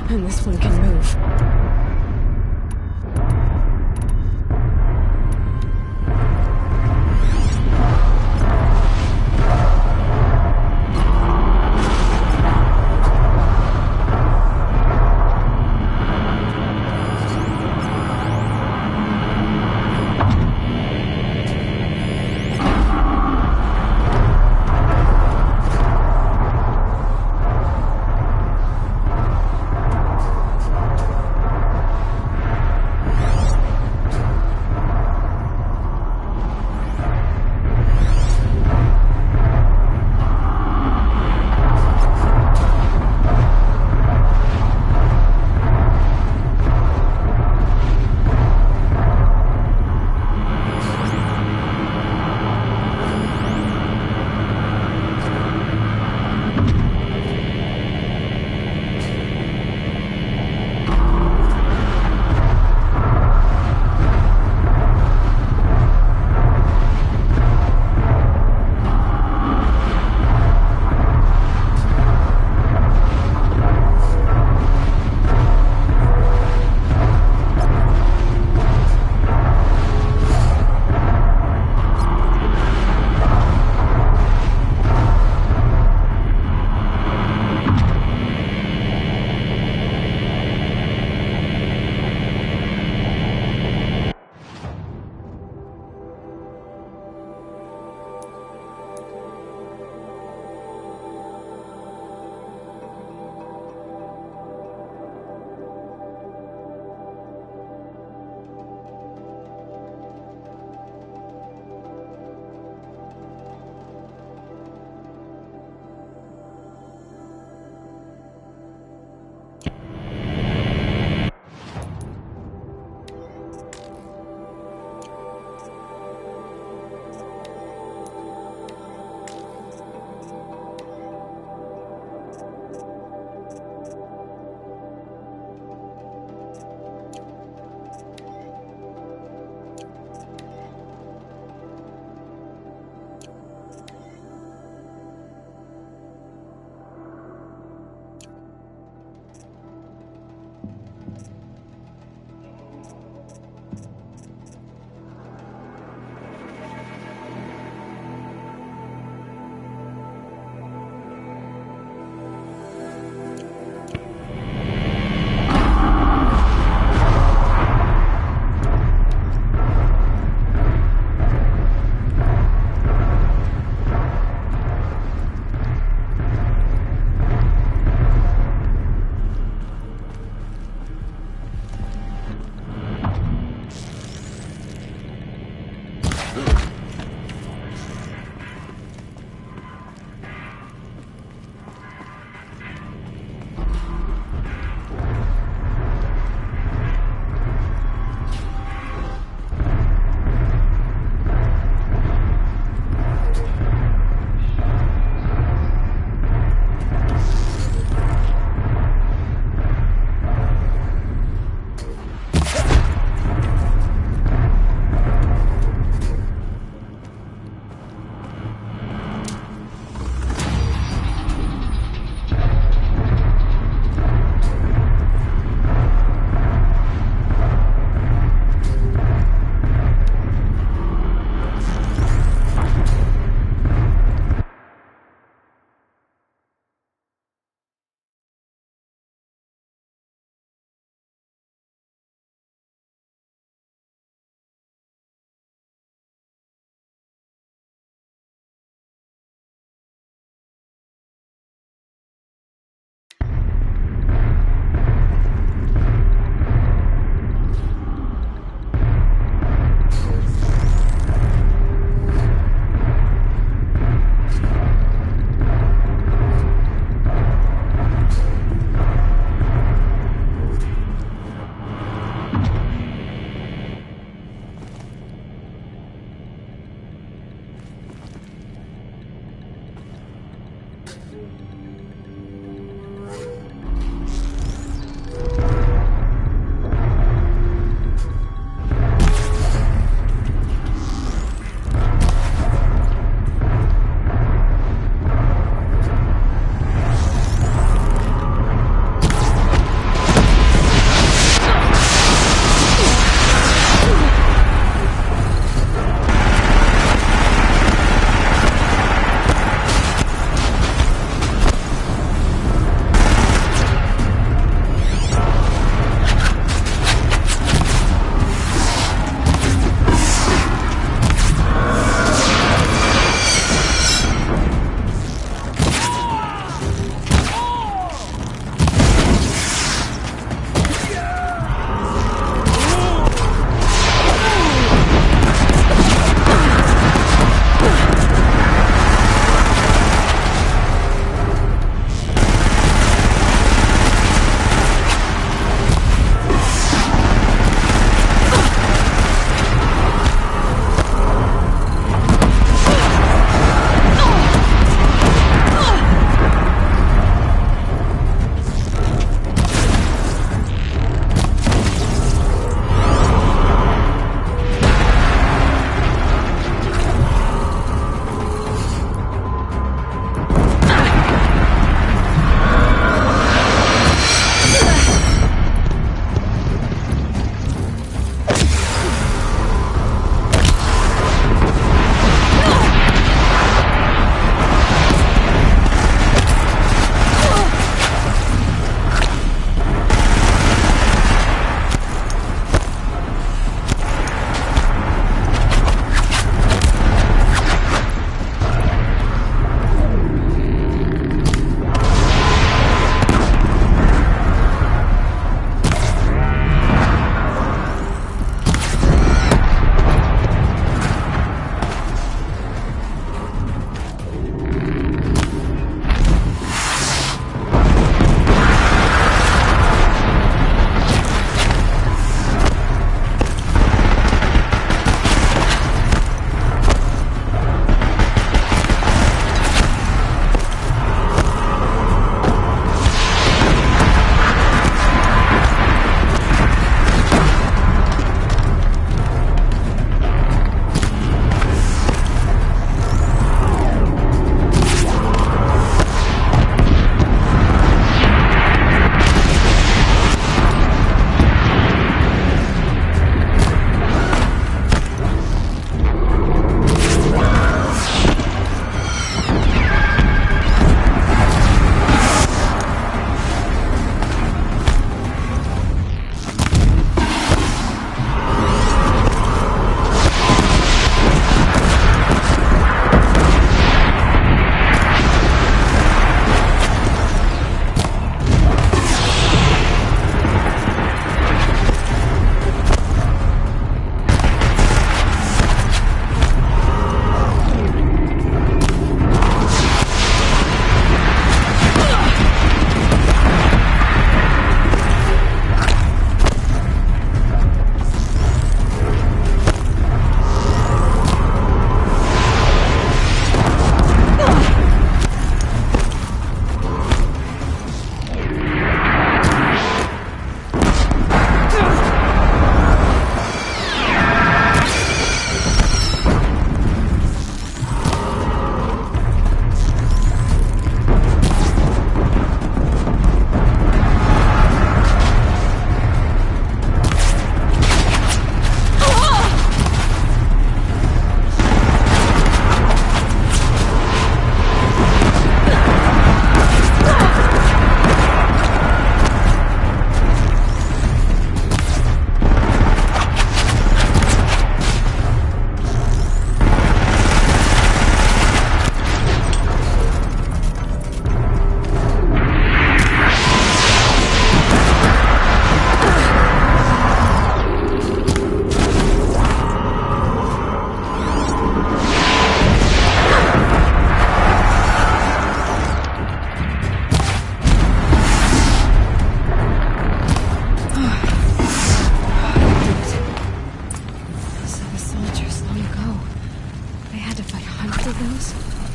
And this one can move.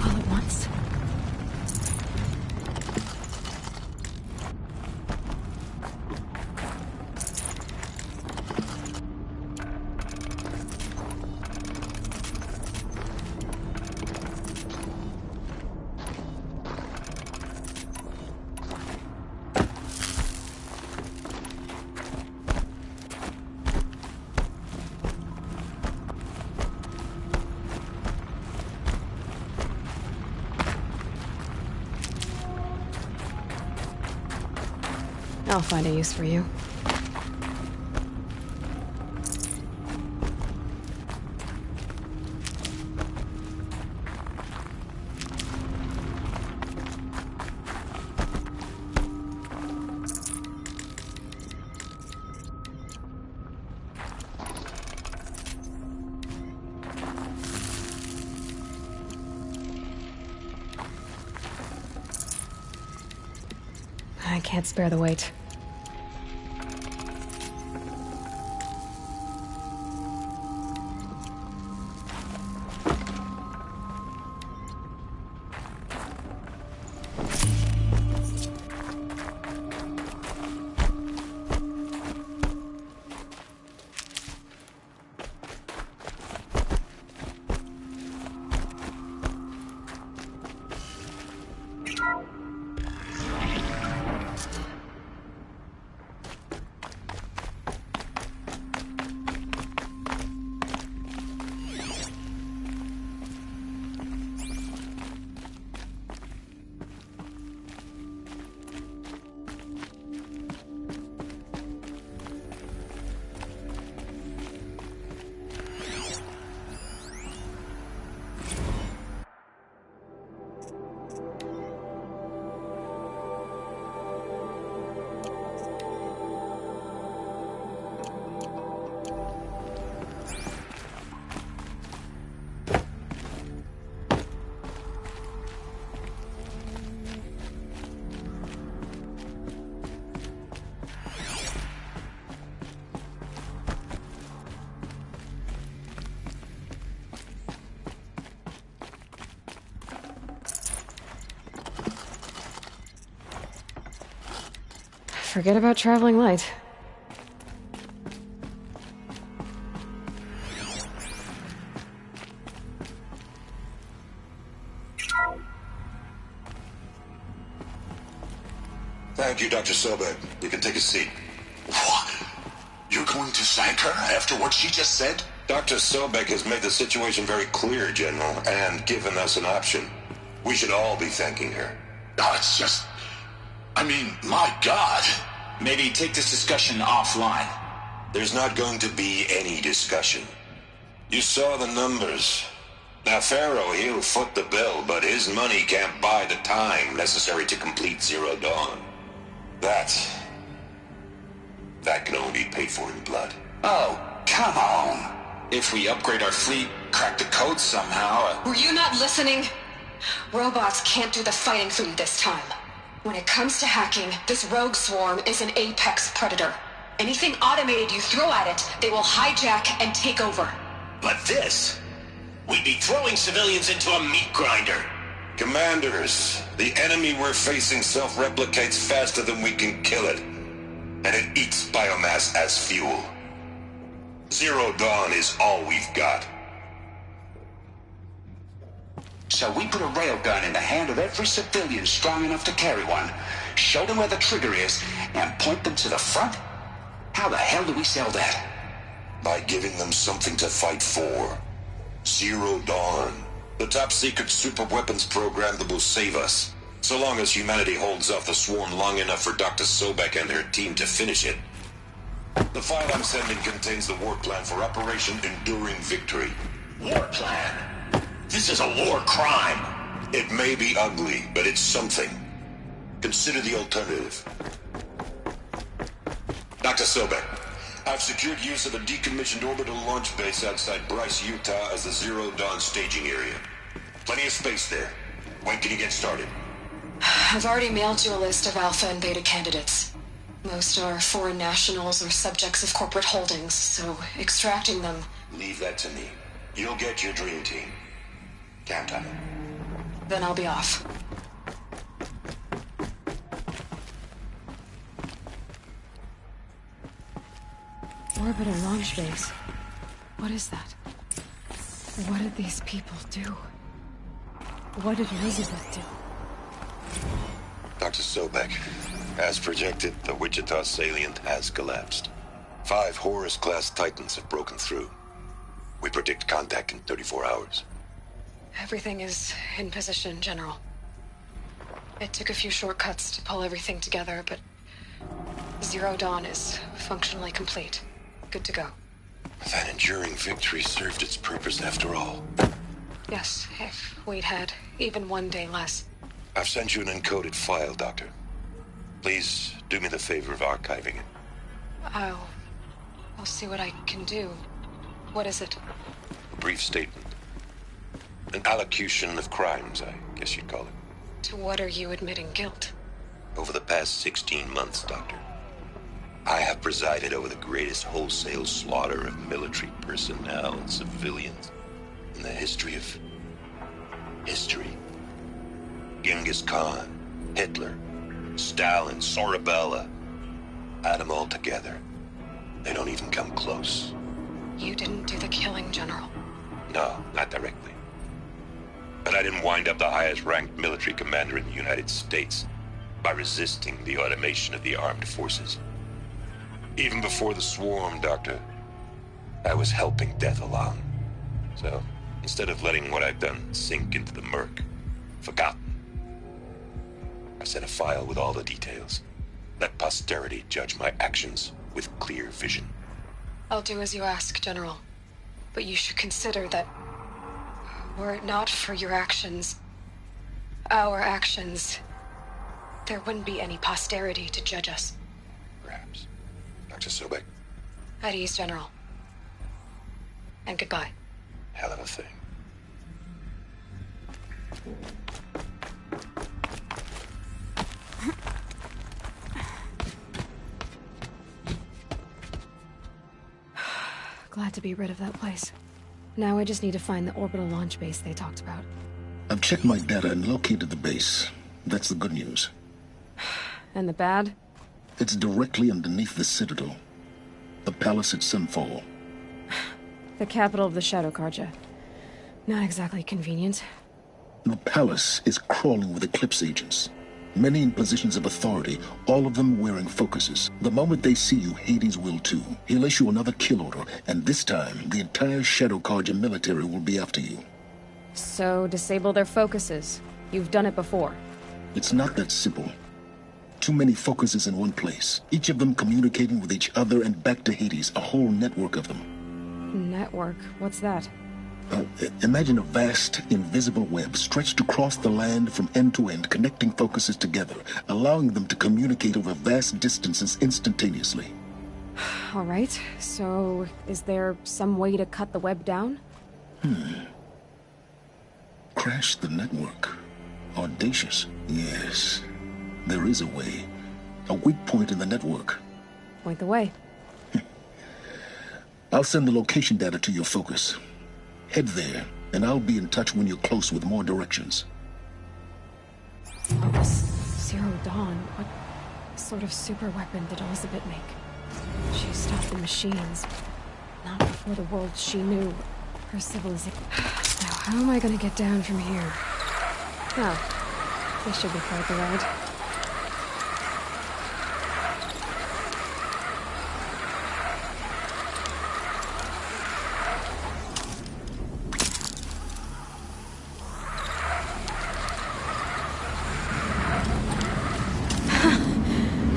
all at once. I'll find a use for you. I can't spare the weight. Forget about traveling light. Thank you, Dr. Sobek. You can take a seat. What? You're going to thank her after what she just said? Dr. Sobek has made the situation very clear, General, and given us an option. We should all be thanking her. Oh, it's just... I mean, my God. Maybe take this discussion offline. There's not going to be any discussion. You saw the numbers. Now, Pharaoh, he'll foot the bill, but his money can't buy the time necessary to complete Zero Dawn. That can only be paid for in blood. Oh, come on. If we upgrade our fleet, crack the code somehow... Were you not listening? Robots can't do the fighting for you this time. When it comes to hacking, this rogue swarm is an apex predator. Anything automated you throw at it, they will hijack and take over. But this... we'd be throwing civilians into a meat grinder. Commanders, the enemy we're facing self-replicates faster than we can kill it. And it eats biomass as fuel. Zero Dawn is all we've got. So we put a railgun in the hand of every civilian strong enough to carry one, show them where the trigger is, and point them to the front? How the hell do we sell that? By giving them something to fight for. Zero Dawn. The top-secret super-weapons program that will save us. So long as humanity holds off the swarm long enough for Dr. Sobek and her team to finish it. The file I'm sending contains the war plan for Operation Enduring Victory. War plan? This is a war crime. It may be ugly, but it's something. Consider the alternative. Dr. Sobek, I've secured use of a decommissioned orbital launch base outside Bryce, Utah as the Zero Dawn staging area. Plenty of space there. When can you get started? I've already mailed you a list of alpha and beta candidates. Most are foreign nationals or subjects of corporate holdings, so extracting them... Leave that to me. You'll get your dream team. Count on it. Then I'll be off. Orbital launch base. What is that? What did these people do? What did Elizabeth do? Dr. Sobek, as projected, the Wichita salient has collapsed. 5 Horus-class Titans have broken through. We predict contact in 34 hours. Everything is in position, General. It took a few shortcuts to pull everything together, but Zero Dawn is functionally complete. Good to go. That enduring victory served its purpose after all. Yes, if we'd had even one day less. I've sent you an encoded file, Doctor. Please do me the favor of archiving it. I'll see what I can do. What is it? A brief statement. An allocution of crimes, I guess you'd call it. To what are you admitting guilt? Over the past 16 months, Doctor, I have presided over the greatest wholesale slaughter of military personnel and civilians in the history of history. Genghis Khan, Hitler, Stalin, Sorabella. Add them all together. They don't even come close. You didn't do the killing, General. No, not directly. But I didn't wind up the highest-ranked military commander in the United States by resisting the automation of the armed forces. Even before the swarm, Doctor, I was helping death along. So, instead of letting what I've done sink into the murk, forgotten, I sent a file with all the details. Let posterity judge my actions with clear vision. I'll do as you ask, General. But you should consider that were it not for your actions, our actions, there wouldn't be any posterity to judge us. Perhaps. Dr. Sobek, At ease, General. And goodbye. hell of a thing. Glad to be rid of that place. Now I just need to find the orbital launch base they talked about. I've checked my data and located the base. That's the good news. And the bad? It's directly underneath the Citadel. The palace at Sunfall. The capital of the Shadow Carja. Not exactly convenient. The palace is crawling with Eclipse agents. Many in positions of authority, all of them wearing focuses. The moment they see you, Hades will too. He'll issue another kill order, and this time, the entire Shadow Carja military will be after you. So, disable their focuses. You've done it before. It's not that simple. Too many focuses in one place, each of them communicating with each other and back to Hades, a whole network of them. Network? What's that? Imagine a vast, invisible web stretched across the land from end to end, connecting focuses together, allowing them to communicate over vast distances instantaneously. Alright, so is there some way to cut the web down? Crash the network. Audacious. Yes, there is a way. A weak point in the network. Point the way. I'll send the location data to your focus. Head there, and I'll be in touch when you're close with more directions. Oh, this Zero Dawn. What sort of super weapon did Elizabeth make? She stopped the machines. Not before the world she knew. Her civilization. Now, how am I gonna get down from here? Oh, this should be quite the ride.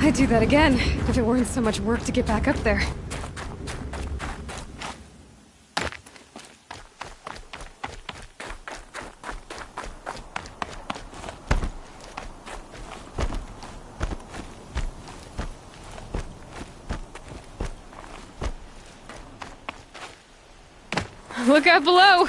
I'd do that again, if it weren't so much work to get back up there. Look out below!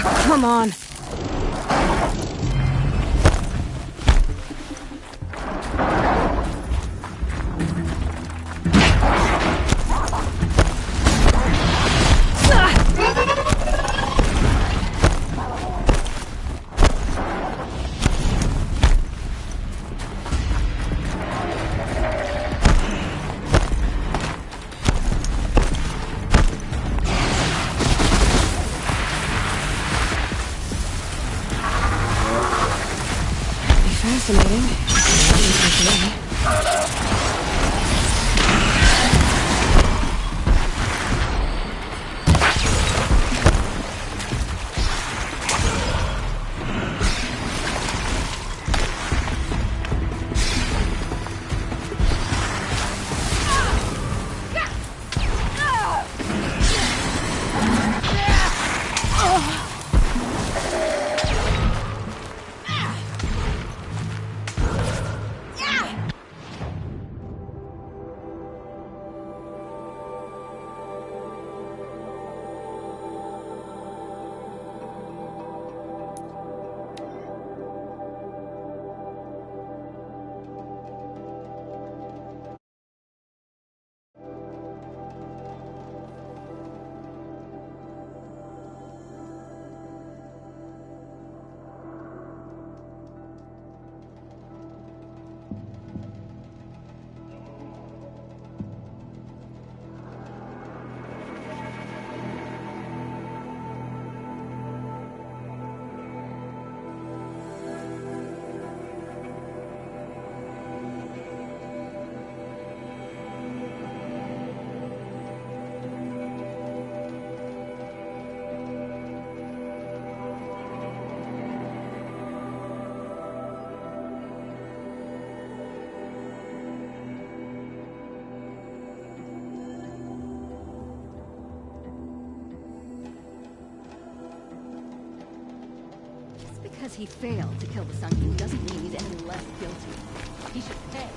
Come on. Fascinating. Because he failed to kill the Sun King doesn't mean he's any less guilty. He should pay.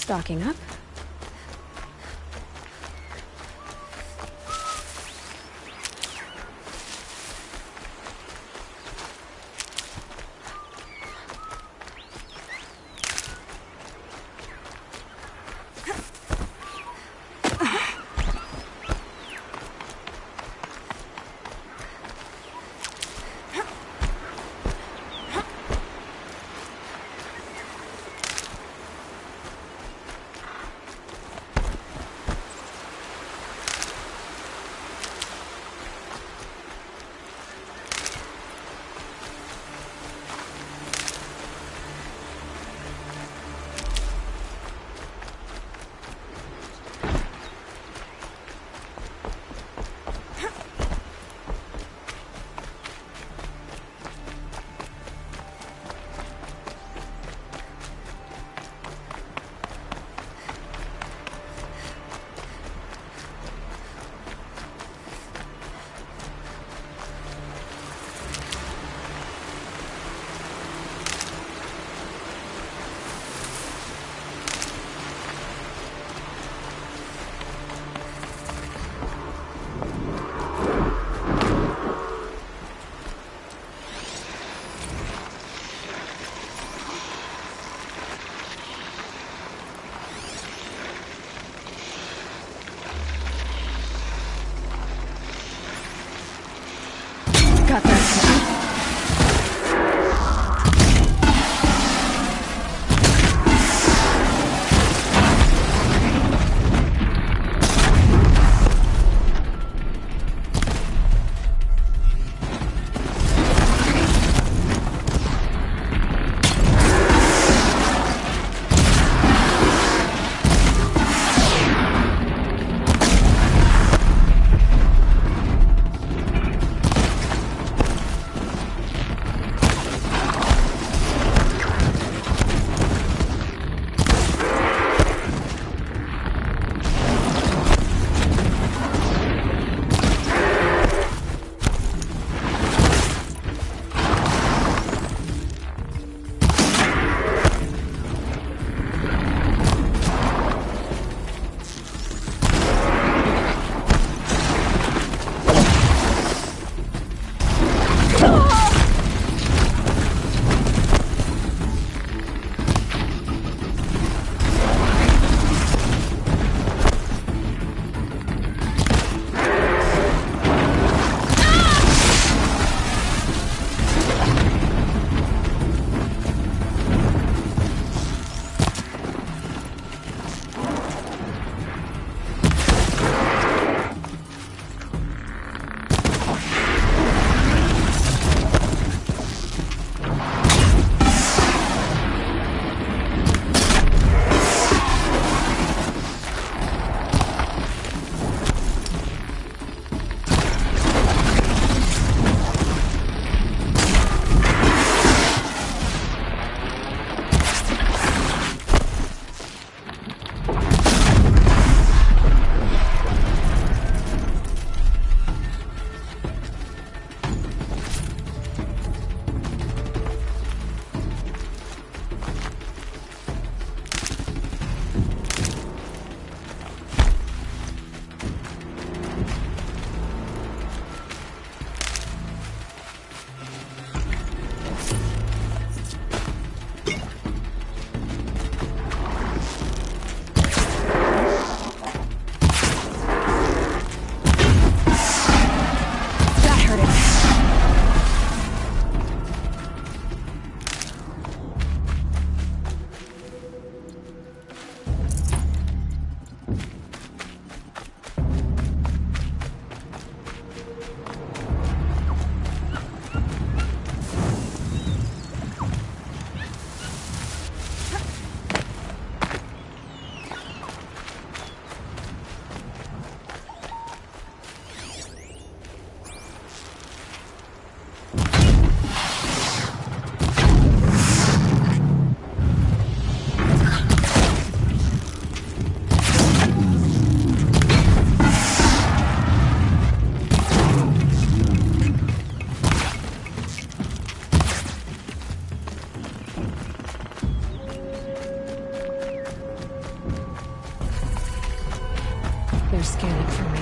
Stocking up. Got that. They're scanning for me.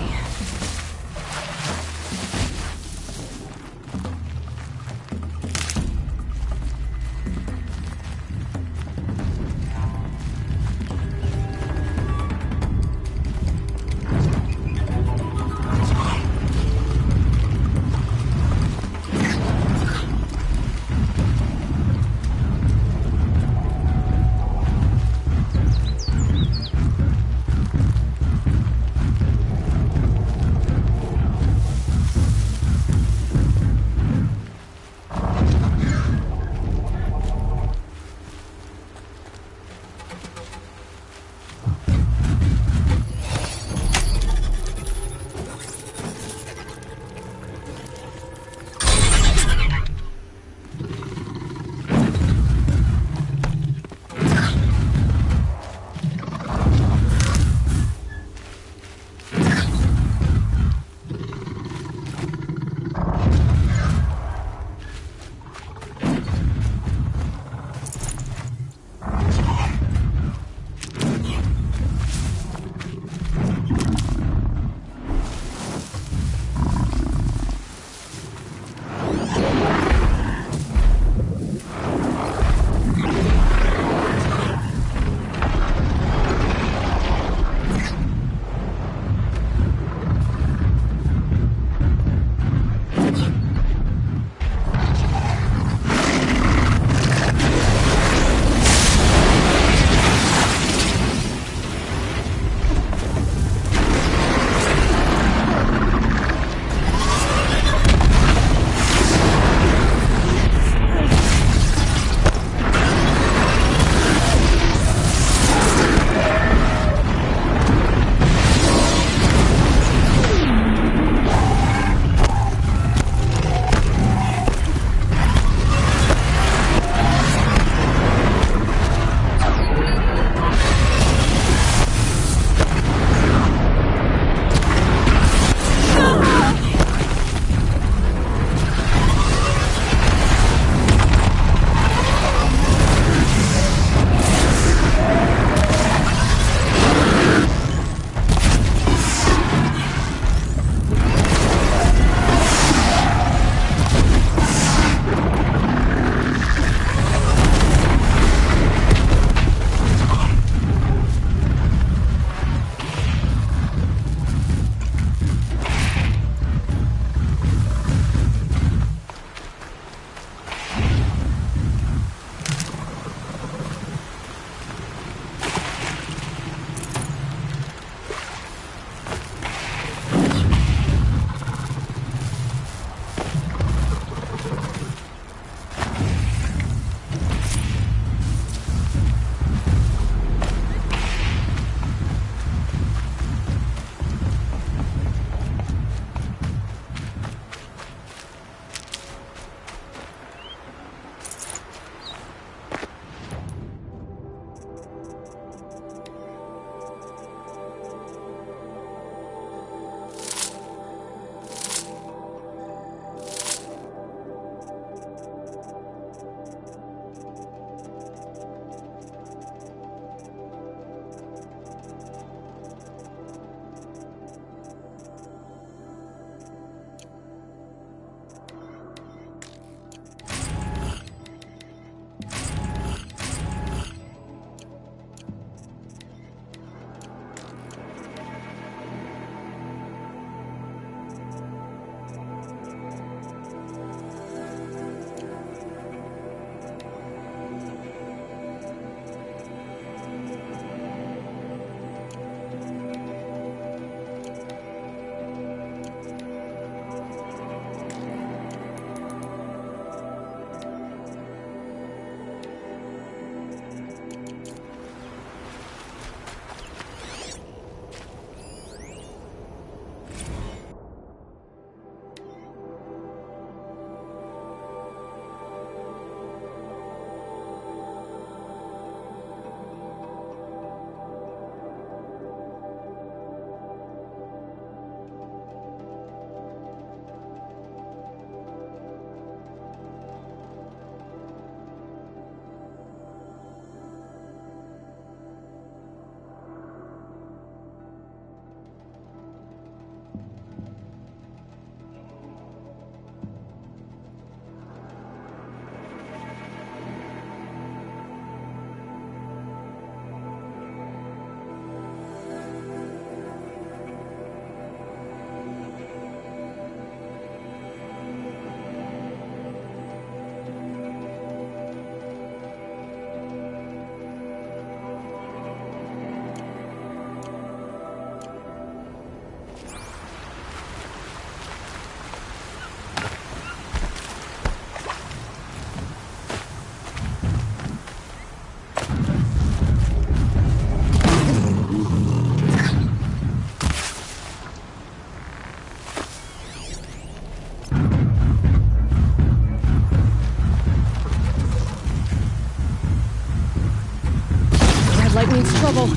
trouble.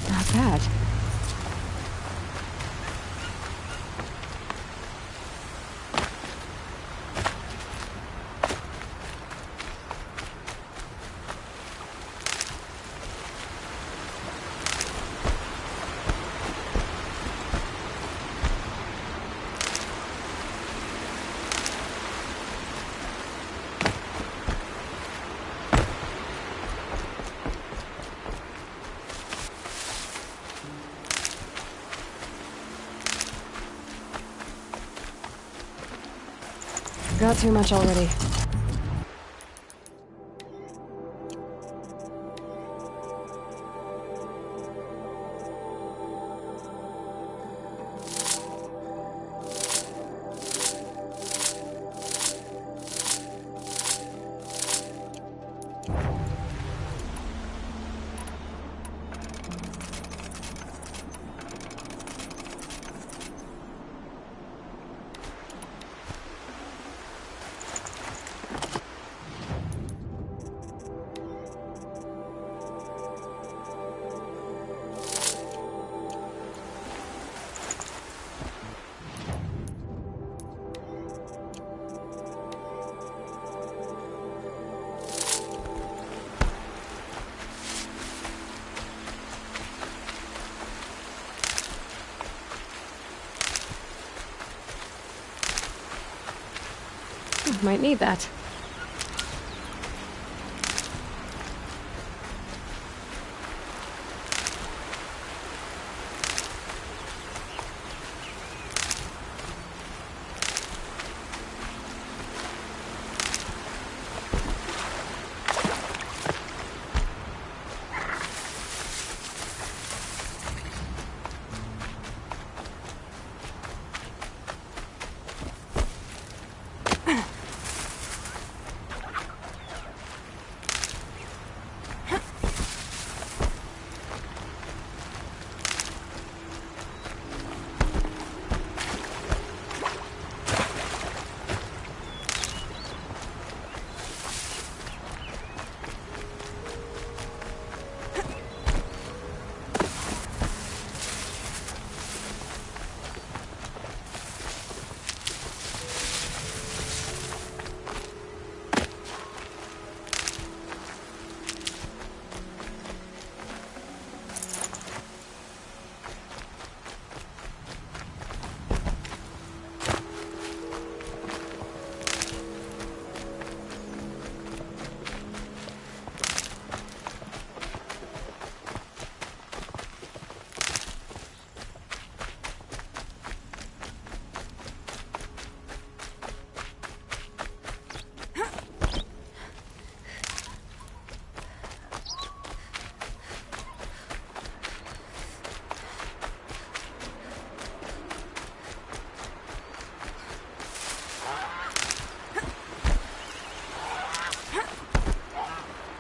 Not bad. Got too much already. Might need that.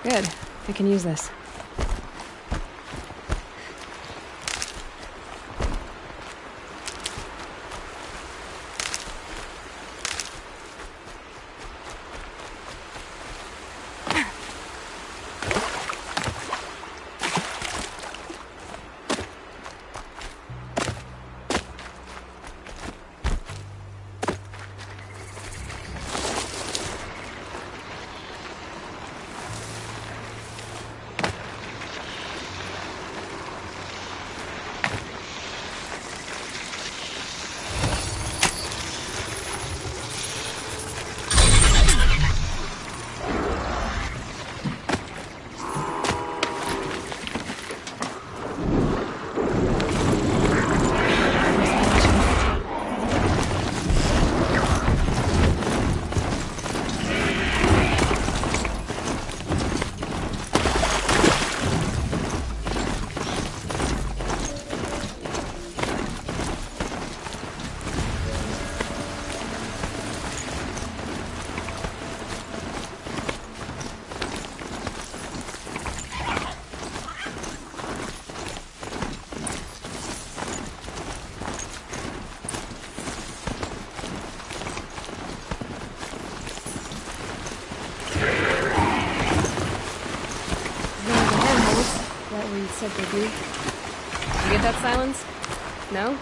Good. I can use this. that where you said they'd be? Did you get that silence? No?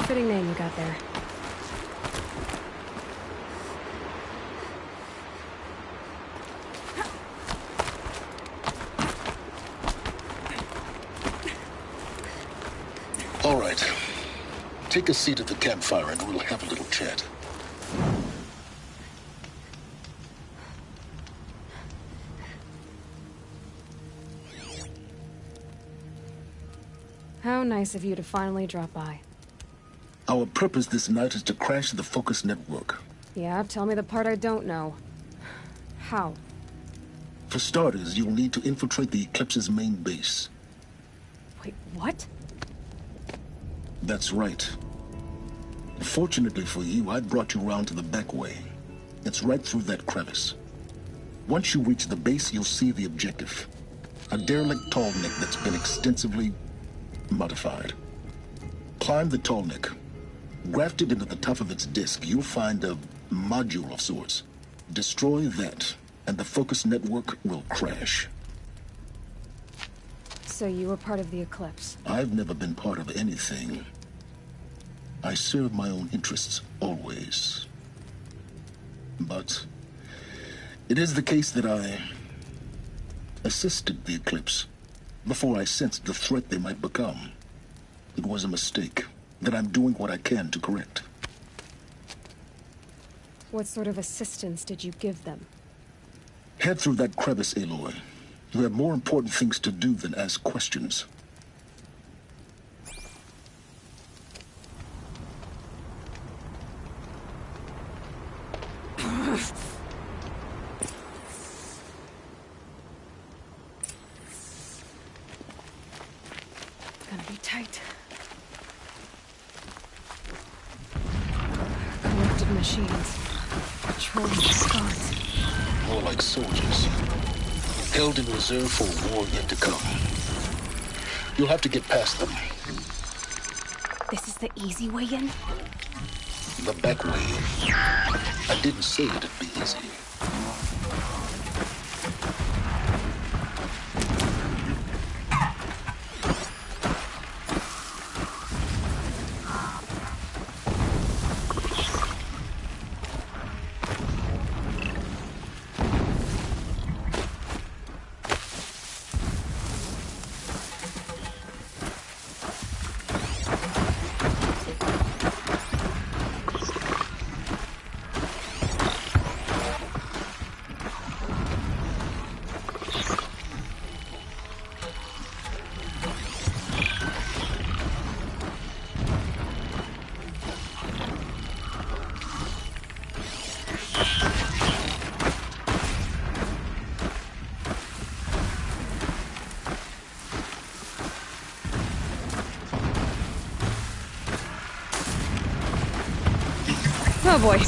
Fitting name you got there. All right. Take a seat at the campfire and we'll have a little chat. How nice of you to finally drop by. Our purpose this night is to crash the Focus network. Yeah, tell me the part I don't know. How? For starters, you'll need to infiltrate the Eclipse's main base. Wait, what? That's right. Fortunately for you, I brought you around to the back way. It's right through that crevice. Once you reach the base, you'll see the objective. A derelict tall neck that's been extensively modified. Climb the tall neck. Grafted into the top of its disk, you'll find a module of sorts. Destroy that, and the Focus network will crash. So you were part of the Eclipse? I've never been part of anything. I serve my own interests, always. But it is the case that I assisted the Eclipse before I sensed the threat they might become. It was a mistake that I'm doing what I can to correct. What sort of assistance did you give them? Head through that crevice, Aloy. You have more important things to do than ask questions. Gonna be tight. Collected machines. Patrolling spots. More like soldiers. Held in reserve for a war yet to come. You'll have to get past them. This is the easy way in? The back way. I didn't say it'd be easy. Oh boy.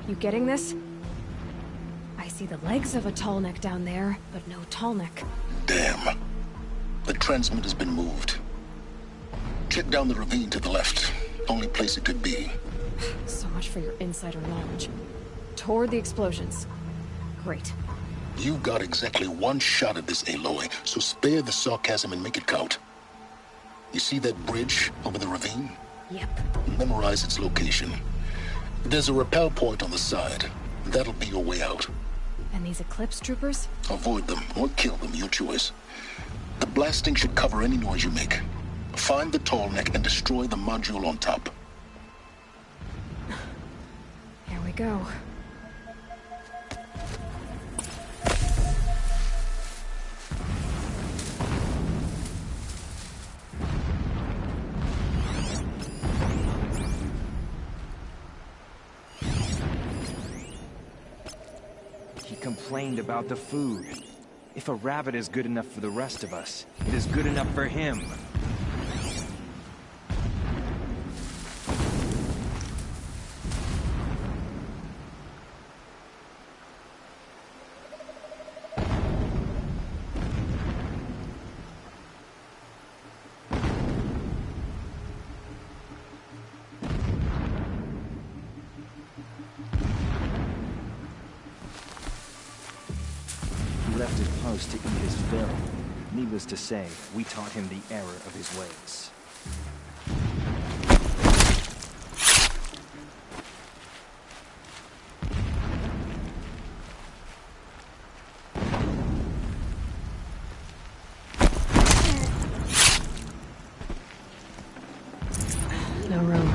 You getting this? I see the legs of a tall neck down there, but no tall neck. Damn. The transmitter's been moved. Check down the ravine to the left. Only place it could be. So much for your insider knowledge. Toward the explosions. Great. You've got exactly one shot at this, Aloy, so spare the sarcasm and make it count. You see that bridge over the ravine? Yep. Memorize its location. There's a rappel point on the side. That'll be your way out. And these Eclipse troopers? Avoid them or kill them, your choice. The blasting should cover any noise you make. Find the tall neck and destroy the module on top. Here we go. He complained about the food. If a rabbit is good enough for the rest of us, it is good enough for him. Left his post to eat his fill. Needless to say, we taught him the error of his ways. No room.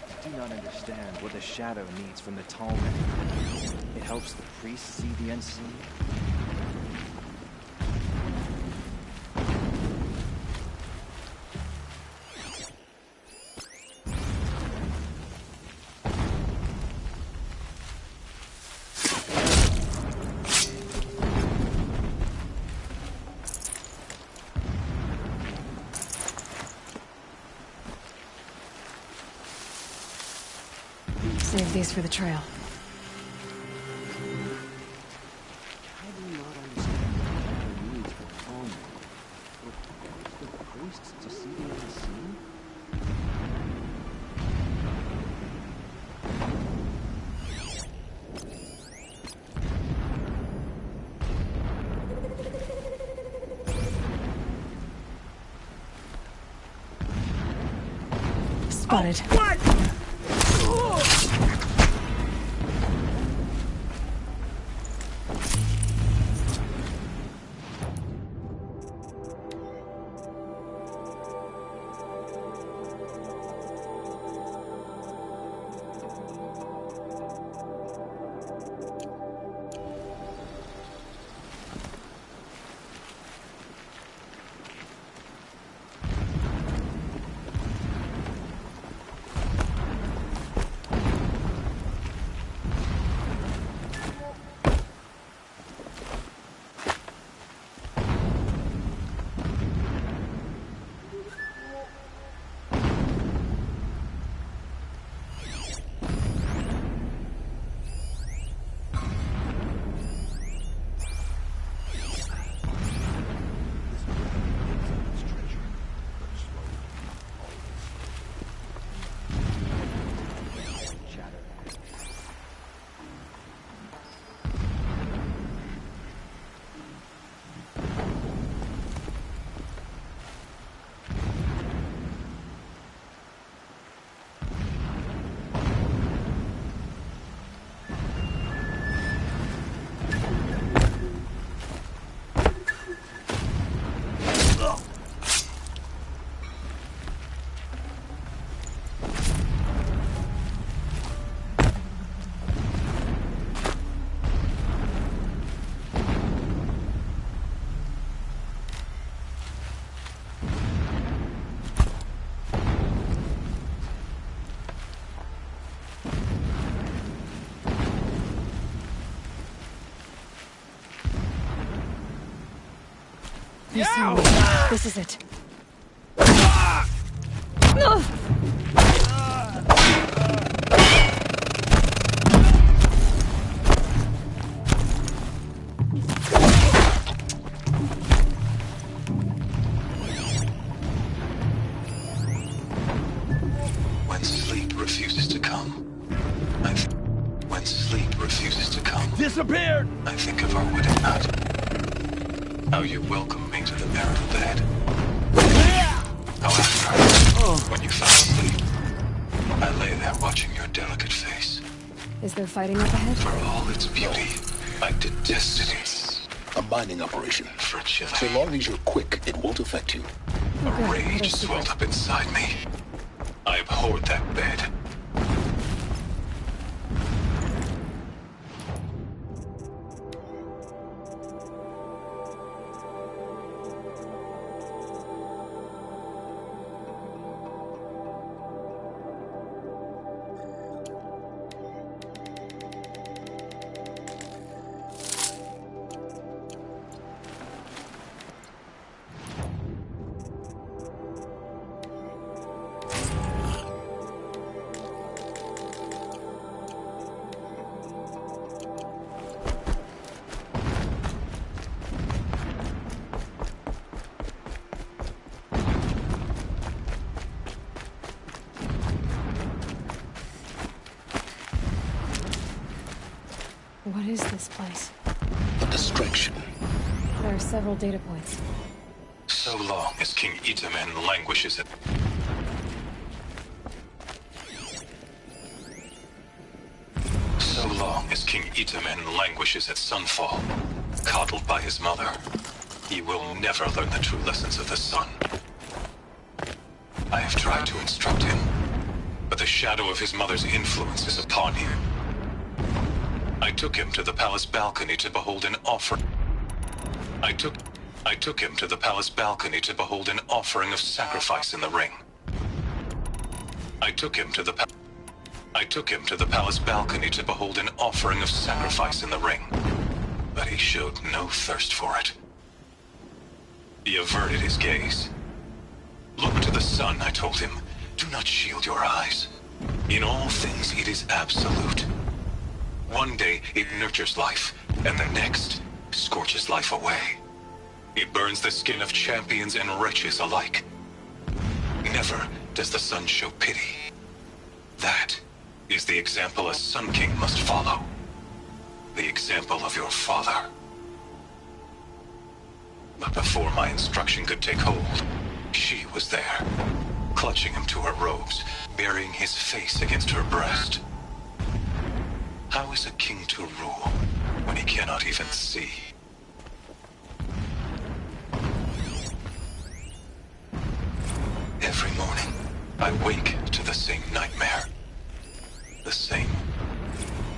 I do not understand what the shadow needs from the tall man. It helps the priest see the unseen. Save these for the trail. I do not understand the needs for the tall man. Would the priests to see the unseen? Spotted. Please tell me. This is it. When sleep refuses to come, when sleep refuses to come, Disappeared! I think of our wedding night. How you welcomed me to the marital bed. How after, when you fell asleep, I lay there watching your delicate face. Is there fighting up ahead? For all its beauty, I detested it. A mining operation. Fragility. So long as you're quick, it won't affect you. A rage swelled up inside me. I abhorred that bed. What is this place? A distraction. There are several data points. So long as King Itamen languishes at... So long as King Itamen languishes at Sunfall, coddled by his mother, he will never learn the true lessons of the sun. I have tried to instruct him, but the shadow of his mother's influence is upon him. I took him to the palace balcony to behold an offer. I took him to the palace balcony to behold an offering of sacrifice in the ring. I took him to the palace balcony to behold an offering of sacrifice in the ring. But he showed no thirst for it. He averted his gaze. Look to the sun, I told him. Do not shield your eyes. In all things it is absolute. One day it nurtures life, and the next scorches life away. It burns the skin of champions and wretches alike. Never does the sun show pity. That is the example a Sun King must follow. The example of your father. But before my instruction could take hold, she was there, clutching him to her robes, burying his face against her breast. How is a king to rule when he cannot even see? Every morning, I wake to the same nightmare. The same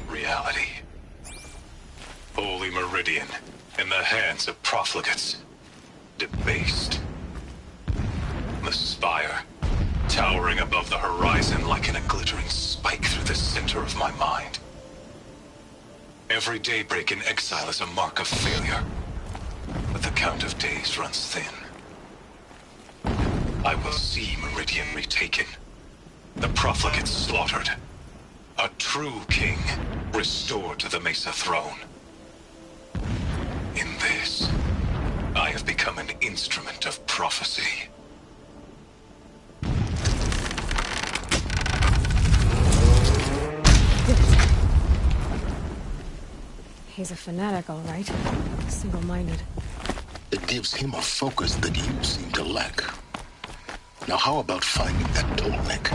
reality. Holy Meridian, in the hands of profligates. Debased. The spire, towering above the horizon like in a glittering spike through the center of my mind. Every daybreak in exile is a mark of failure, but the count of days runs thin. I will see Meridian retaken, the profligates slaughtered, a true king restored to the Mesa throne. In this, I have become an instrument of prophecy. He's a fanatic, all right. Single-minded. It gives him a focus that you seem to lack. Now how about finding that Tolnek?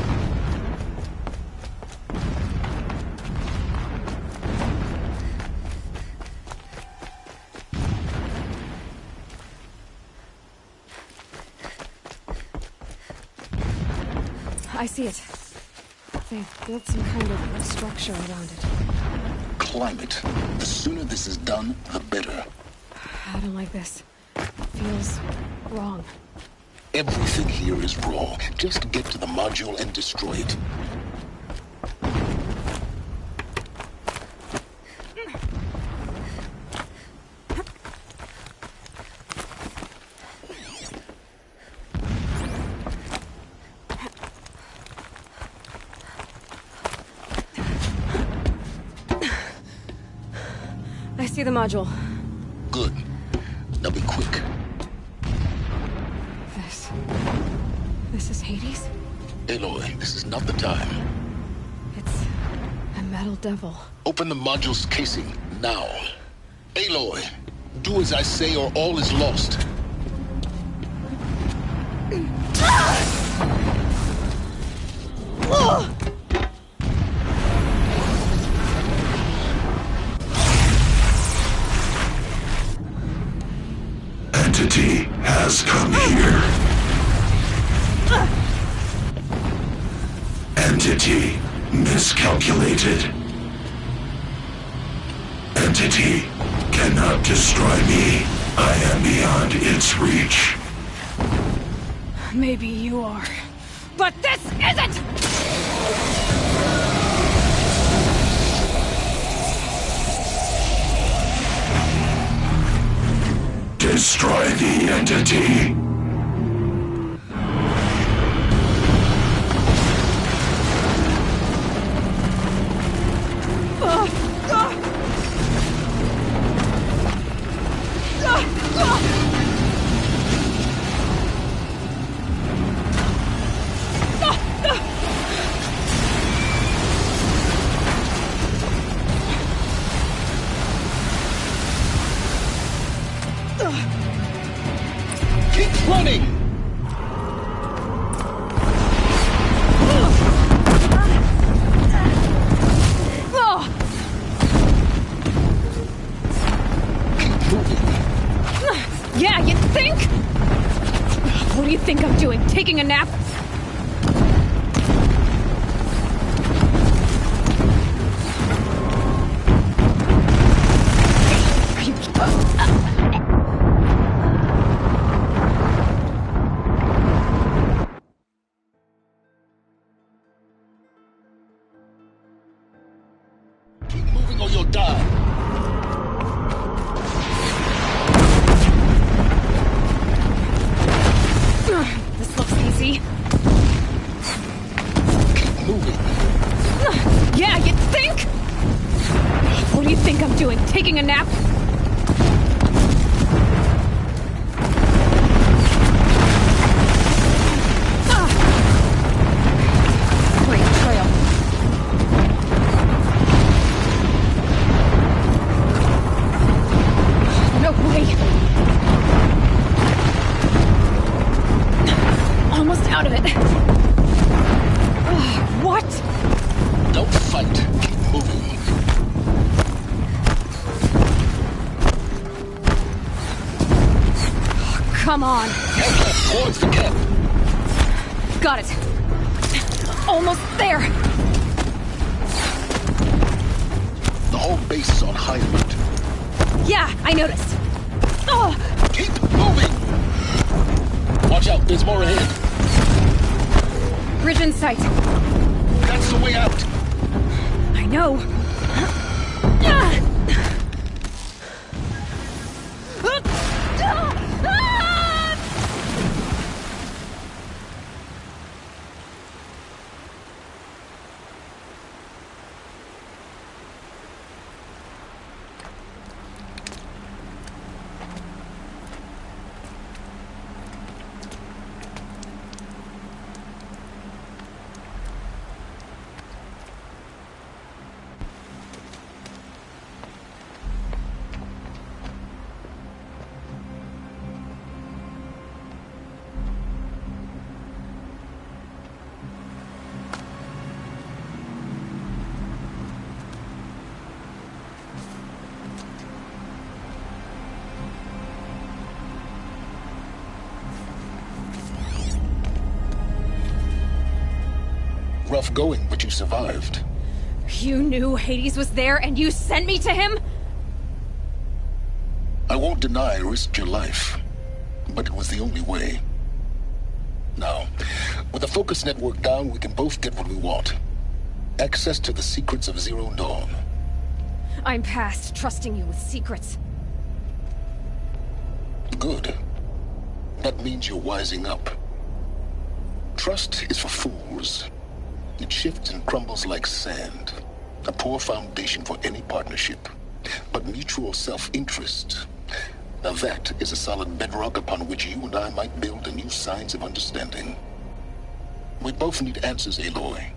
I see it. They've built some kind of structure around it. Climb it. The sooner this is done, the better. I don't like this. Feels wrong. Everything here is wrong. Just get to the module and destroy it. I see the module. Good. Now be quick. This is Hades? Aloy, this is not the time. It's a metal devil. Open the module's casing, now. Aloy, do as I say or all is lost. Entity has come here. Entity miscalculated. Entity cannot destroy me. I am beyond its reach. Maybe you are. But this isn't! Destroy the entity. Keep running! Keep moving. Yeah, you think? What do you think I'm doing? Taking a nap? Keep moving or you'll die. This looks easy. Keep moving. Yeah, you think? What do you think I'm doing? Taking a nap? Great trail. No way. Almost out of it. What? Don't fight. Keep moving. Come on. Head left towards the camp. Got it. Almost there. The whole base is on high alert. Yeah, I noticed. Oh, Keep moving! Watch out, there's more ahead. bridge in sight. That's the way out. I know. Rough going, but you survived. You knew Hades was there and you sent me to him? I won't deny I risked your life, but it was the only way. Now, with the focus network down, we can both get what we want. Access to the secrets of Zero Dawn. I'm past trusting you with secrets. Good. That means you're wising up. Trust is for fools. It shifts and crumbles like sand. A poor foundation for any partnership. But of mutual self-interest. Now that is a solid bedrock upon which you and I might build a new science of understanding. We both need answers, Aloy.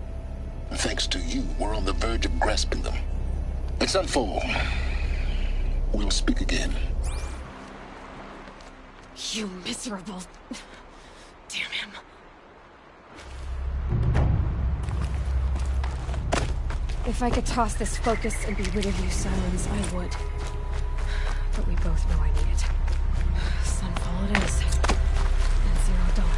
And thanks to you, we're on the verge of grasping them. It's unfold. We'll speak again. You miserable... Damn him. If I could toss this focus and be rid of you, Silence, I would. But we both know I need it. Sunfall it is. And Zero Dawn.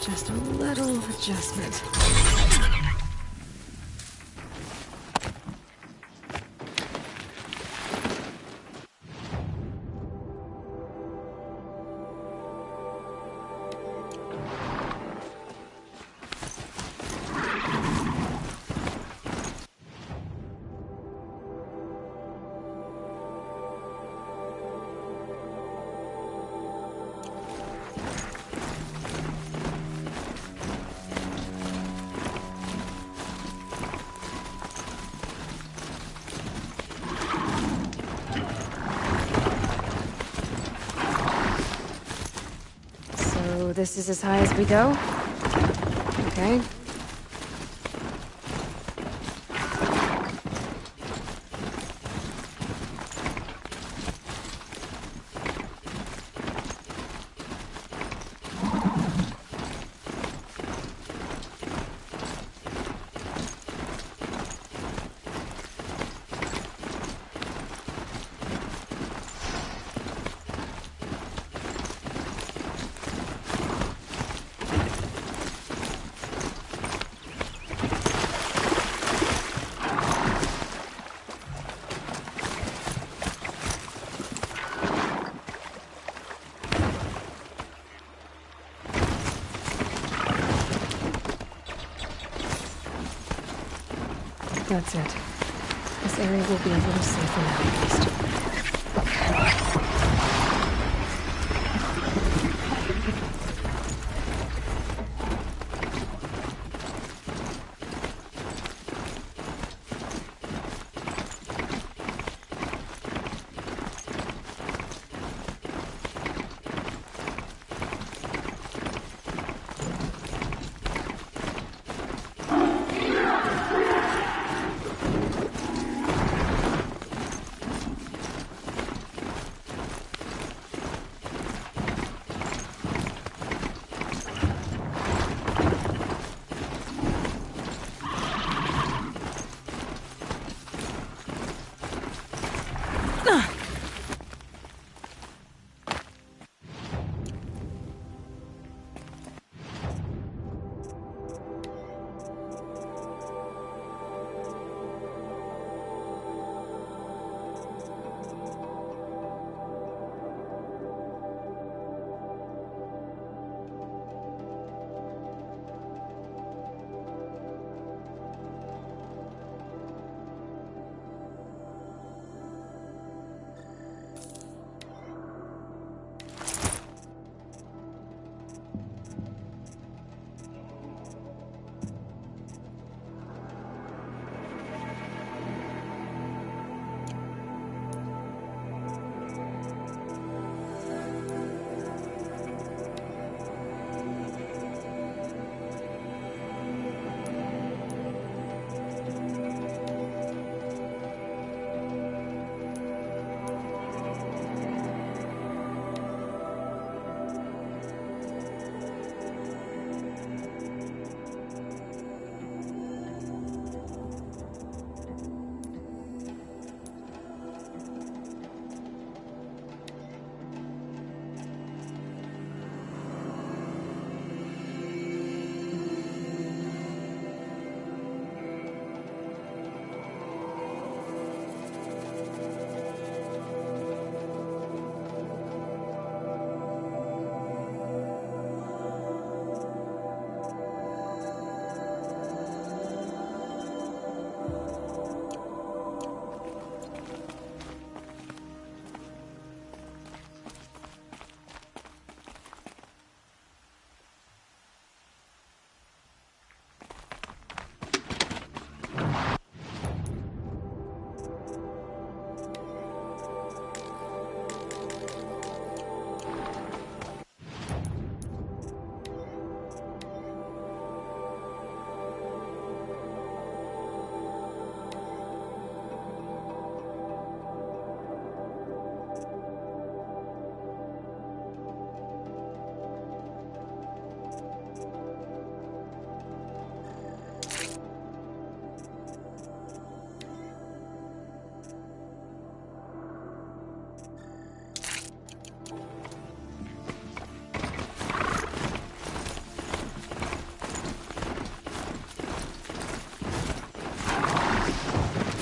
Just a little adjustment. This is as high as we go? Okay. That's it. This area will be a little safer now, at least.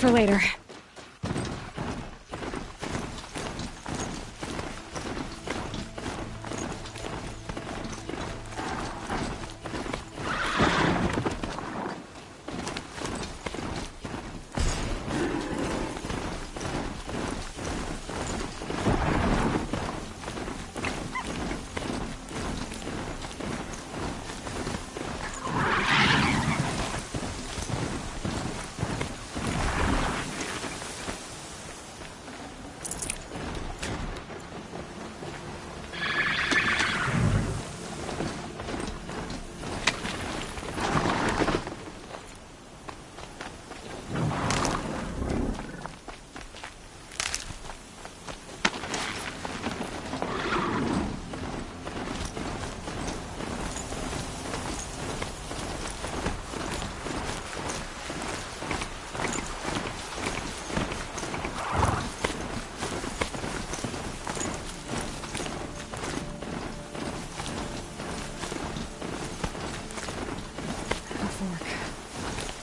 for later.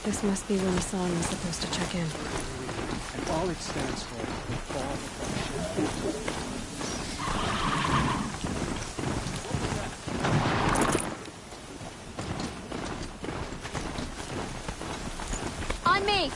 This must be when the song is supposed to check in. And all it stands for is the fall of On me!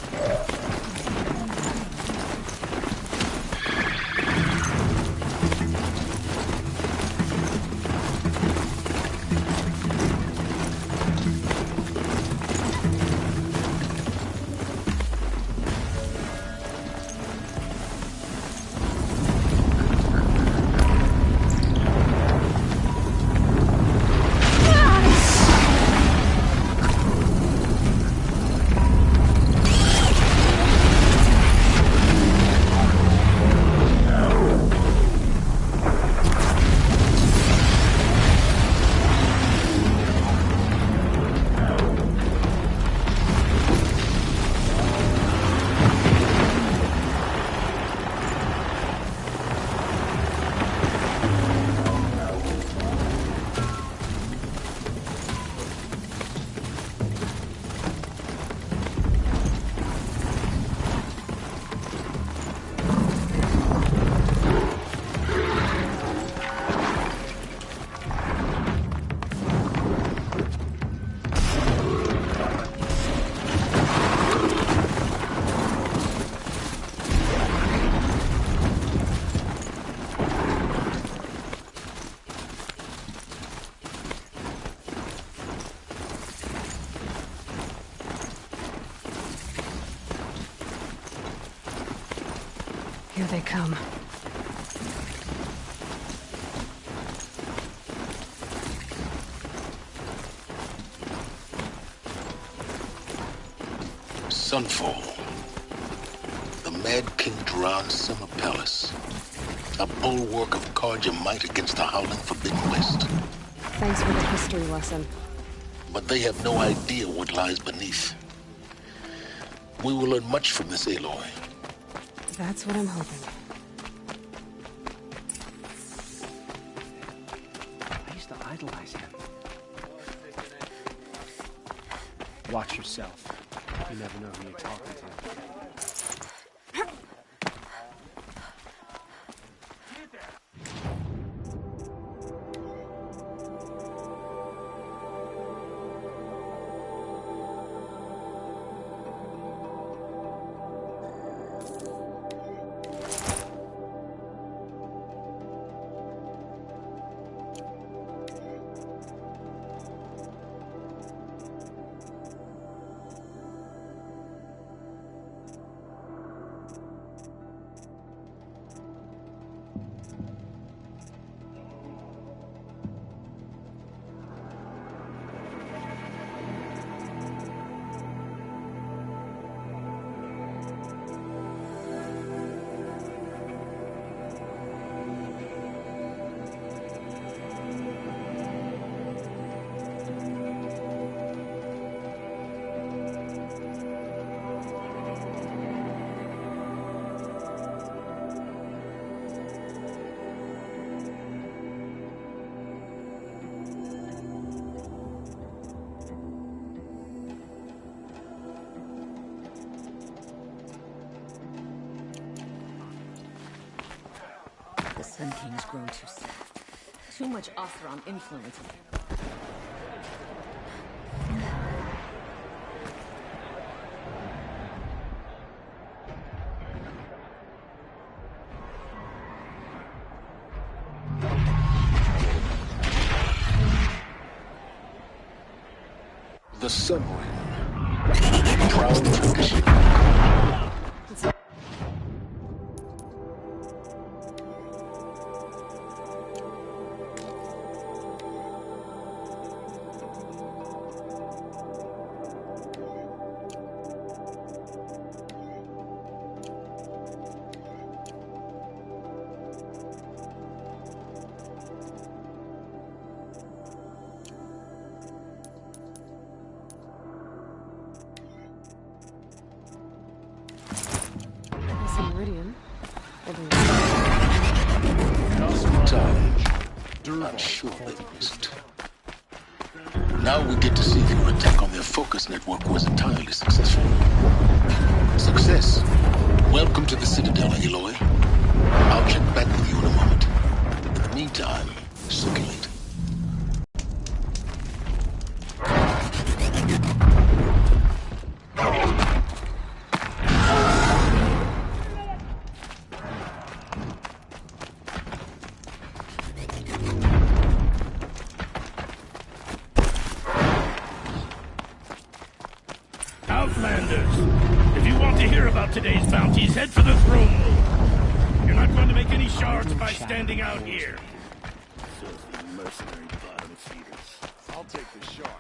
Here they come. Sunfall. The Mad King Duran's summer palace. A bulwark of Carja might against the howling Forbidden West. Thanks for the history lesson. But they have no idea what lies beneath. We will learn much from this Aloy. That's what I'm hoping. I used to idolize him. Watch yourself. You never know who you're talking to. The Sun King's grown too soft. Too much Oseram influence in him. The Sun Ring. Proud tradition. Meridian. I'm sure they wasn't. Now we get to see if your attack on their focus network was entirely successful. Success. Welcome to the Citadel, Aloy. I'll check back with you in a moment. In the meantime, circulate. Outlanders, if you want to hear about today's bounties, head for the throne room. You're not going to make any shards by standing out here. Filthy mercenary bottom feeders. I'll take the shards.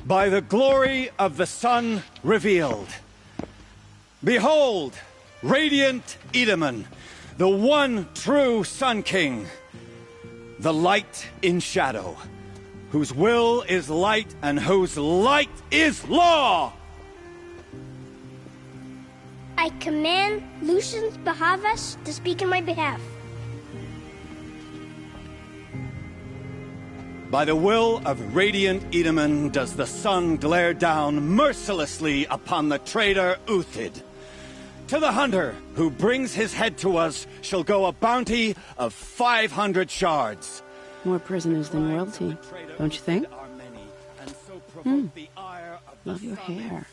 By the glory of the sun revealed. Behold, radiant Edaman, the one true Sun King, the light in shadow, whose will is light and whose light is law! I command Lucian Bahavas to speak in my behalf. By the will of radiant Edaman does the sun glare down mercilessly upon the traitor Uthid. To the hunter who brings his head to us shall go a bounty of 500 shards. More prisoners than royalty, don't you think? Love your hair.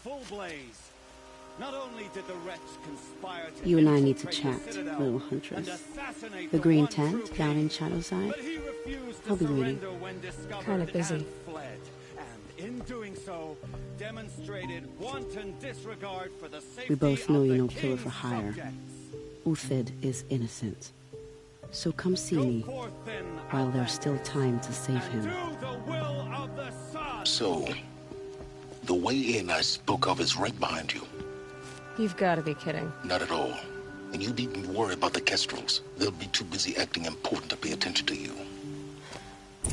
You and I need to chat, little huntress. The green tent down in Shadowside. I'll be waiting. Kinda busy. We both know you're no killer for hire. Uthid is innocent. So come see me while there's still time to save him. So, the way in I spoke of is right behind you. You've got to be kidding. Not at all. And you needn't worry about the Kestrels. They'll be too busy acting important to pay attention to you.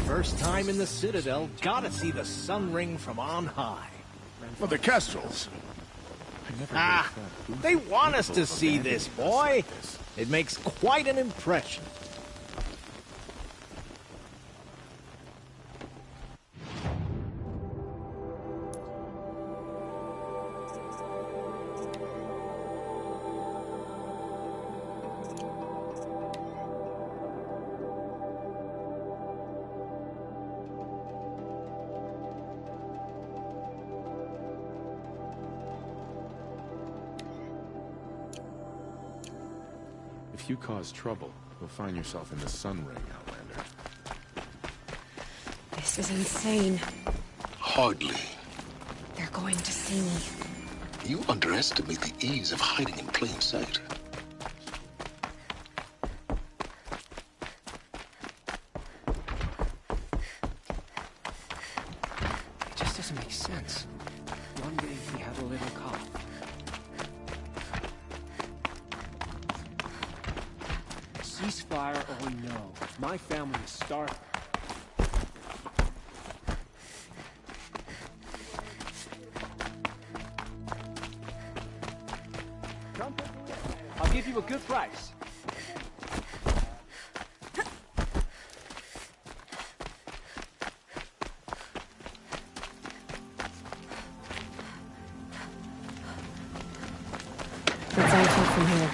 First time in the Citadel, gotta see the sun ring from on high. For the Kestrels. They want us to see this, boy. It makes quite an impression. If you cause trouble, you'll find yourself in the Sun Ring, Outlander. This is insane. Hardly. They're going to see me. You underestimate the ease of hiding in plain sight. It just doesn't make sense. One day he had a little cough. Ceasefire or no, my family is starving. I'll give you a good price. Let's all take from here.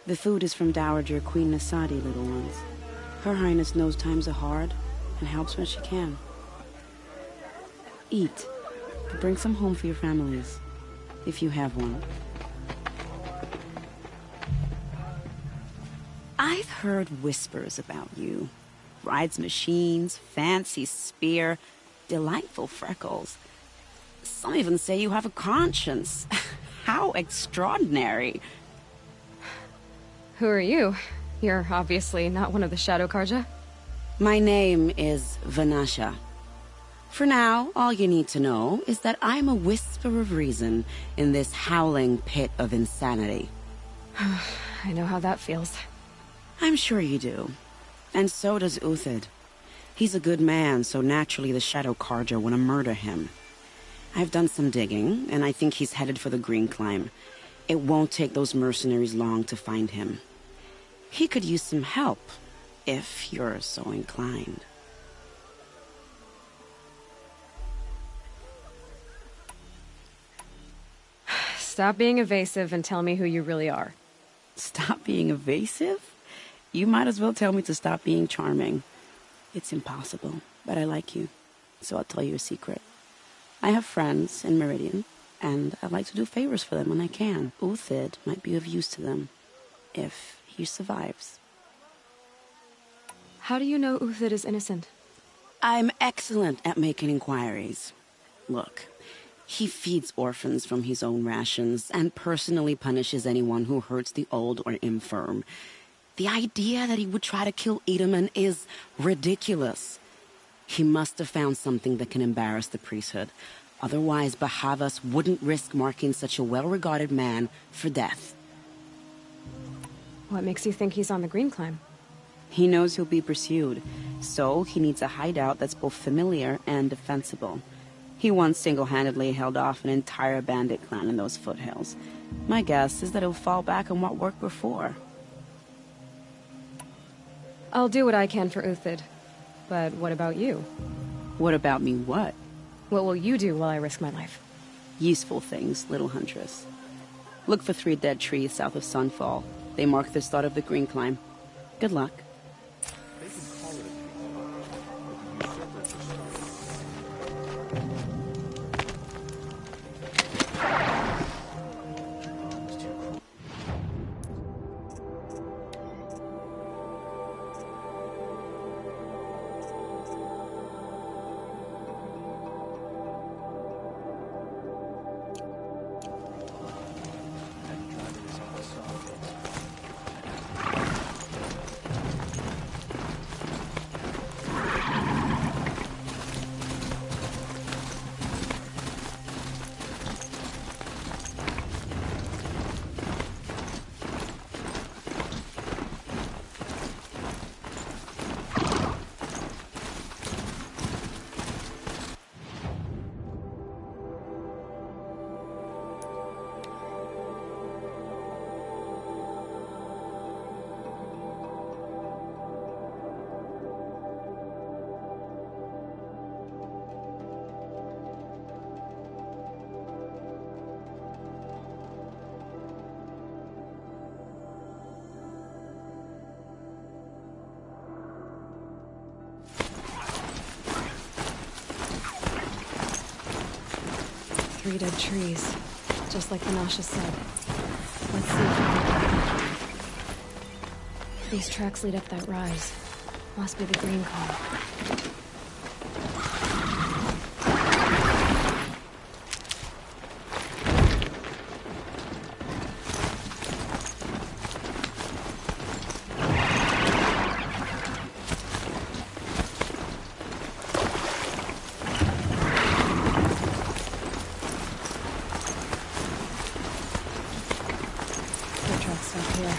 The food is from Dowager Queen Nasadi, little ones. Her Highness knows times are hard and helps when she can. Eat. Bring some home for your families, if you have one. I've heard whispers about you. Rides machines, fancy spear, delightful freckles. Some even say you have a conscience. How extraordinary. Who are you? You're obviously not one of the Shadow Karja. My name is Vanasha. For now, all you need to know is that I'm a whisper of reason in this howling pit of insanity. I know how that feels. I'm sure you do. And so does Uthid. He's a good man, so naturally the Shadow Karja want to murder him. I've done some digging, and I think he's headed for the Green Climb. It won't take those mercenaries long to find him. He could use some help, if you're so inclined. Stop being evasive and tell me who you really are. Stop being evasive? You might as well tell me to stop being charming. It's impossible, but I like you, so I'll tell you a secret. I have friends in Meridian, and I like to do favors for them when I can. Uthid might be of use to them, if he survives. How do you know Uthid is innocent? I'm excellent at making inquiries. Look, he feeds orphans from his own rations and personally punishes anyone who hurts the old or infirm. The idea that he would try to kill Edelman is ridiculous. He must have found something that can embarrass the priesthood. Otherwise, Bahavas wouldn't risk marking such a well-regarded man for death. What makes you think he's on the Green Climb? He knows he'll be pursued, so he needs a hideout that's both familiar and defensible. He once single-handedly held off an entire bandit clan in those foothills. My guess is that he'll fall back on what worked before. I'll do what I can for Uthid. But what about you? What about me what? What will you do while I risk my life? Useful things, little huntress. Look for 3 dead trees south of Sunfall. They mark the start of the Green Climb. Good luck. Three dead trees, just like Vanasha said. Let's see if we can... These tracks lead up that rise. Must be the Green Climb. here.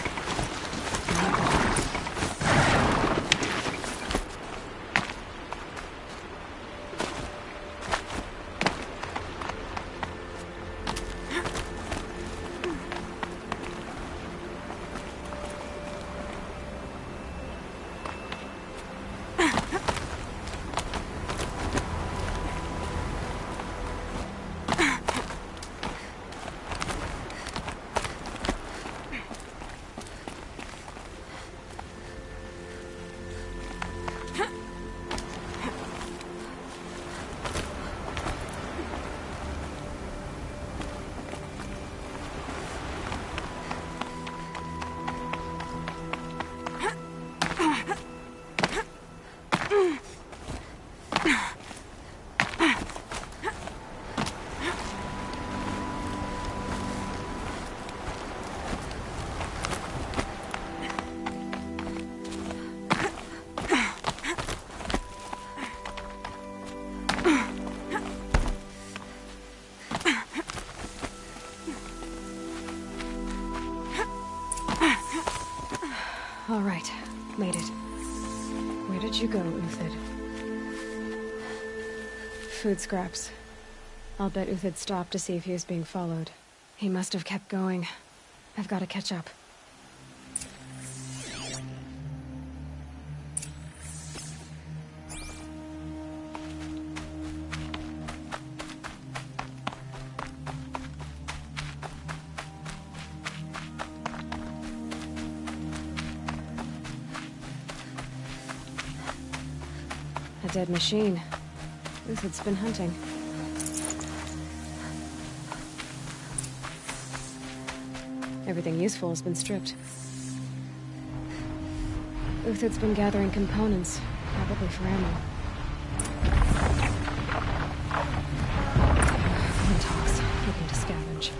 All right, made it. Where did you go, Uthid? Food scraps. I'll bet Uthid stopped to see if he was being followed. He must have kept going. I've got to catch up. A dead machine. Uthid's been hunting. Everything useful has been stripped. Uthid's been gathering components, probably for ammo. Lintox, looking to scavenge.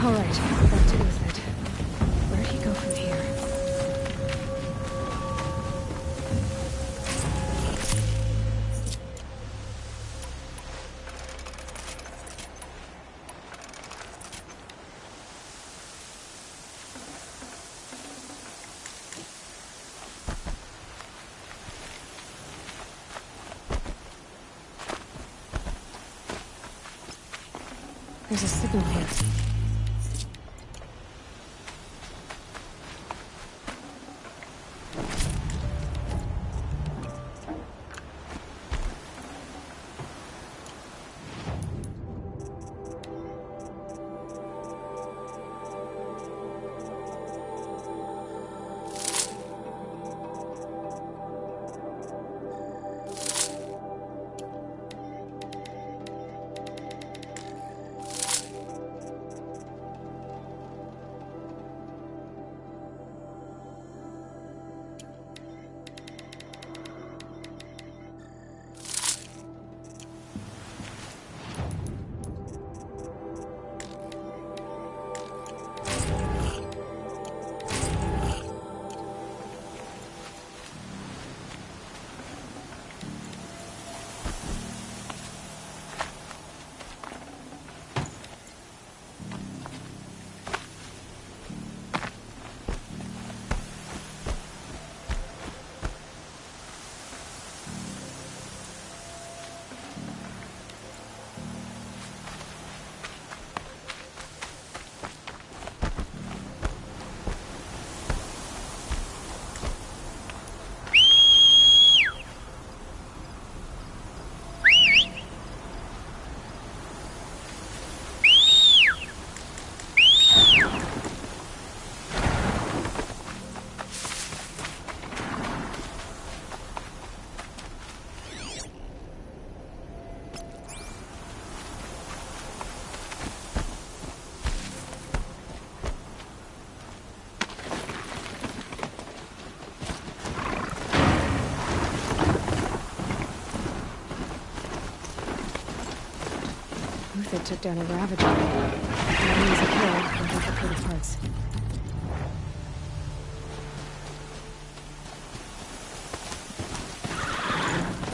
All right, back to Uthid. Where'd he go from here? There's a signal here. Uthid took down a Ravager. Now he's a killer and duplicated parts.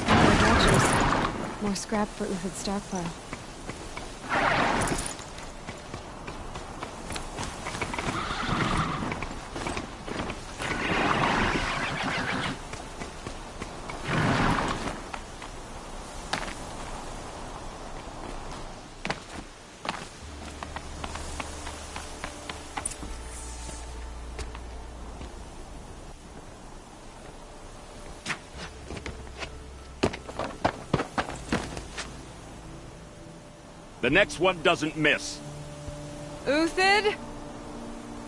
More batches. More scrap for Uthid's stockpile. The next one doesn't miss. Uthid?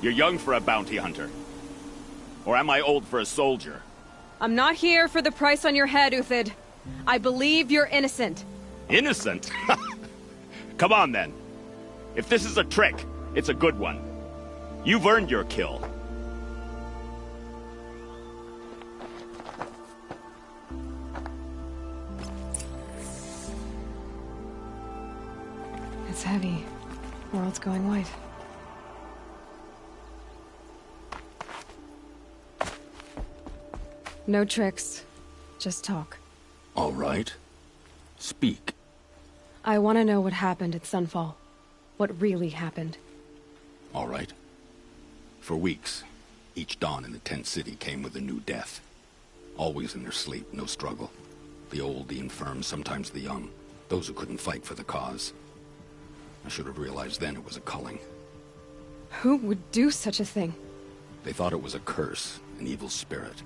You're young for a bounty hunter. Or am I old for a soldier? I'm not here for the price on your head, Uthid. I believe you're innocent. Innocent? Come on, then. If this is a trick, it's a good one. You've earned your kill. It's heavy. World's going white. No tricks. Just talk. All right. Speak. I want to know what happened at Sunfall. What really happened. All right. For weeks, each dawn in the tent city came with a new death. Always in their sleep, no struggle. The old, the infirm, sometimes the young. Those who couldn't fight for the cause. I should have realized then it was a culling. Who would do such a thing? They thought it was a curse, an evil spirit.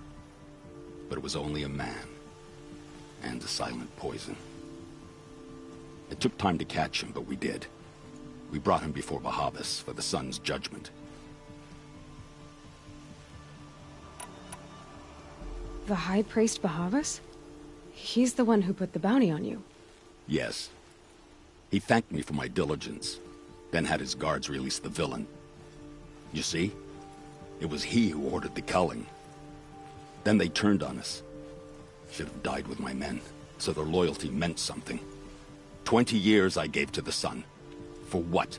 But it was only a man. And a silent poison. It took time to catch him, but we did. We brought him before Bahavas for the sun's judgment. The High Priest Bahavas? He's the one who put the bounty on you. Yes. He thanked me for my diligence, then had his guards release the villain. You see? It was he who ordered the culling. Then they turned on us. Should have died with my men, so their loyalty meant something. 20 years I gave to the sun. For what?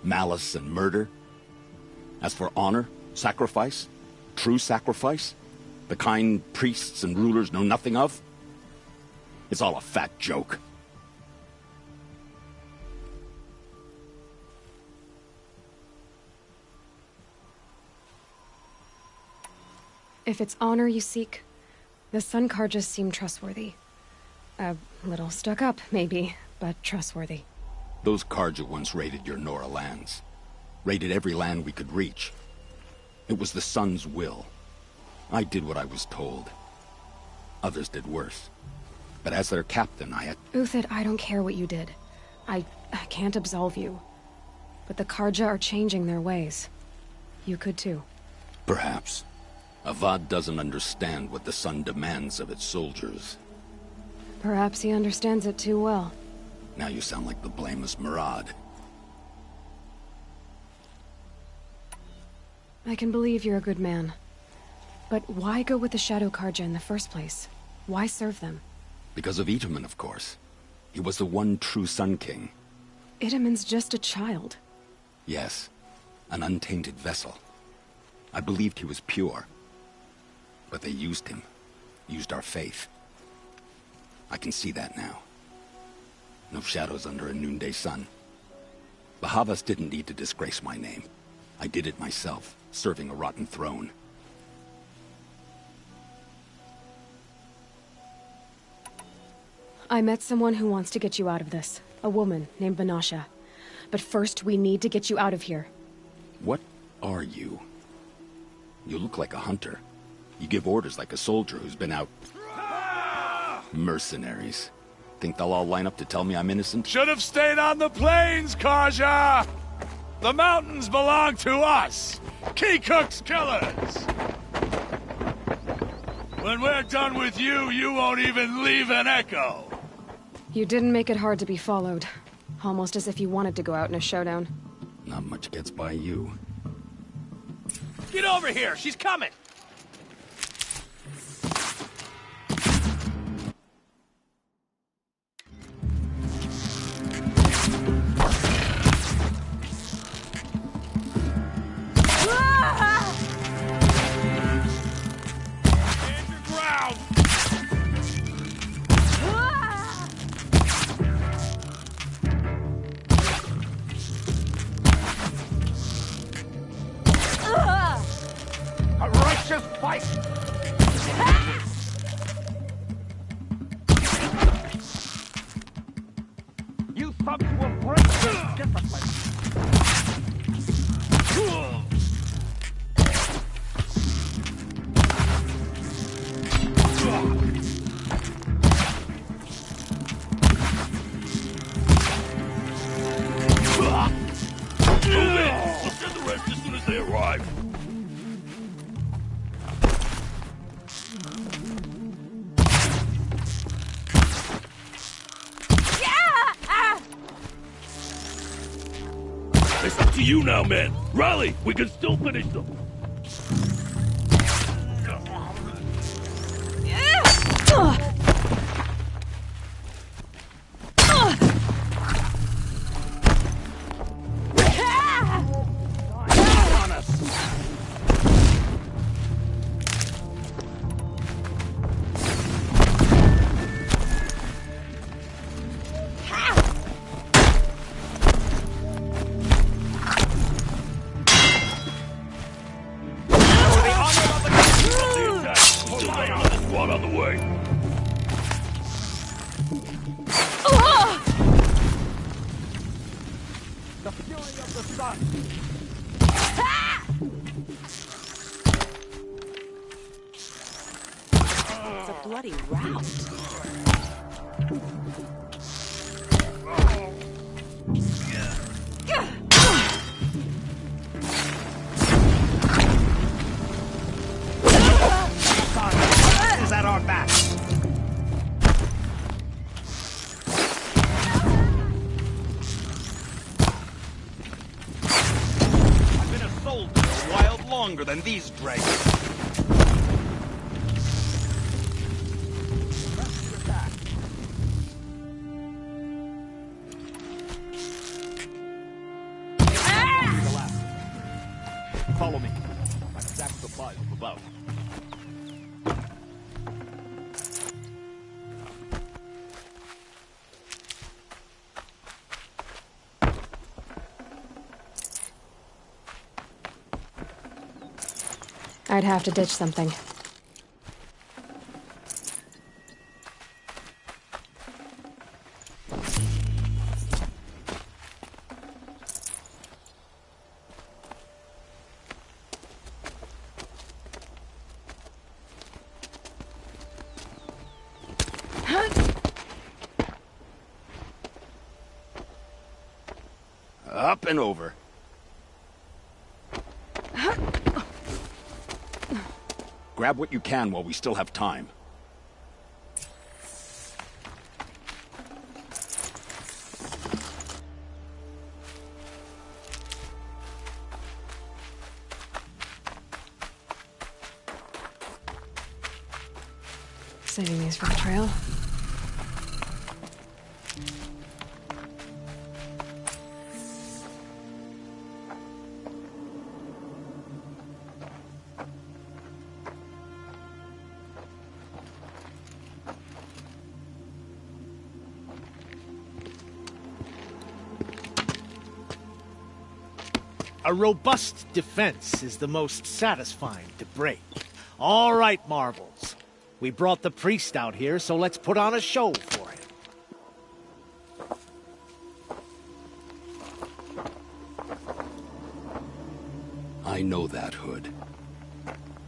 malice and murder. As for honor, sacrifice, true sacrifice, the kind priests and rulers know nothing of, it's all a fat joke. If it's honor you seek, the Sun Karjas seem trustworthy. A little stuck up, maybe, but trustworthy. Those Karja once raided your Nora lands. Raided every land we could reach. It was the Sun's will. I did what I was told. Others did worse. But as their captain, I had... Uthid, I don't care what you did. I can't absolve you. But the Karja are changing their ways. You could too. Perhaps. Avad doesn't understand what the Sun demands of its soldiers. Perhaps he understands it too well. Now you sound like the blameless Murad. I can believe you're a good man. But why go with the Shadow Karja in the first place? Why serve them? Because of Itaman, of course. He was the one true Sun King. Itaman's just a child. Yes, an untainted vessel. I believed he was pure. But they used him. Used our faith. I can see that now. No shadows under a noonday sun. Bahavas didn't need to disgrace my name. I did it myself, serving a rotten throne. I met someone who wants to get you out of this. A woman named Vanasha. But first, we need to get you out of here. What are you? You look like a hunter. You give orders like a soldier who's been out... Mercenaries. Think they'll all line up to tell me I'm innocent? Should have stayed on the plains, Karja! The mountains belong to us! Keycook's killers! When we're done with you, you won't even leave an echo! You didn't make it hard to be followed. Almost as if you wanted to go out in a showdown. Not much gets by you. Get over here! She's coming! It's up to you now, man. Rally! We can still finish them. It's a bloody rout. Is that our back? I've been a soldier a while longer than these dragons. Follow me. I've stacked supplies from above. I'd have to ditch something. Up and over. Grab what you can while we still have time. Saving these for the trail. A robust defense is the most satisfying to break. All right, Marvels. We brought the priest out here, so let's put on a show for him. I know that, Hood.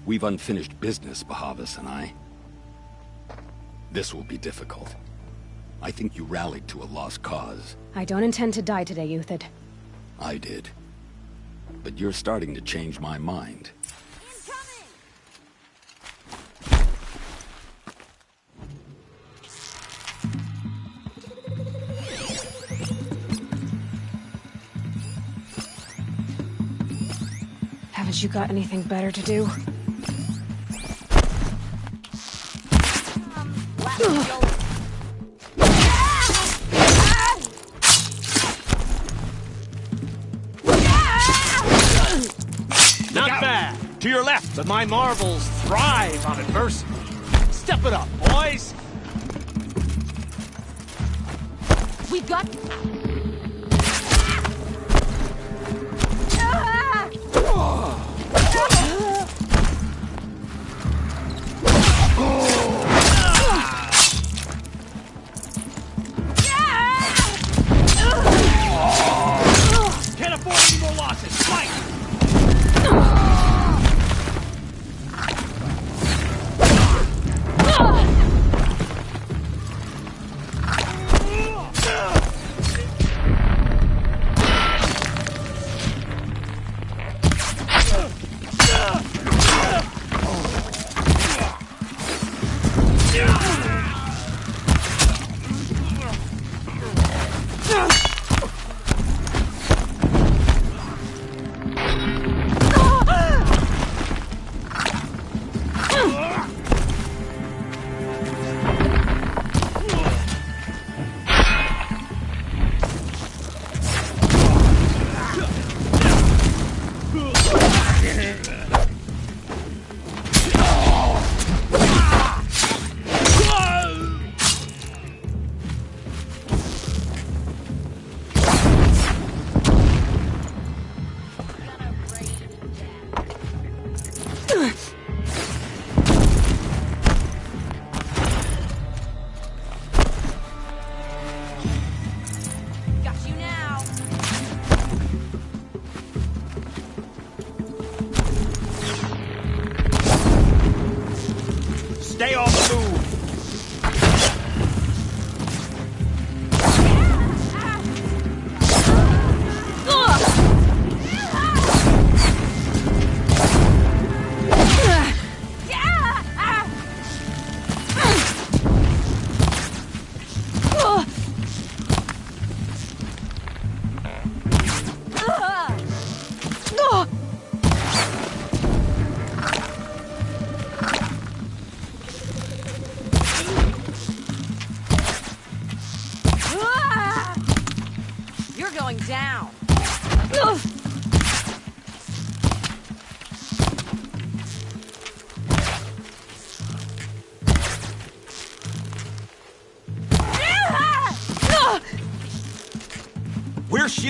We've unfinished business, Bahavas and I. This will be difficult. I think you rallied to a lost cause. I don't intend to die today, Euthyd. I did. But you're starting to change my mind. Haven't you got anything better to do? Not bad. To your left. But my marvels thrive on adversity. Step it up, boys. We've got... Can't afford any more losses. Fight!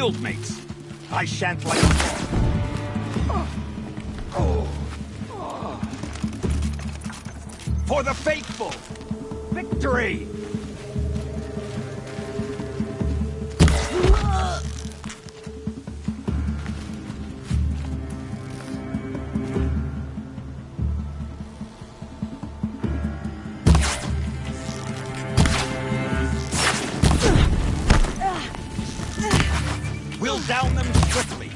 guildmates. I shan't let you fall. For the faithful! Victory! We'll down them swiftly.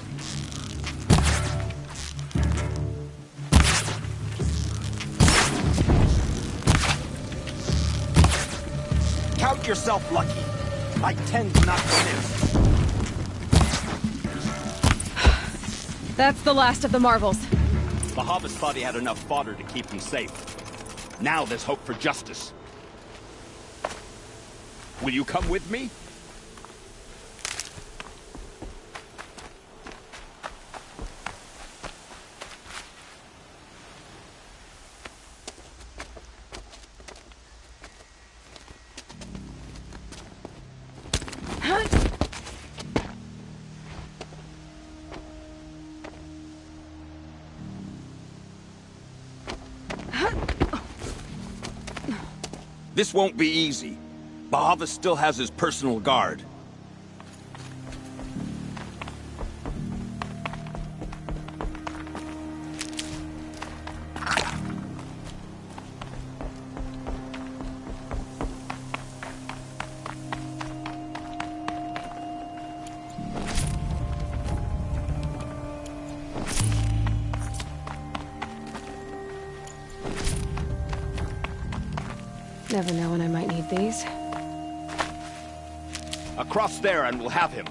Count yourself lucky. I tend not to miss. That's the last of the marvels. Bahavas thought he had enough fodder to keep him safe. Now there's hope for justice. Will you come with me? This won't be easy. Bahavas still has his personal guard. Never know when I might need these. Across there and we'll have him.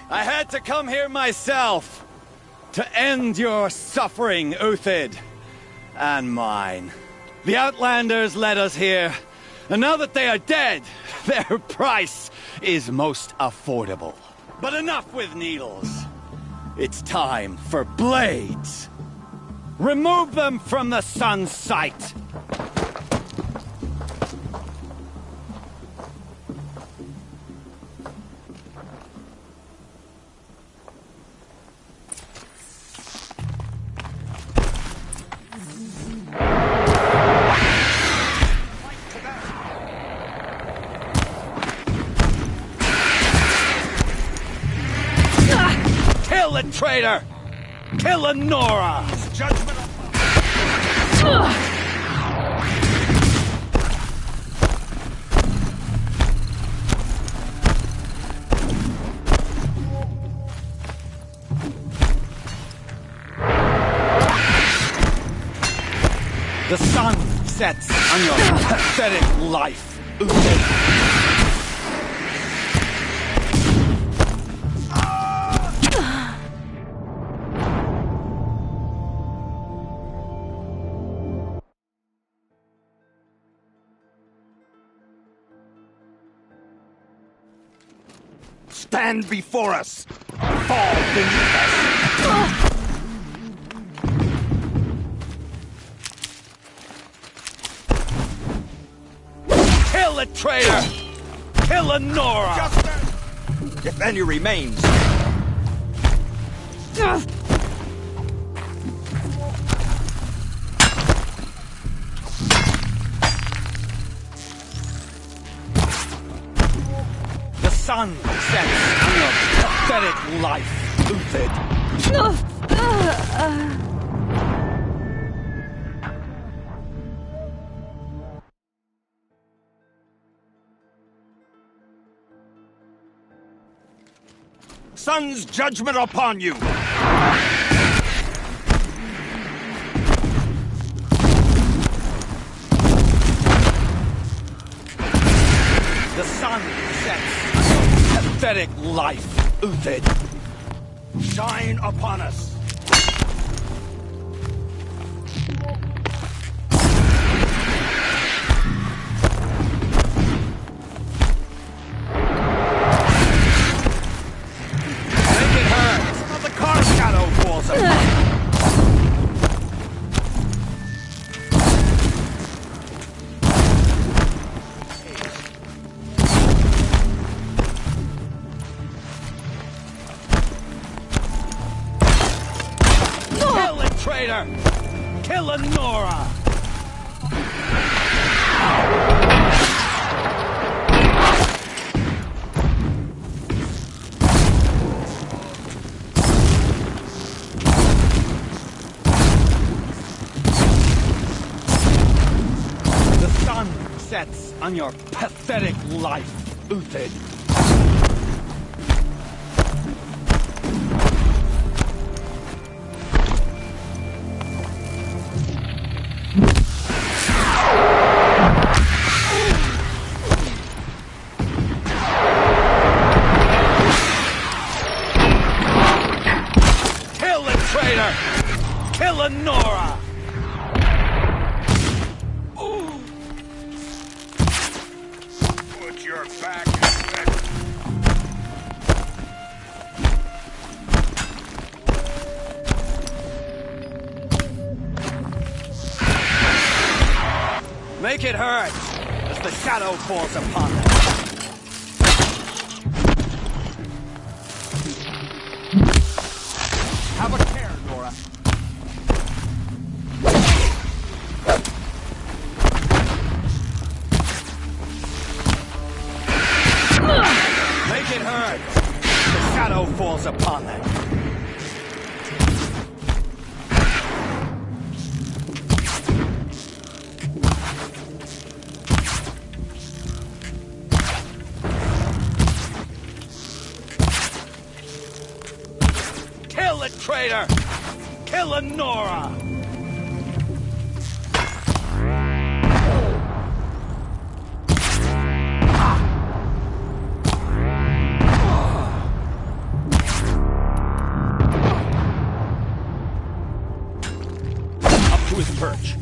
I had to come here myself to end your suffering, Uthid, and mine. The Outlanders led us here, and now that they are dead, their price is most affordable. But enough with needles. It's time for blades. Remove them from the sun's sight. Kill the traitor! Kill Lenora! Judgment The sun sets on your pathetic life, Uthid. stand before us! Fall beneath us! Kill the traitor! Kill Lenora! Justice! If any remains. The sun sets on your pathetic life, Uthid. Sun's judgment upon you! The sun sets on your pathetic life, Uthid. Shine upon us! Make it hurt! Not the car shadow falls apart. traitor! Kill Nora! The sun sets on your pathetic life, Uthid. Kill the traitor! Kill Nora! Put your back into it. Make it hurt as the shadow falls upon them. Have a care, Nora. Make it hurt. The shadow falls upon them. Kill the traitor! Kill Nora! Up to his perch.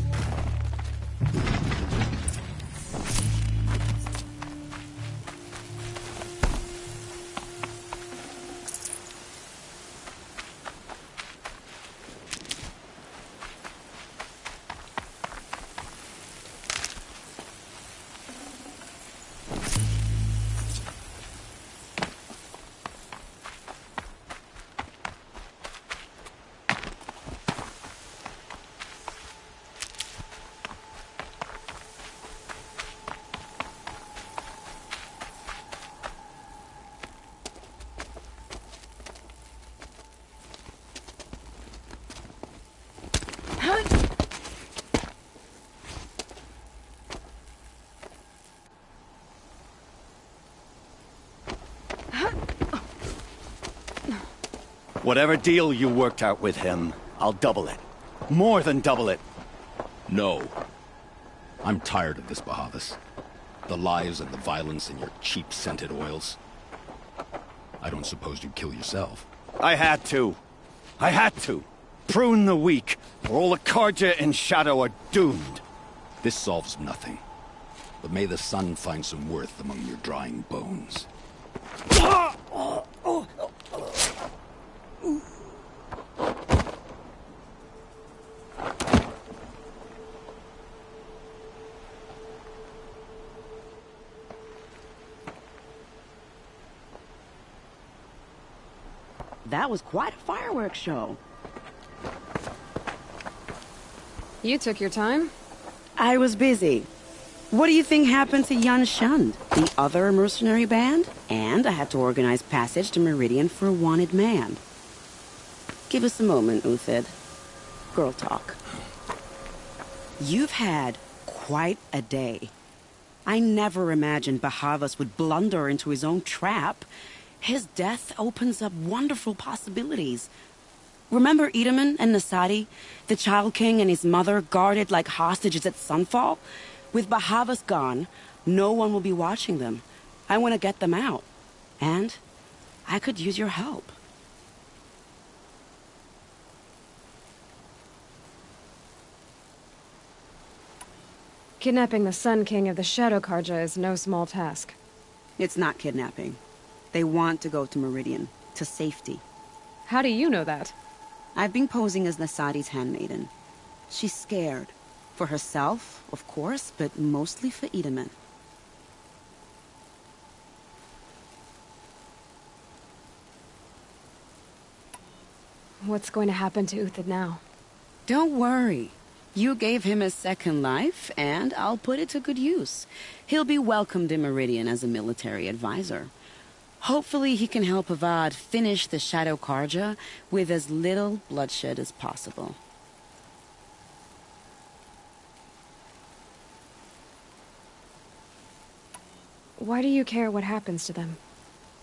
Whatever deal you worked out with him, I'll double it. More than double it. No. I'm tired of this, Bahavas. The lies and the violence and your cheap scented oils. I don't suppose you'd kill yourself. I had to. I had to. Prune the weak, or all the Karja in Shadow are doomed. This solves nothing. But may the sun find some worth among your drying bones. That was quite a fireworks show. You took your time? I was busy. What do you think happened to Yan Shund, the other mercenary band? And I had to organize passage to Meridian for a wanted man. Give us a moment, Uthid. Girl talk. You've had quite a day. I never imagined Bahavas would blunder into his own trap. His death opens up wonderful possibilities. Remember Edaman and Nasadi? The Child King and his mother guarded like hostages at sunfall? With Bahavas gone, no one will be watching them. I want to get them out. And I could use your help. Kidnapping the Sun King of the Shadow Karja is no small task. It's not kidnapping. They want to go to Meridian, to safety. How do you know that? I've been posing as Nasadi's handmaiden. She's scared. For herself, of course, but mostly for Edaman. What's going to happen to Uthid now? Don't worry. You gave him a second life, and I'll put it to good use. He'll be welcomed in Meridian as a military advisor. Hopefully he can help Avad finish the Shadow Karja with as little bloodshed as possible. Why do you care what happens to them?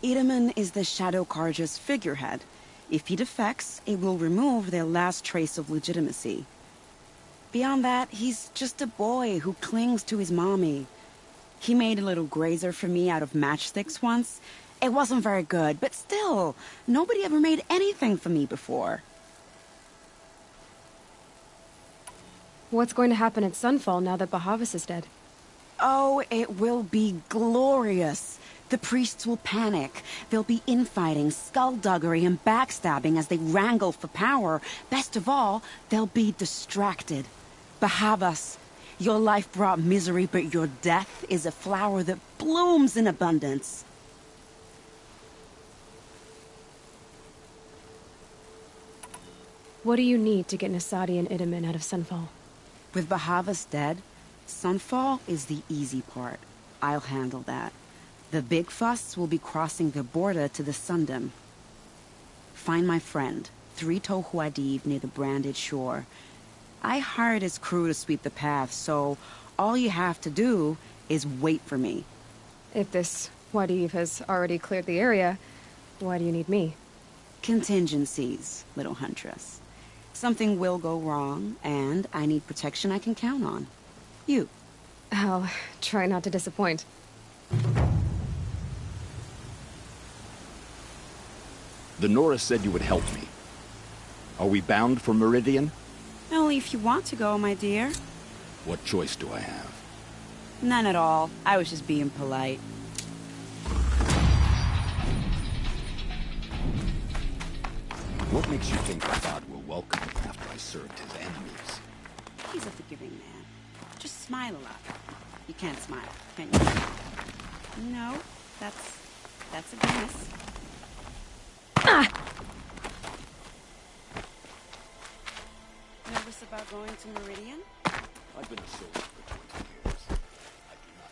Itaman is the Shadow Karja's figurehead. If he defects, it will remove their last trace of legitimacy. Beyond that, he's just a boy who clings to his mommy. He made a little grazer for me out of matchsticks once. It wasn't very good, but still, nobody ever made anything for me before. What's going to happen at Sunfall now that Bahavas is dead? Oh, it will be glorious. The priests will panic. There'll be infighting, skullduggery, and backstabbing as they wrangle for power. Best of all, they'll be distracted. Bahavas, your life brought misery, but your death is a flower that blooms in abundance. What do you need to get Nasadi and Itaman out of Sunfall? With Bahavas dead, Sunfall is the easy part. I'll handle that. The big fuss will be crossing the border to the Sundom. Find my friend, 3 Tohuadiv near the branded shore. I hired his crew to sweep the path, so all you have to do is wait for me. If this Wadiv has already cleared the area, why do you need me? Contingencies, little huntress. Something will go wrong, and I need protection I can count on. You. I'll try not to disappoint. The Nora said you would help me. Are we bound for Meridian? Only if you want to go, my dear. What choice do I have? None at all. I was just being polite. What makes you think God will welcome me after I served his enemies? He's a forgiving man. Just smile a lot. You can't smile, can you? No, that's a grimace. Ah! Nervous about going to Meridian? I've been a soldier for 20 years. I do not.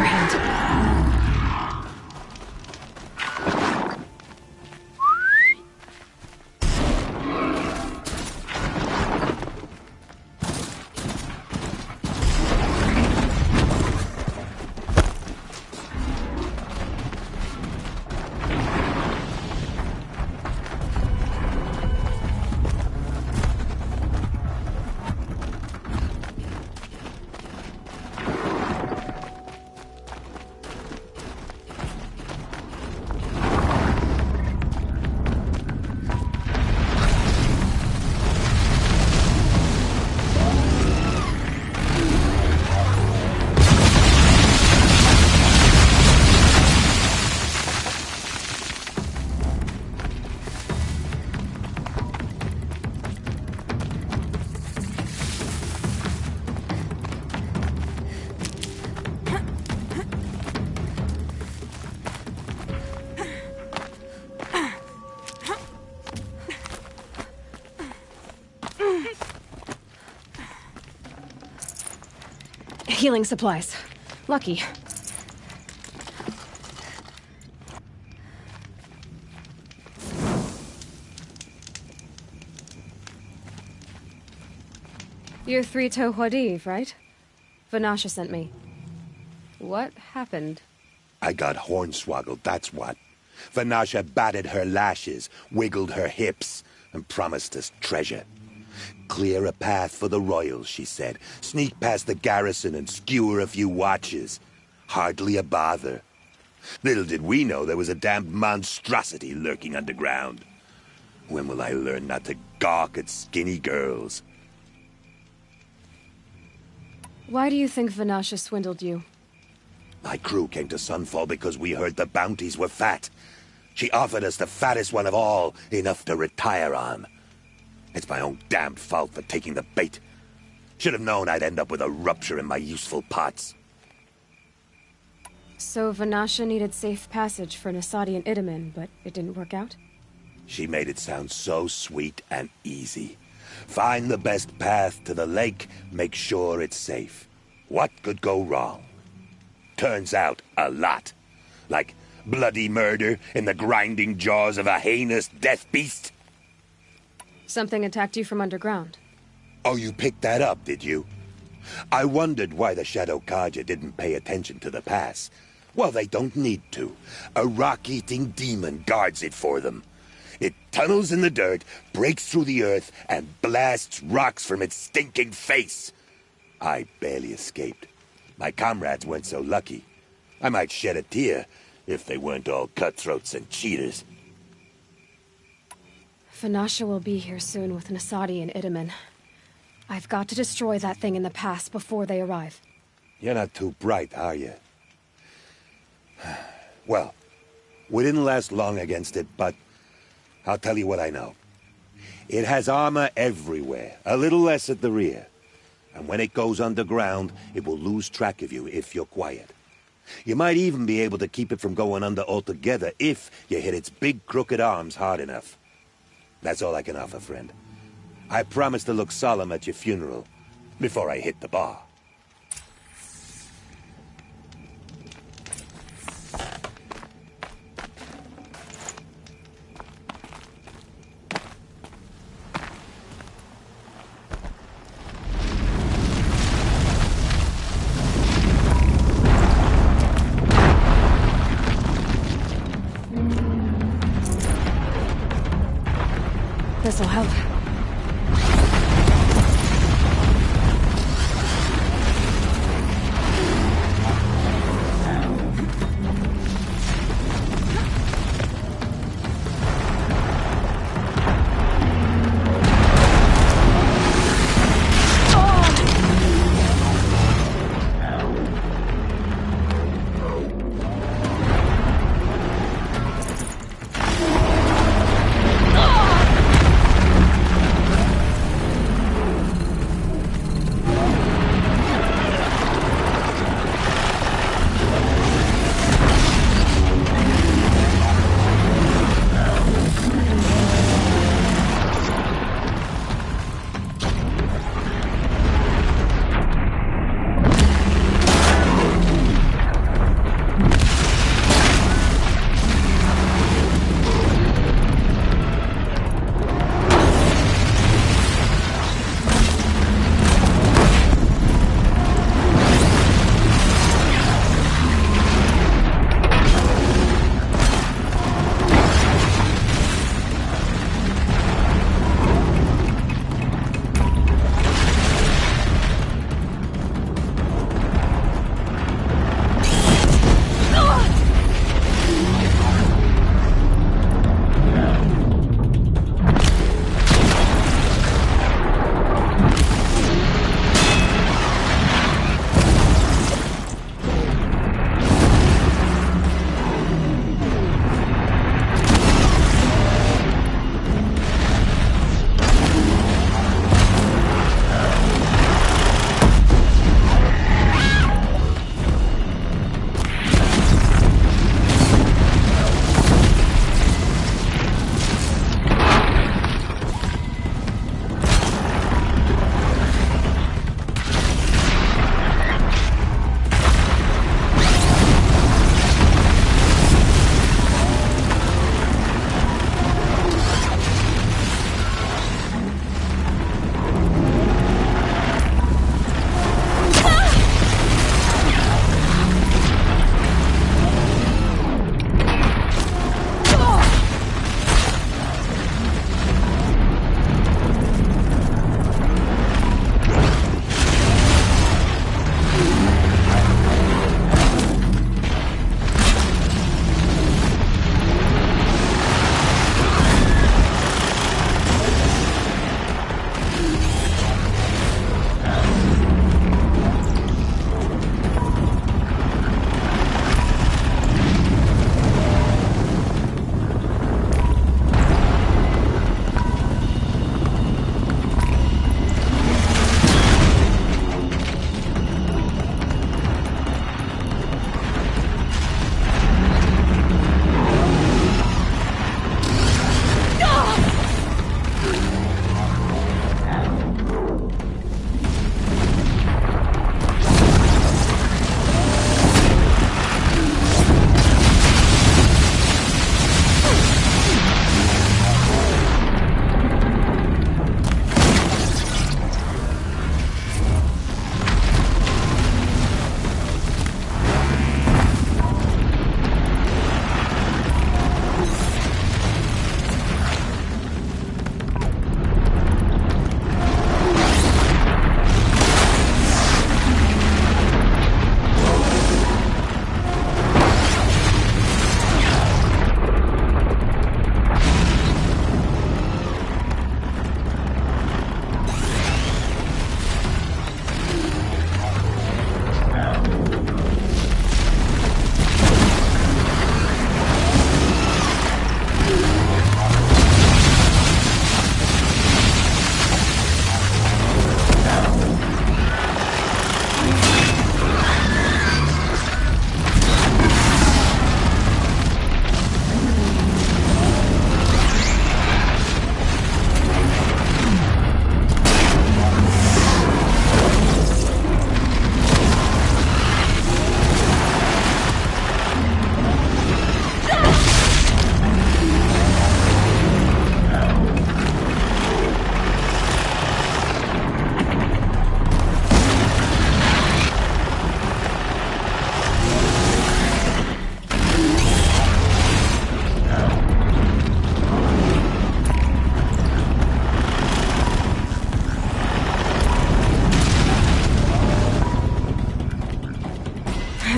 hand. Healing supplies. Lucky. You're Three-Toe Huadiv, right? Vanasha sent me. What happened? I got hornswoggled, that's what. Vanasha batted her lashes, wiggled her hips, and promised us treasure. Clear a path for the royals, she said. Sneak past the garrison and skewer a few watches. Hardly a bother. Little did we know there was a damned monstrosity lurking underground. When will I learn not to gawk at skinny girls? Why do you think Vanasha swindled you? My crew came to Sunfall because we heard the bounties were fat. She offered us the fattest one of all, enough to retire on. It's my own damned fault for taking the bait. Should have known I'd end up with a rupture in my useful parts. So Vanasha needed safe passage for Nasadi and Idaman, but it didn't work out? She made it sound so sweet and easy. Find the best path to the lake, make sure it's safe. What could go wrong? Turns out, a lot. Like bloody murder in the grinding jaws of a heinous death beast. Something attacked you from underground. Oh, you picked that up, did you? I wondered why the Shadow Kaja didn't pay attention to the pass. Well, they don't need to. A rock-eating demon guards it for them. It tunnels in the dirt, breaks through the earth, and blasts rocks from its stinking face. I barely escaped. My comrades weren't so lucky. I might shed a tear if they weren't all cutthroats and cheaters. Vanasha will be here soon with Nasadi and Idaman. I've got to destroy that thing in the pass before they arrive. You're not too bright, are you? Well, we didn't last long against it, but I'll tell you what I know. It has armor everywhere, a little less at the rear. And when it goes underground, it will lose track of you if you're quiet. You might even be able to keep it from going under altogether if you hit its big crooked arms hard enough. That's all I can offer, friend. I promise to look solemn at your funeral before I hit the bar. This'll help.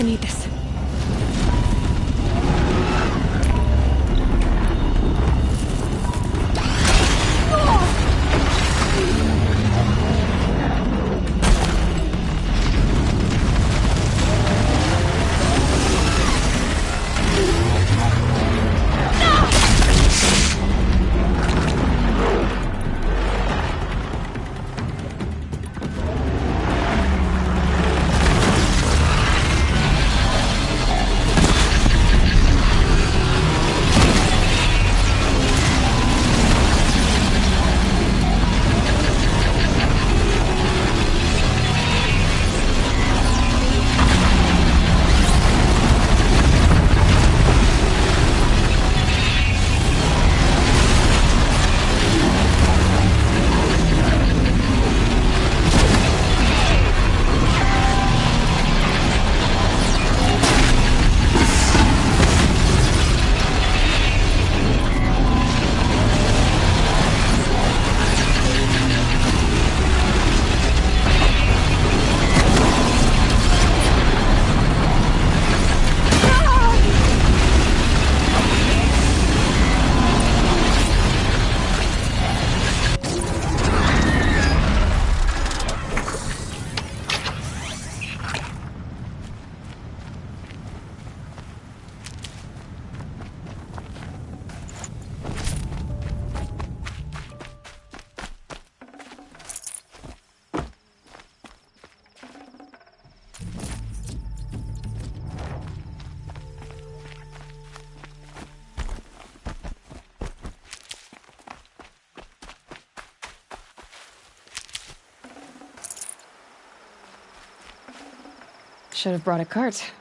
need this. Should have brought a cart.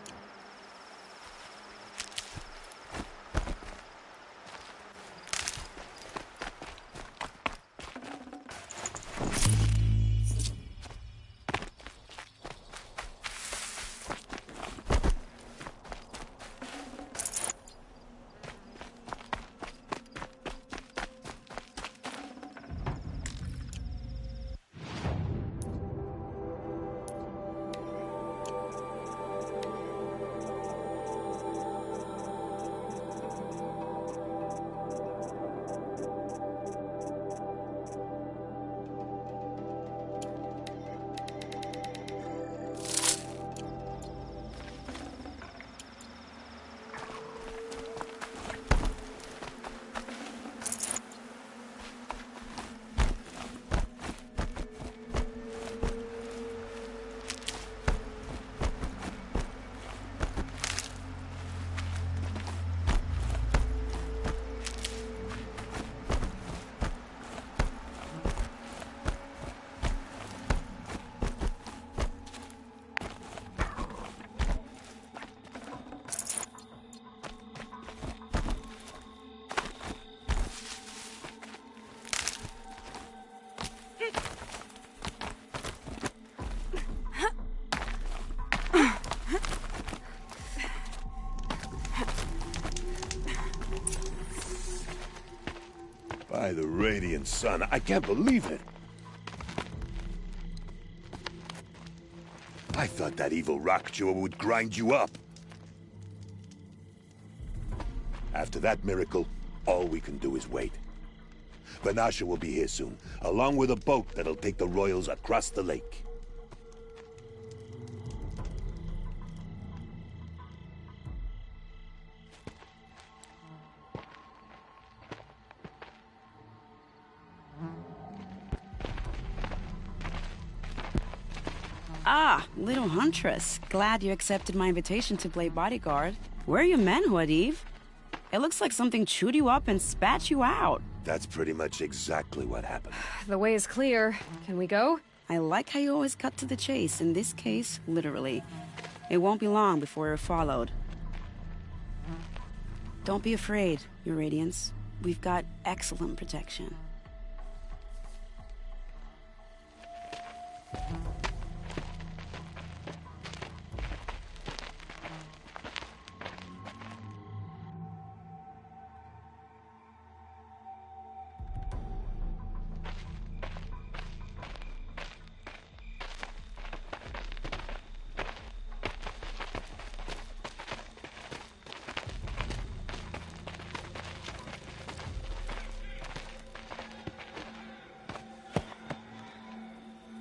By the radiant sun, I can't believe it. I thought that evil rock chewer would grind you up. After that miracle, all we can do is wait. Vanasha will be here soon, along with a boat that'll take the royals across the lake. Ah, little huntress. Glad you accepted my invitation to play bodyguard. Where are your manhood, Eve? It looks like something chewed you up and spat you out. That's pretty much exactly what happened. The way is clear. Can we go? I like how you always cut to the chase. In this case, literally. It won't be long before you're followed. Don't be afraid, Your Radiance. We've got excellent protection.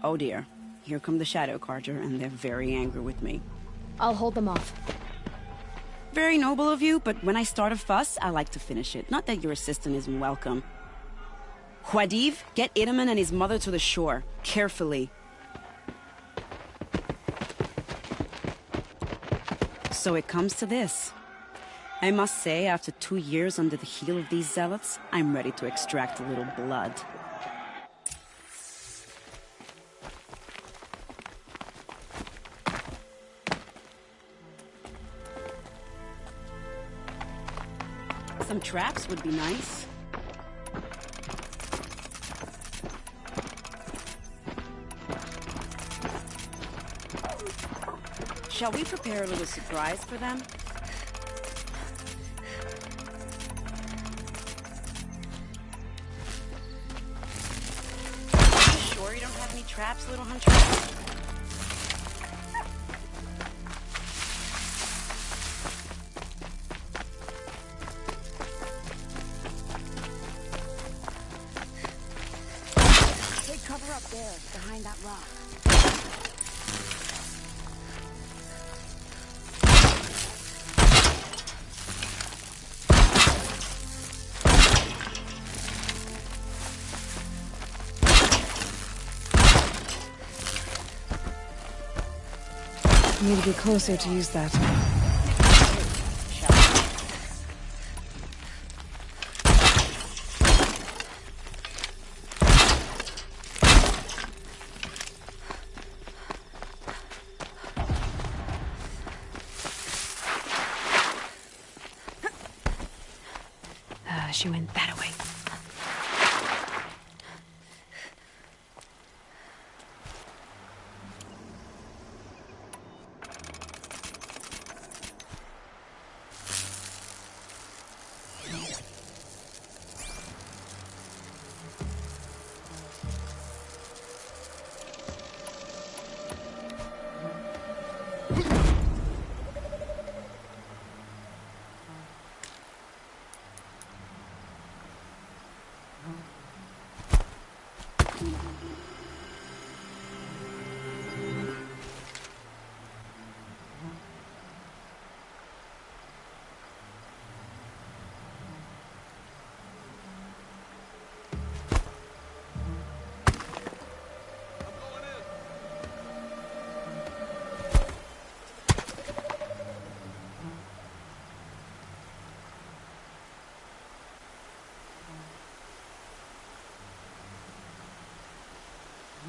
Oh dear. Here come the Shadow Carter, and they're very angry with me. I'll hold them off. Very noble of you, but when I start a fuss, I like to finish it. Not that your assistant isn't welcome. Huadiv, get Idaman and his mother to the shore. Carefully. So it comes to this. I must say, after 2 years under the heel of these zealots, I'm ready to extract a little blood. Some traps would be nice. Shall we prepare a little surprise for them? Are you sure you don't have any traps, little hunter? Take cover up there, behind that rock. I need to be closer to use that. She went that way.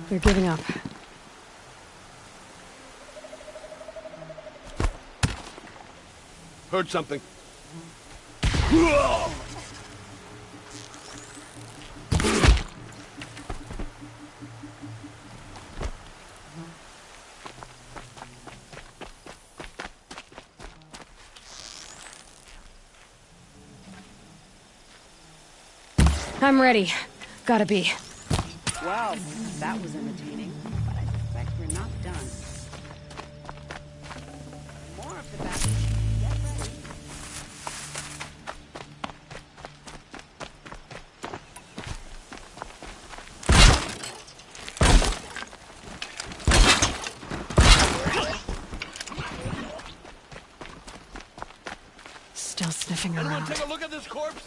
They're giving up. Heard something. I'm ready. Gotta be. Wow, that was entertaining, but I suspect we're not done. More of the battle. Get ready. Still sniffing around. Everyone take a look at this corpse?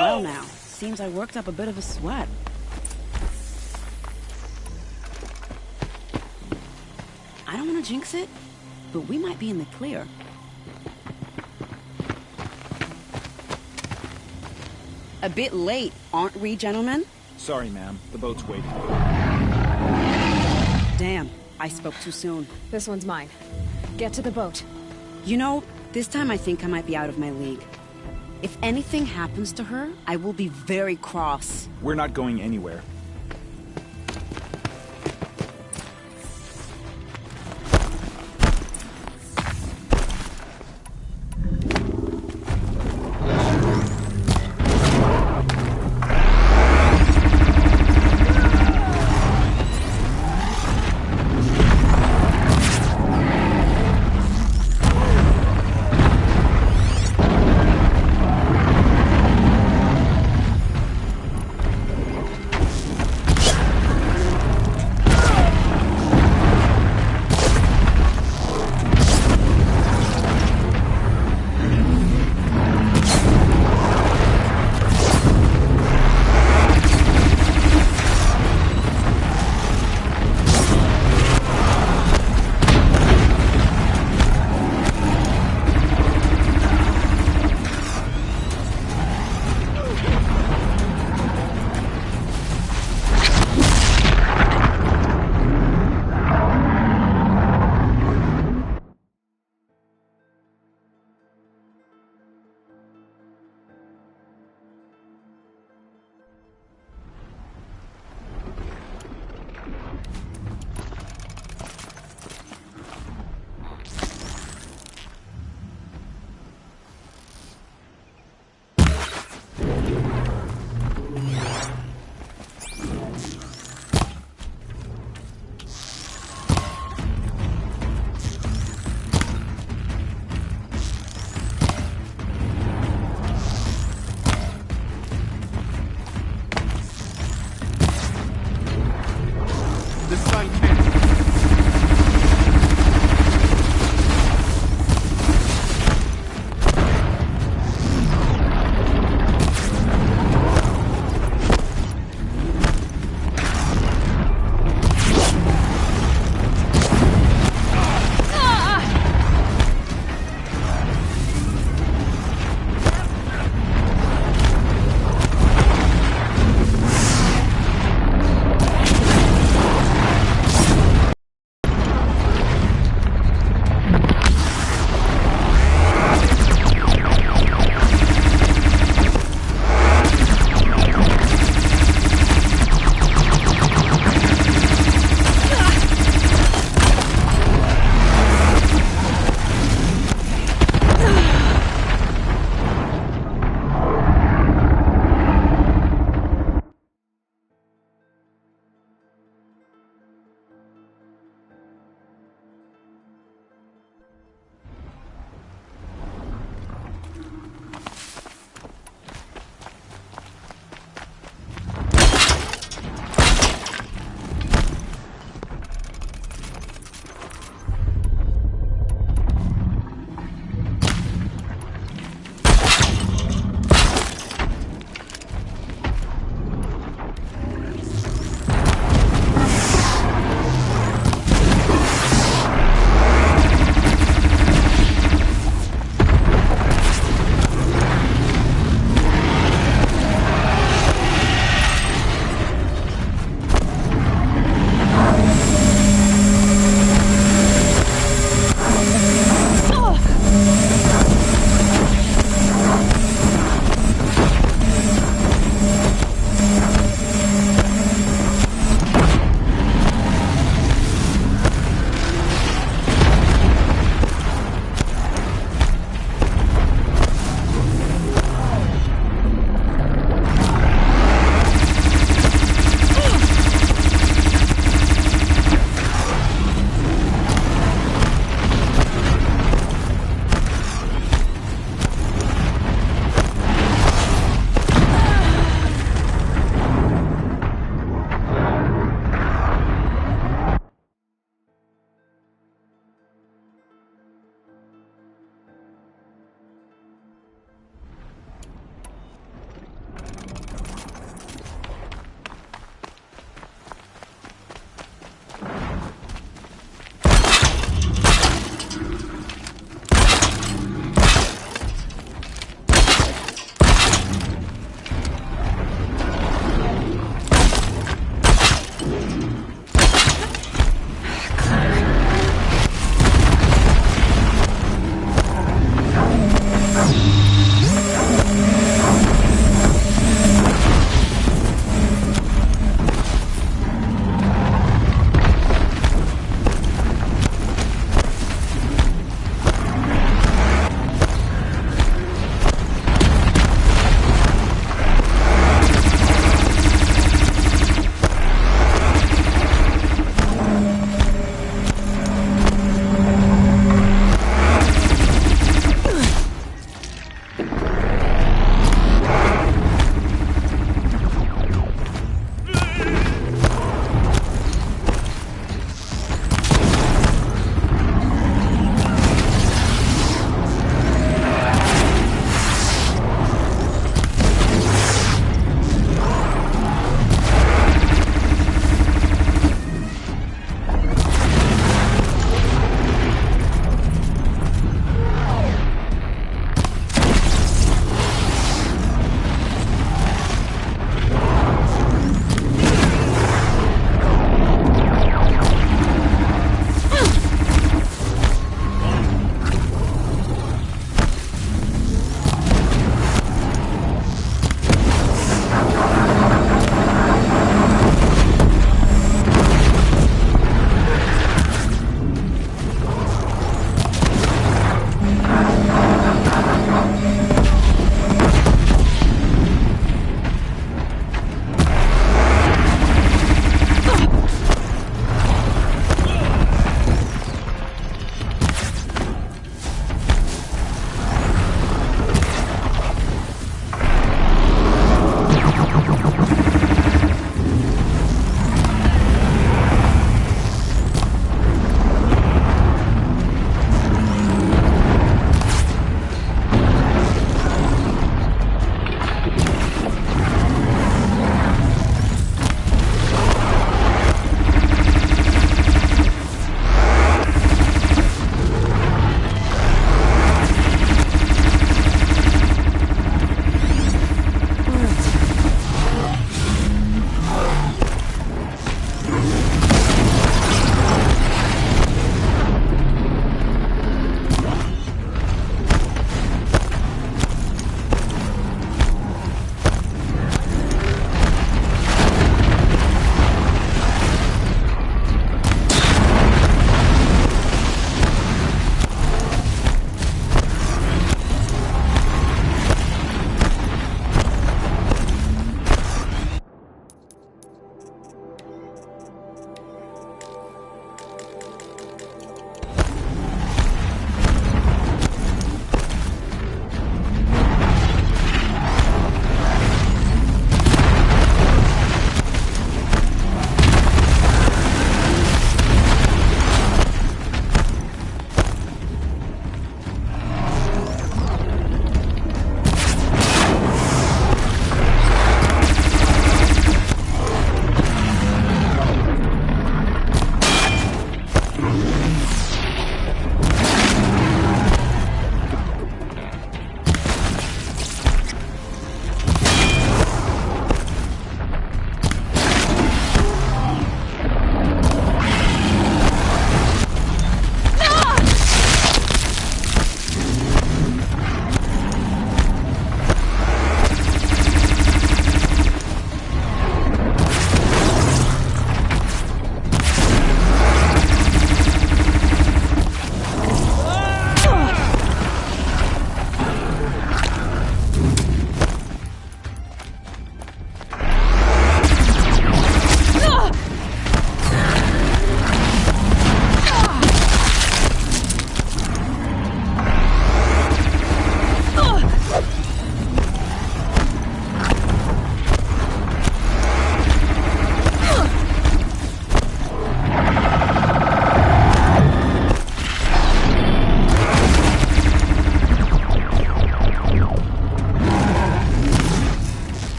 Well now, seems I worked up a bit of a sweat. I don't want to jinx it, but we might be in the clear. A bit late, aren't we, gentlemen? Sorry, ma'am. The boat's waiting. Damn, I spoke too soon. This one's mine. Get to the boat. You know, this time I think I might be out of my league. If anything happens to her, I will be very cross. We're not going anywhere.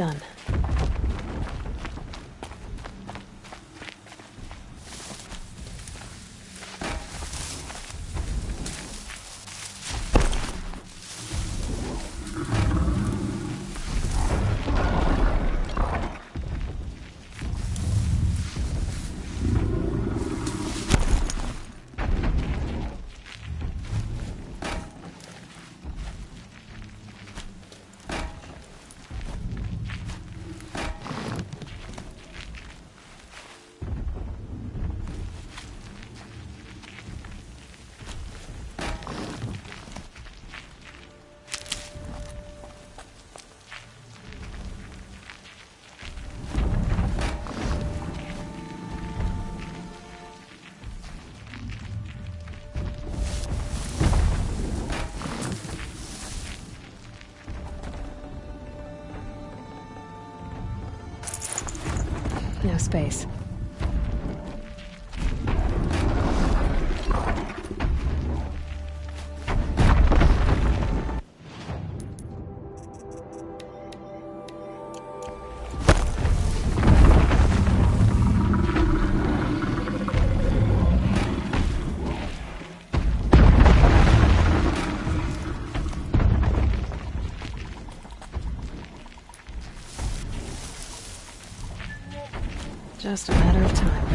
done. No space. Just a matter of time.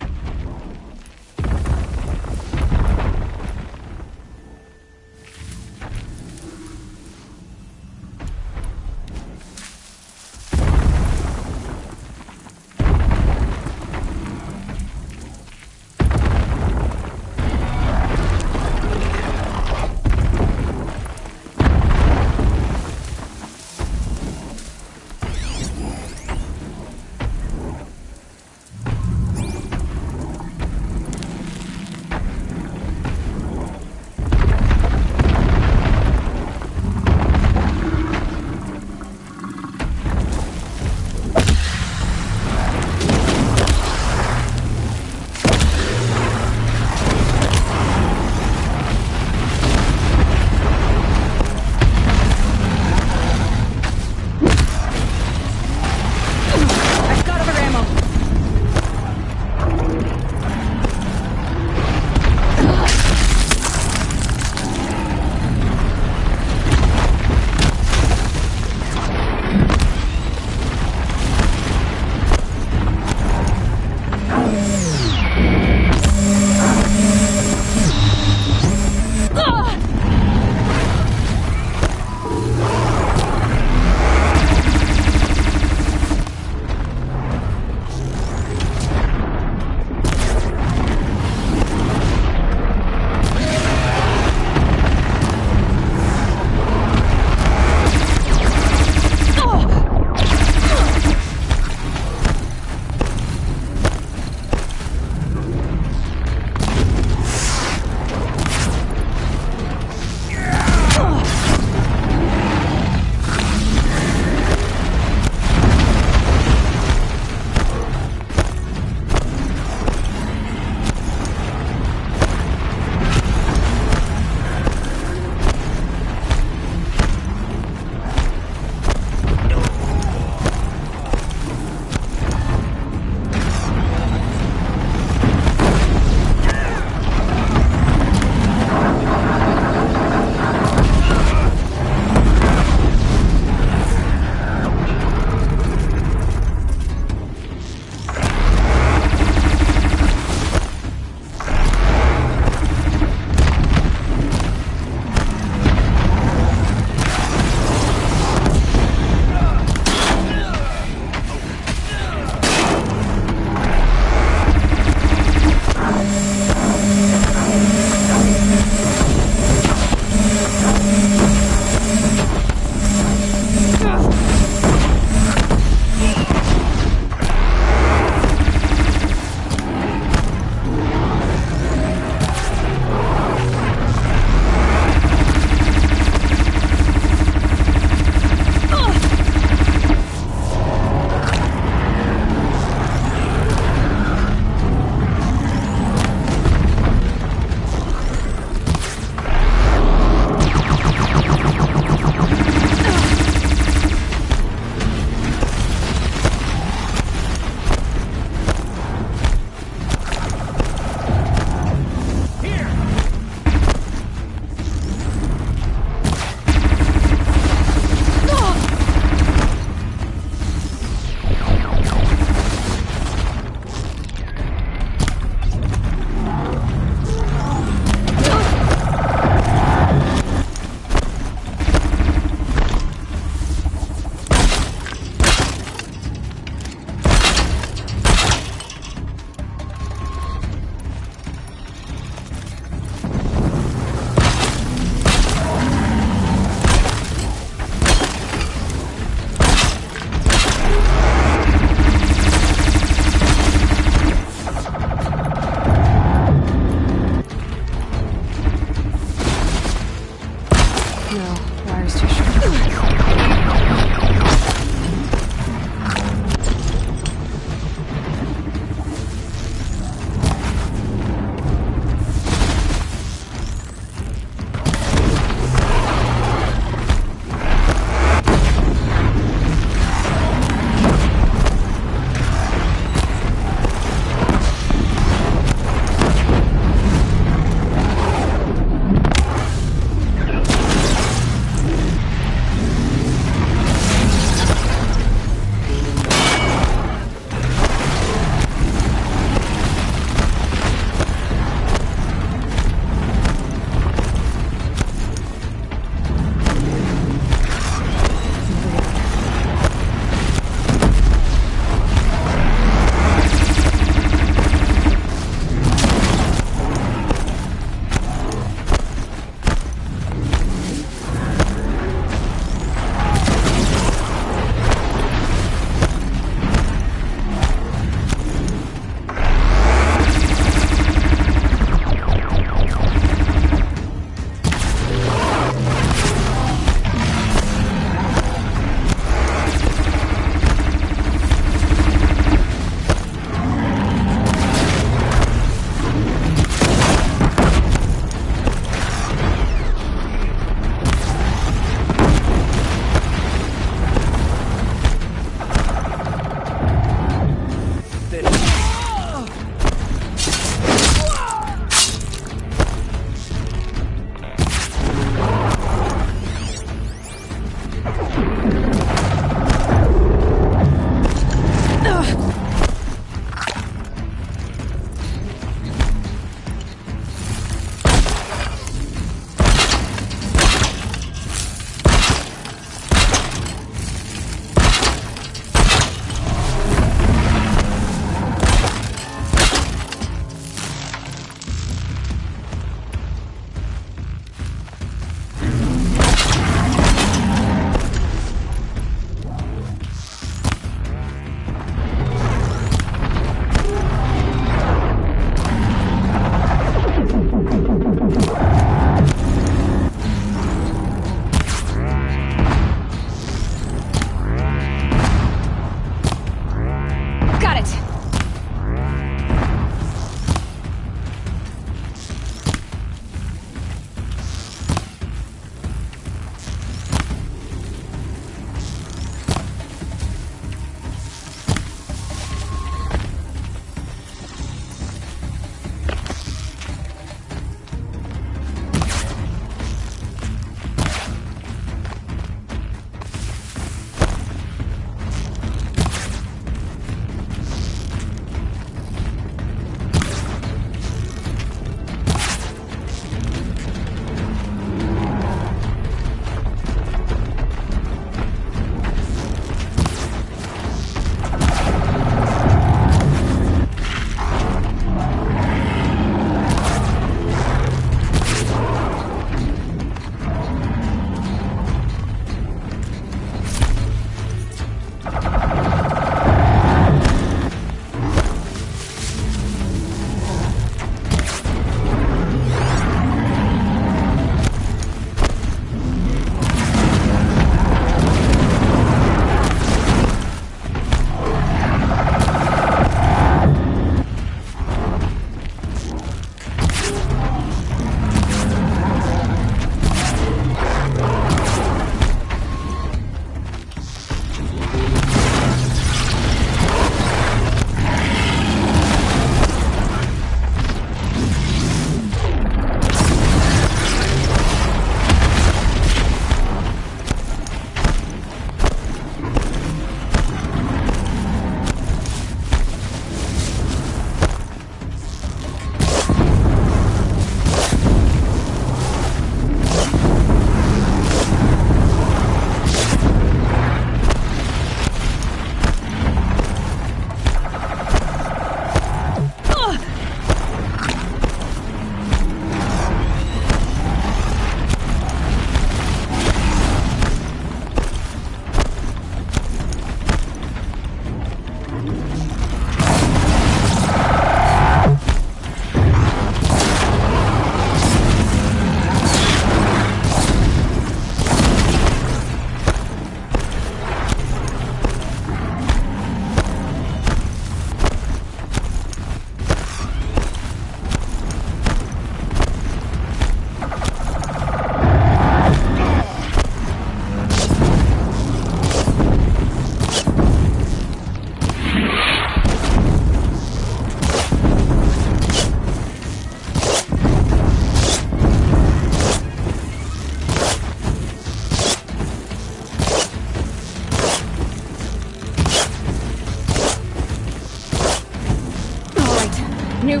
New...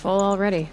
Full already.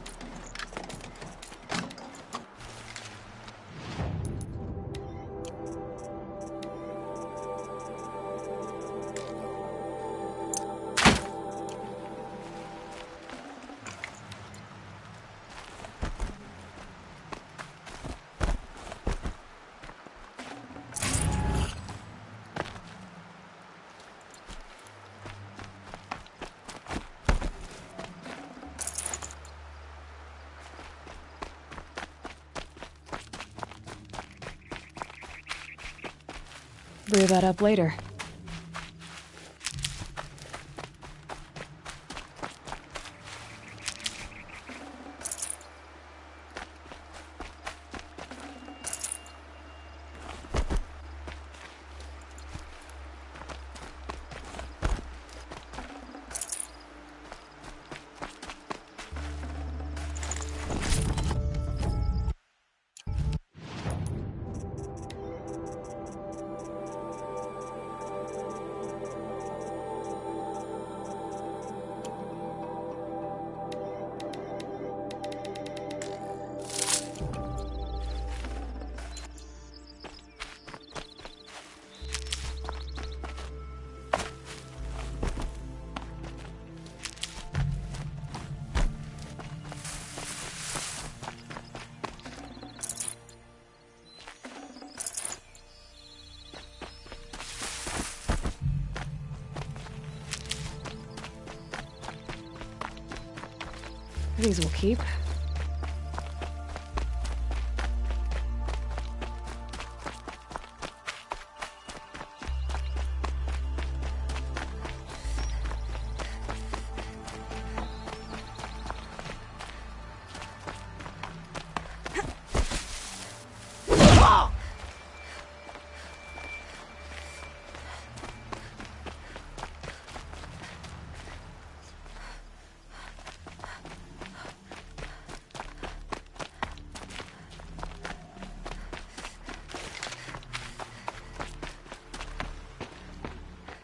Brew that up later. These will keep.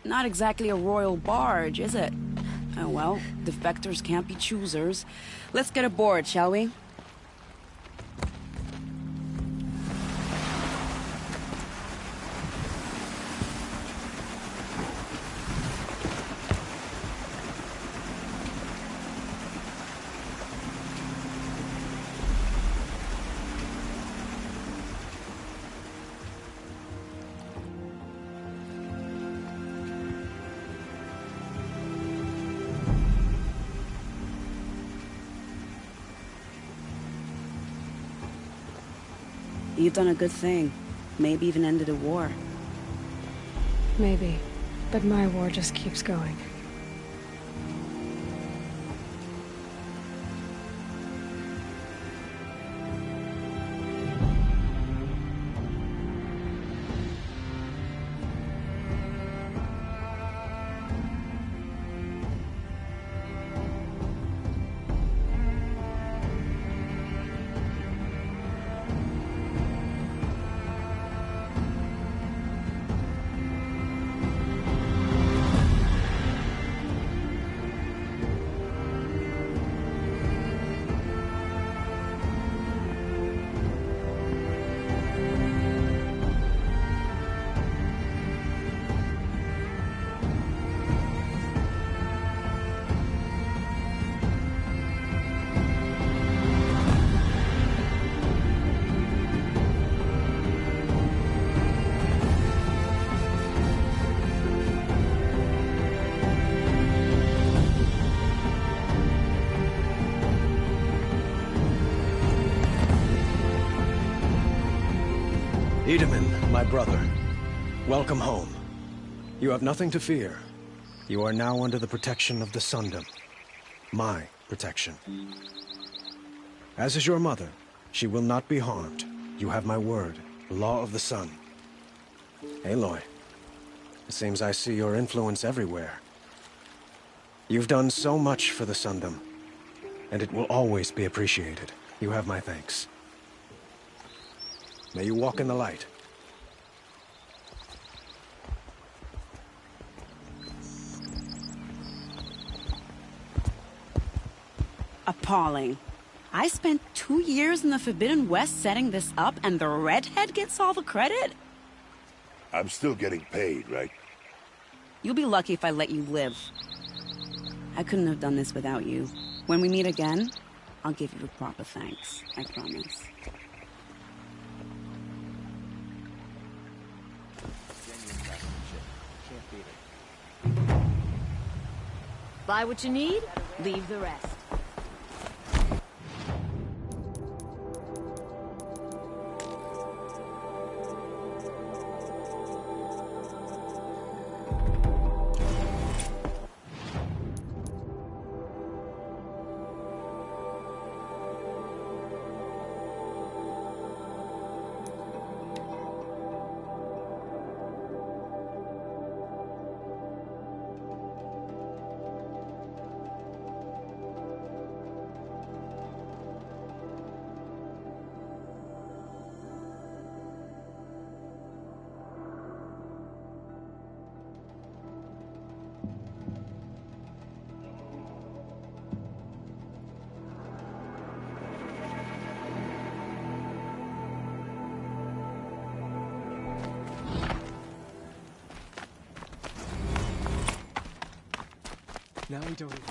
Not exactly a royal barge, is it? Oh well, defectors can't be choosers. Let's get aboard, shall we? You've done a good thing. Maybe even ended a war. Maybe. But my war just keeps going. Edaman, my brother, welcome home. You have nothing to fear. You are now under the protection of the Sundom. My protection. As is your mother, she will not be harmed. You have my word, the law of the sun. Aloy, it seems I see your influence everywhere. You've done so much for the Sundom, and it will always be appreciated. You have my thanks. May you walk in the light. Appalling. I spent 2 years in the Forbidden West setting this up, and the redhead gets all the credit? I'm still getting paid, right? You'll be lucky if I let you live. I couldn't have done this without you. When we meet again, I'll give you a proper thanks. I promise. Buy what you need, leave the rest. Now we don't even...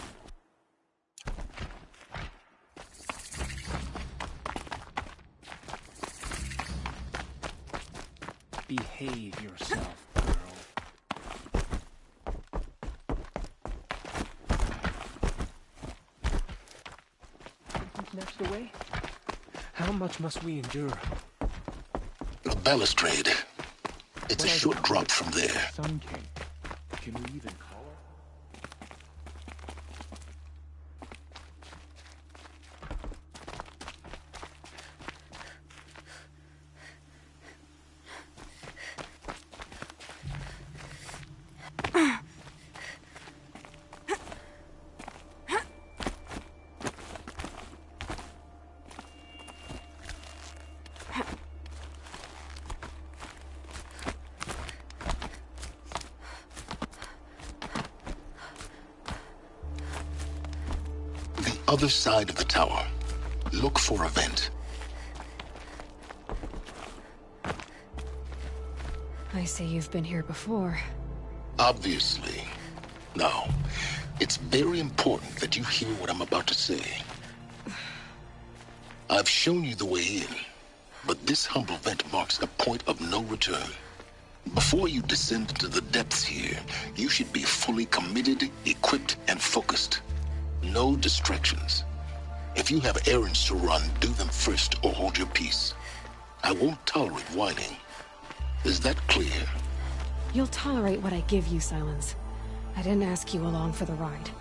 Behave yourself, girl. Snatched away? How much must we endure? The balustrade. It's a short drop from there. Sun King. Can we even call her? Other side of the tower. Look for a vent. I see you've been here before. Obviously. Now, it's very important that you hear what I'm about to say. I've shown you the way in, but this humble vent marks a point of no return. Before you descend into the depths here, you should be fully committed, equipped, and focused. No distractions. If you have errands to run, do them first or hold your peace. I won't tolerate whining. Is that clear? You'll tolerate what I give you, Silence. I didn't ask you along for the ride.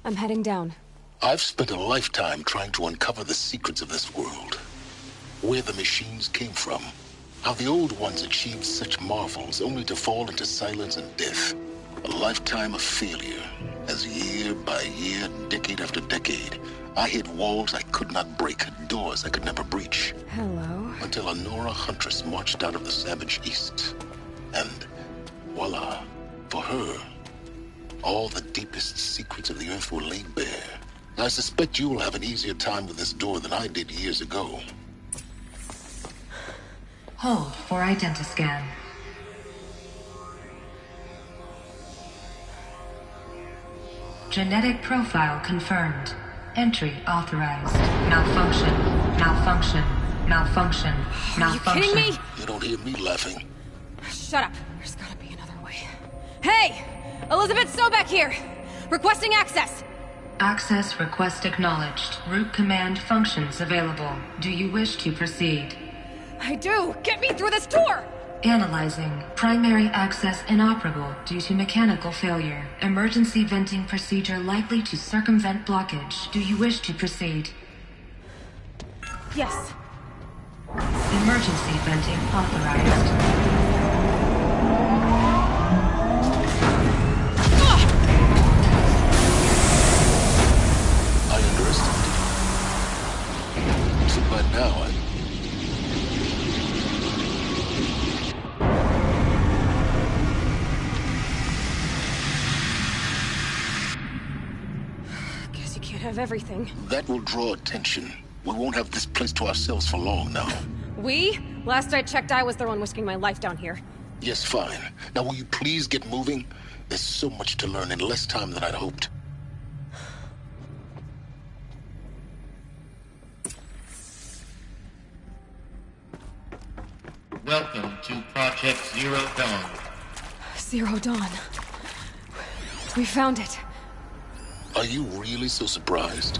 I'm heading down. I've spent a lifetime trying to uncover the secrets of this world. Where the machines came from, How the old ones achieved such marvels only to fall into silence and death. A lifetime of failure, as year by year, decade after decade, I hit walls I could not break, doors I could never breach. Hello. Until a Nora huntress marched out of the savage east. And voila, for her, all the deepest secrets of the earth were laid bare. I suspect you'll have an easier time with this door than I did years ago. Hold for identiscan. Genetic profile confirmed. Entry authorized. Malfunction. Malfunction. Malfunction. Malfunction. Are you kidding me? You don't hear me laughing. Shut up. There's gotta be another way. Hey! Elizabeth Sobek here! Requesting access! Access request acknowledged. Root command functions available. Do you wish to proceed? I do! Get me through this tour! Analyzing. Primary access inoperable due to mechanical failure. Emergency venting procedure likely to circumvent blockage. Do you wish to proceed? Yes. Emergency venting authorized. I underestimated you. So by now, Guess you can't have everything. that will draw attention. We won't have this place to ourselves for long now. We? Last I checked, I was the one risking my life down here. Yes, fine. Now will you please get moving? There's so much to learn in less time than I'd hoped. Welcome to Project Zero Dawn. Zero Dawn. We found it. Are you really so surprised?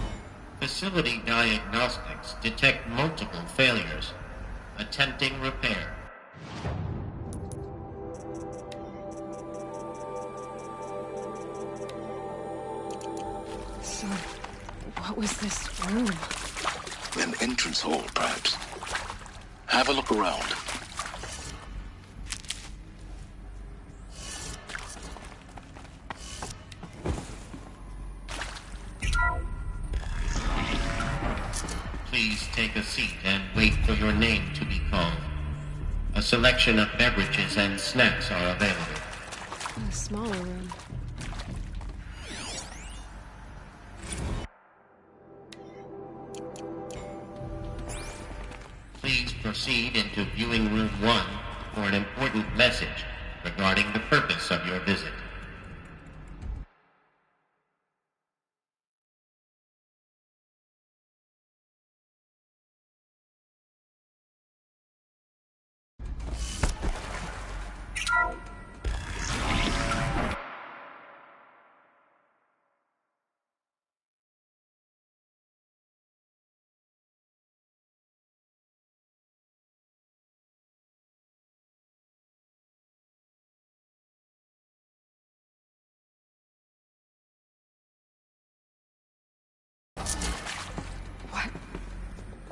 Facility diagnostics detect multiple failures. Attempting repair. So, what was this room? An entrance hall, perhaps. Have a look around. Please take a seat and wait for your name to be called. A selection of beverages and snacks are available. A smaller room. Please proceed into viewing room 1 for an important message regarding the purpose of your visit.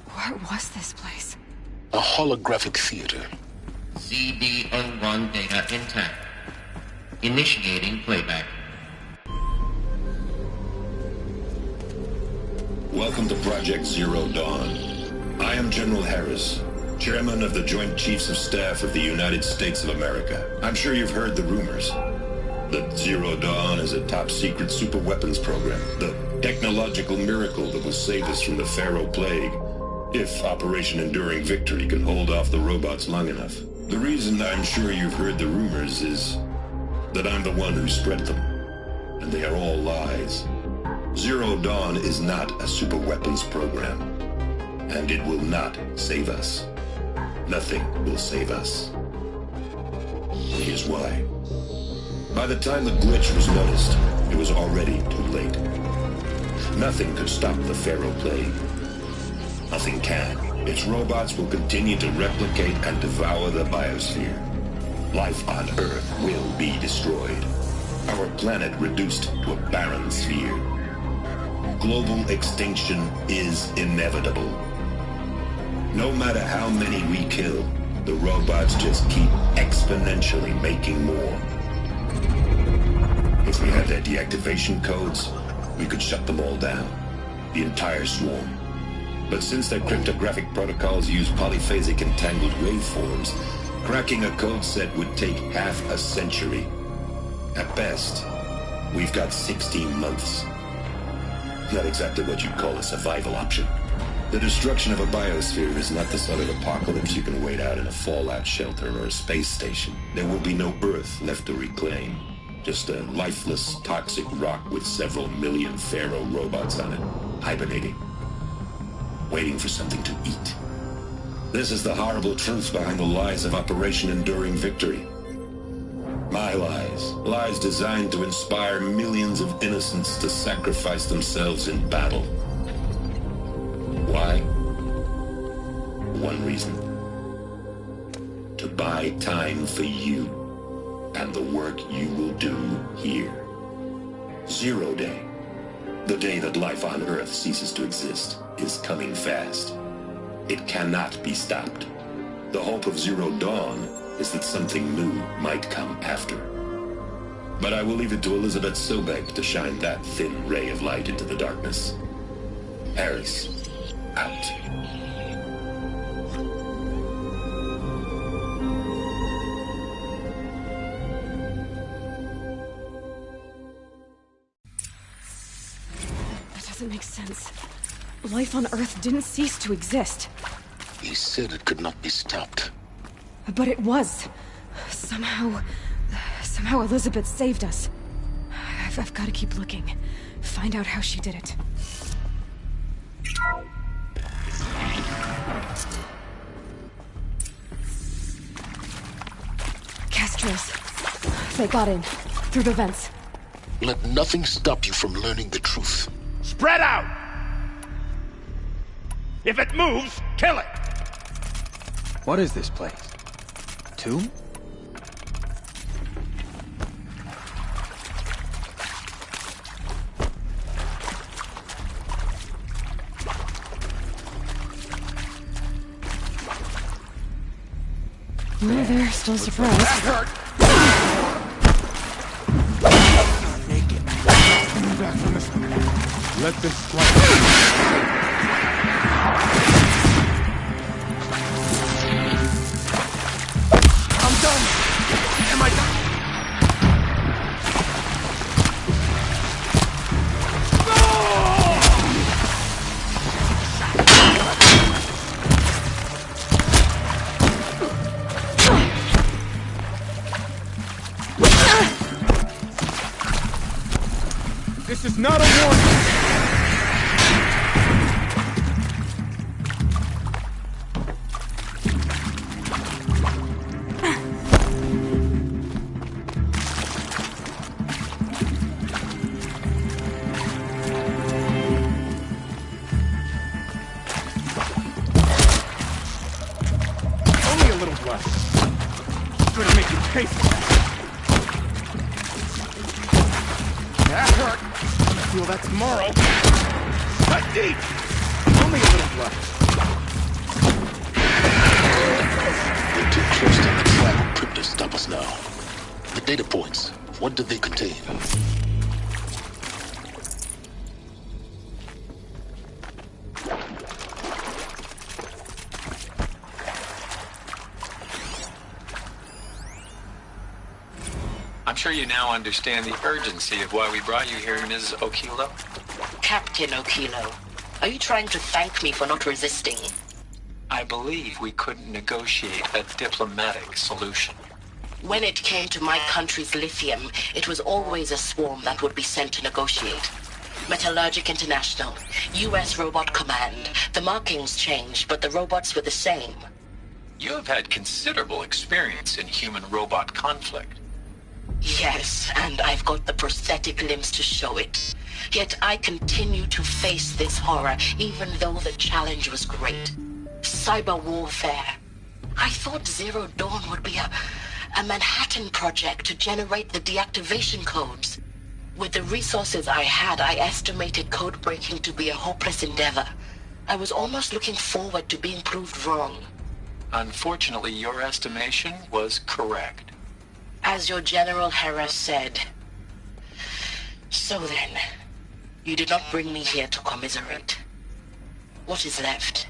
What was this place? A holographic theater. CB01 data intact. Initiating playback. Welcome to Project Zero Dawn. I am General Harris, Chairman of the Joint Chiefs of Staff of the United States of America. I'm sure you've heard the rumors. That Zero Dawn is a top-secret superweapons program. The technological miracle that will save us from the Pharaoh Plague. If Operation Enduring Victory can hold off the robots long enough. The reason I'm sure you've heard the rumors is that I'm the one who spread them. And they are all lies. Zero Dawn is not a superweapons program. And it will not save us. Nothing will save us. Here's why. By the time the glitch was noticed, it was already too late. Nothing could stop the Pharaoh Plague. Nothing can. Its robots will continue to replicate and devour the biosphere. Life on Earth will be destroyed. Our planet reduced to a barren sphere. Global extinction is inevitable. No matter how many we kill, The robots just keep exponentially making more. If we had their deactivation codes, we could shut them all down. The entire swarm. But since their cryptographic protocols use polyphasic entangled waveforms, cracking a code set would take half a century. At best, we've got 16 months. Not exactly what you'd call a survival option. The destruction of a biosphere is not the sort of apocalypse you can wait out in a fallout shelter or a space station. There will be no Earth left to reclaim. Just a lifeless, toxic rock with several million Pharaoh robots on it, hibernating, waiting for something to eat. This is the horrible truth behind the lies of Operation Enduring Victory. My lies. Lies designed to inspire millions of innocents to sacrifice themselves in battle. Why? One reason. To buy time for you and the work you will do here. 0 Day, the day that life on Earth ceases to exist, is coming fast. It cannot be stopped. The hope of Zero Dawn is that something new might come after. But I will leave it to Elizabeth Sobek to shine that thin ray of light into the darkness. Harris, out. That doesn't make sense. Life on Earth didn't cease to exist. He said it could not be stopped. But it was. Somehow Elizabeth saved us. I've got to keep looking. Find out how she did it. Castros. They got in. Through the vents. Let nothing stop you from learning the truth. Spread out! If it moves, kill it! What is this place? Tomb? Well, they're still surprised. That hurt! Naked. Coming back from this one. Let this strike. I'm done! Am I done? This is not a warning! Only a little blood. It's gonna make you pay for that. That hurt. I'm gonna feel that tomorrow. Cut deep! Only a little blood. We're too close to the tribal crypt to stop us now. The data points, what did they contain? I'm sure you now understand the urgency of why we brought you here, Ms. Okilo. Captain Okilo, are you trying to thank me for not resisting? I believe we couldn't negotiate a diplomatic solution. When it came to my country's lithium, it was always a swarm that would be sent to negotiate. Metallurgic International, U.S. Robot Command. The markings changed, but the robots were the same. You have had considerable experience in human-robot conflict. Yes, and I've got the prosthetic limbs to show it. Yet I continue to face this horror, even though the challenge was great. Cyber warfare. I thought Zero Dawn would be a Manhattan project to generate the deactivation codes. With the resources I had, I estimated code breaking to be a hopeless endeavor. I was almost looking forward to being proved wrong. Unfortunately, your estimation was correct. As your General Hera said. So then, you did not bring me here to commiserate. What is left?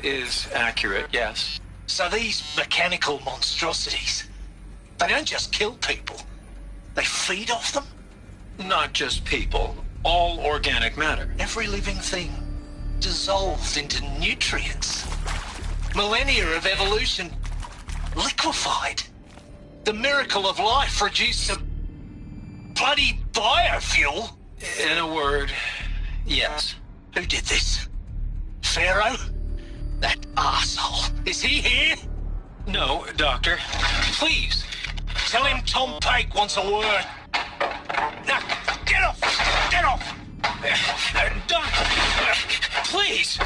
Is accurate, yes. So these mechanical monstrosities, they don't just kill people. They feed off them? Not just people. All organic matter. Every living thing dissolved into nutrients. Millennia of evolution liquefied. The miracle of life reduced to bloody biofuel. In a word, yes. Who did this? Pharaoh? That arsehole. Is he here? No, Doctor. Please, tell him Tom Pake wants a word. Now, get off! Get off! Doctor, please!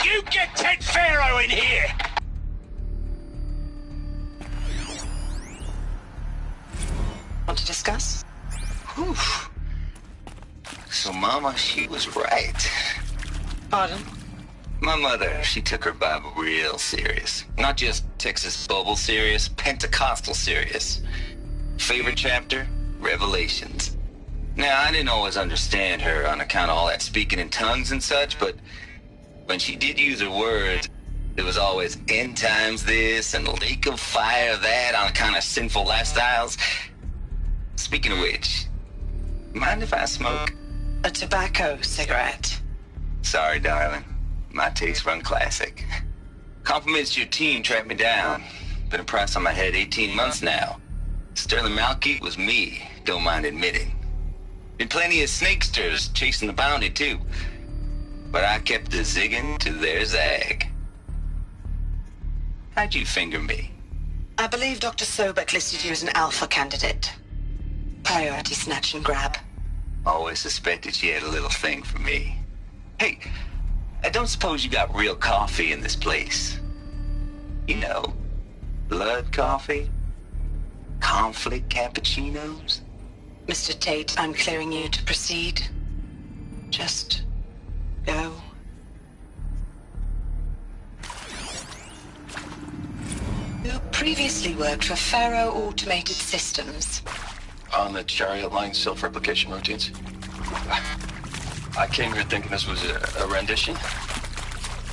You get Ted Pharaoh in here! Want to discuss? Whew. So Mama, she was right. Pardon? My mother, she took her Bible real serious. Not just Texas Bubble serious, Pentecostal serious. Favorite chapter? Revelations. Now, I didn't always understand her on account of all that speaking in tongues and such, but when she did use her words, it was always end times this and lake of fire that on account of sinful lifestyles. Speaking of which, mind if I smoke? A tobacco cigarette. Sorry, darling. My taste run classic. Compliments to your team tracked me down. Been a price on my head 18 months now. Sterling Malkeet was me, don't mind admitting. Been plenty of snakesters chasing the bounty, too. But I kept the zigging to their zag. How'd you finger me? I believe Dr. Sobek listed you as an alpha candidate. Priority snatch and grab. Always suspected she had a little thing for me. Hey, I don't suppose you got real coffee in this place. You know, blood coffee? Conflict cappuccinos? Mr. Tate, I'm clearing you to proceed. Just go. You previously worked for Pharaoh Automated Systems. On the Chariot Line self-replication routines. I came here thinking this was a rendition.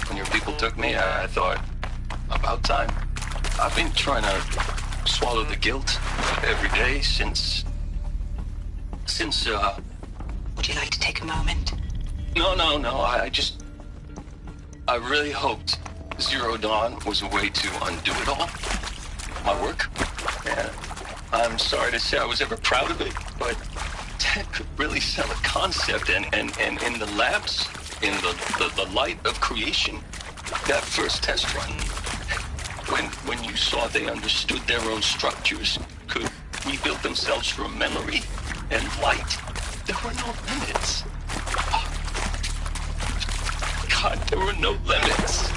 When your people took me, I thought, about time. I've been trying to swallow the guilt every day since... Would you like to take a moment? No, I really hoped Zero Dawn was a way to undo it all. My work. And I'm sorry to say I was ever proud of it, but Ted could really sell a concept, and in the labs, in the light of creation, that first test run, when you saw they understood their own structures, could rebuild themselves from memory and light, there were no limits. God, there were no limits.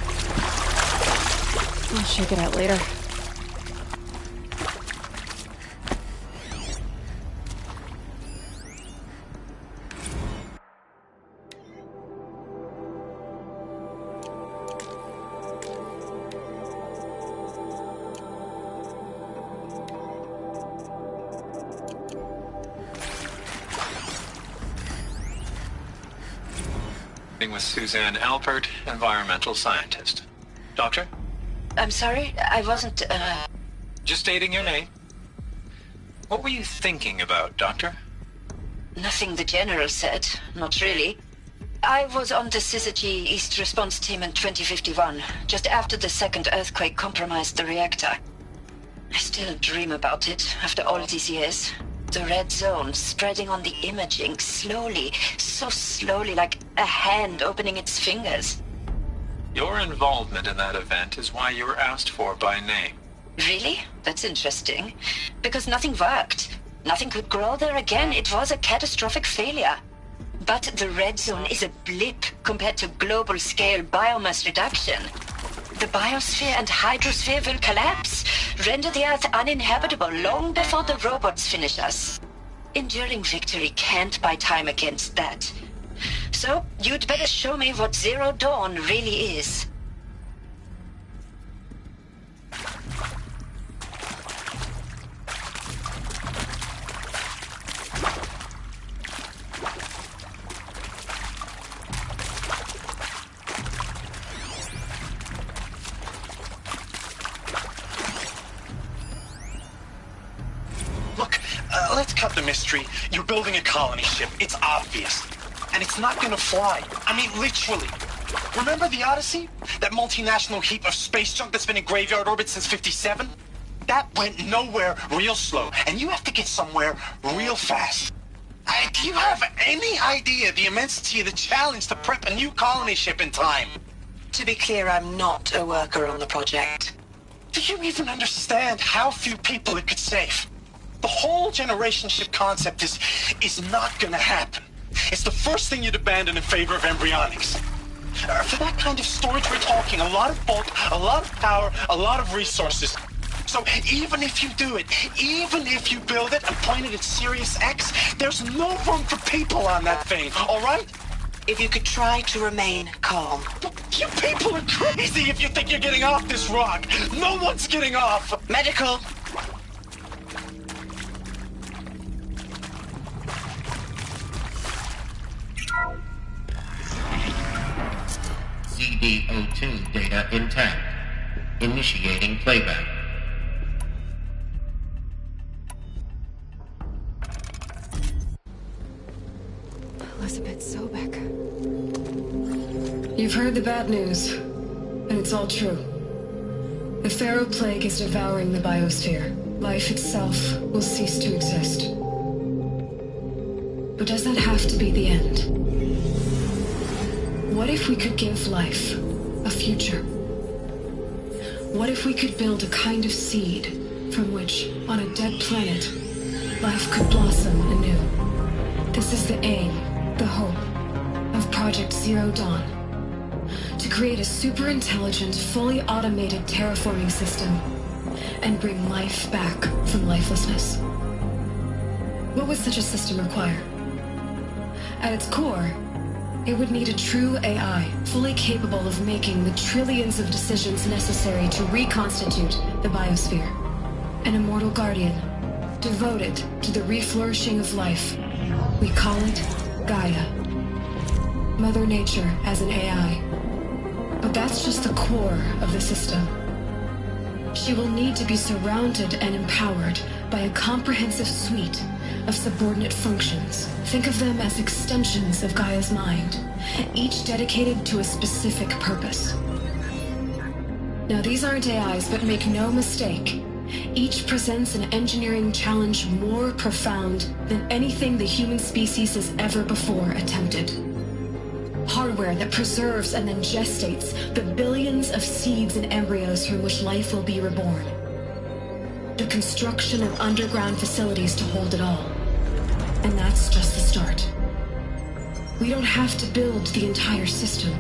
I'll shake it out later. With Suzanne Alpert, environmental scientist. Doctor? I'm sorry, I wasn't, Just stating your name. What were you thinking about, Doctor? Nothing the General said, not really. I was on the Syzygy East Response Team in 2051, just after the second earthquake compromised the reactor. I still dream about it, after all these years. The red zone spreading on the imaging, slowly, so slowly, like a hand opening its fingers. Your involvement in that event is why you were asked for by name. Really? That's interesting. Because nothing worked. Nothing could grow there again. It was a catastrophic failure. But the red zone is a blip compared to global-scale biomass reduction. The biosphere and hydrosphere will collapse, render the Earth uninhabitable long before the robots finish us. Enduring victory can't buy time against that. So, you'd better show me what Zero Dawn really is. Let's cut the mystery. You're building a colony ship. It's obvious. And it's not gonna fly. I mean, literally. Remember the Odyssey? That multinational heap of space junk that's been in graveyard orbit since 57? That went nowhere real slow. And you have to get somewhere real fast. Do you have any idea the immensity of the challenge to prep a new colony ship in time? To be clear, I'm not a worker on the project. Do you even understand how few people it could save? The whole generation ship concept is not gonna happen. It's the first thing you'd abandon in favor of embryonics. For that kind of storage, we're talking a lot of bulk, a lot of power, a lot of resources. So even if you do it, even if you build it and point it at Sirius X, there's no room for people on that thing, all right? If you could try to remain calm. You people are crazy if you think you're getting off this rock. No one's getting off. Medical. CD02 data intact. Initiating playback. Elizabeth Sobek. You've heard the bad news, and it's all true. The Pharaoh Plague is devouring the biosphere. Life itself will cease to exist. But does that have to be the end? What if we could give life a future? What if we could build a kind of seed from which, on a dead planet, life could blossom anew? This is the aim, the hope, of Project Zero Dawn. To create a super-intelligent, fully automated terraforming system and bring life back from lifelessness. What would such a system require? At its core, it would need a true AI, fully capable of making the trillions of decisions necessary to reconstitute the biosphere. An immortal guardian, devoted to the reflourishing of life. We call it Gaia. Mother Nature as an AI. But that's just the core of the system. She will need to be surrounded and empowered by a comprehensive suite of subordinate functions. Think of them as extensions of Gaia's mind, each dedicated to a specific purpose. Now, these aren't AIs, but make no mistake, each presents an engineering challenge more profound than anything the human species has ever before attempted. Hardware that preserves and then gestates the billions of seeds and embryos from which life will be reborn. The construction of underground facilities to hold it all. And that's just the start. We don't have to build the entire system.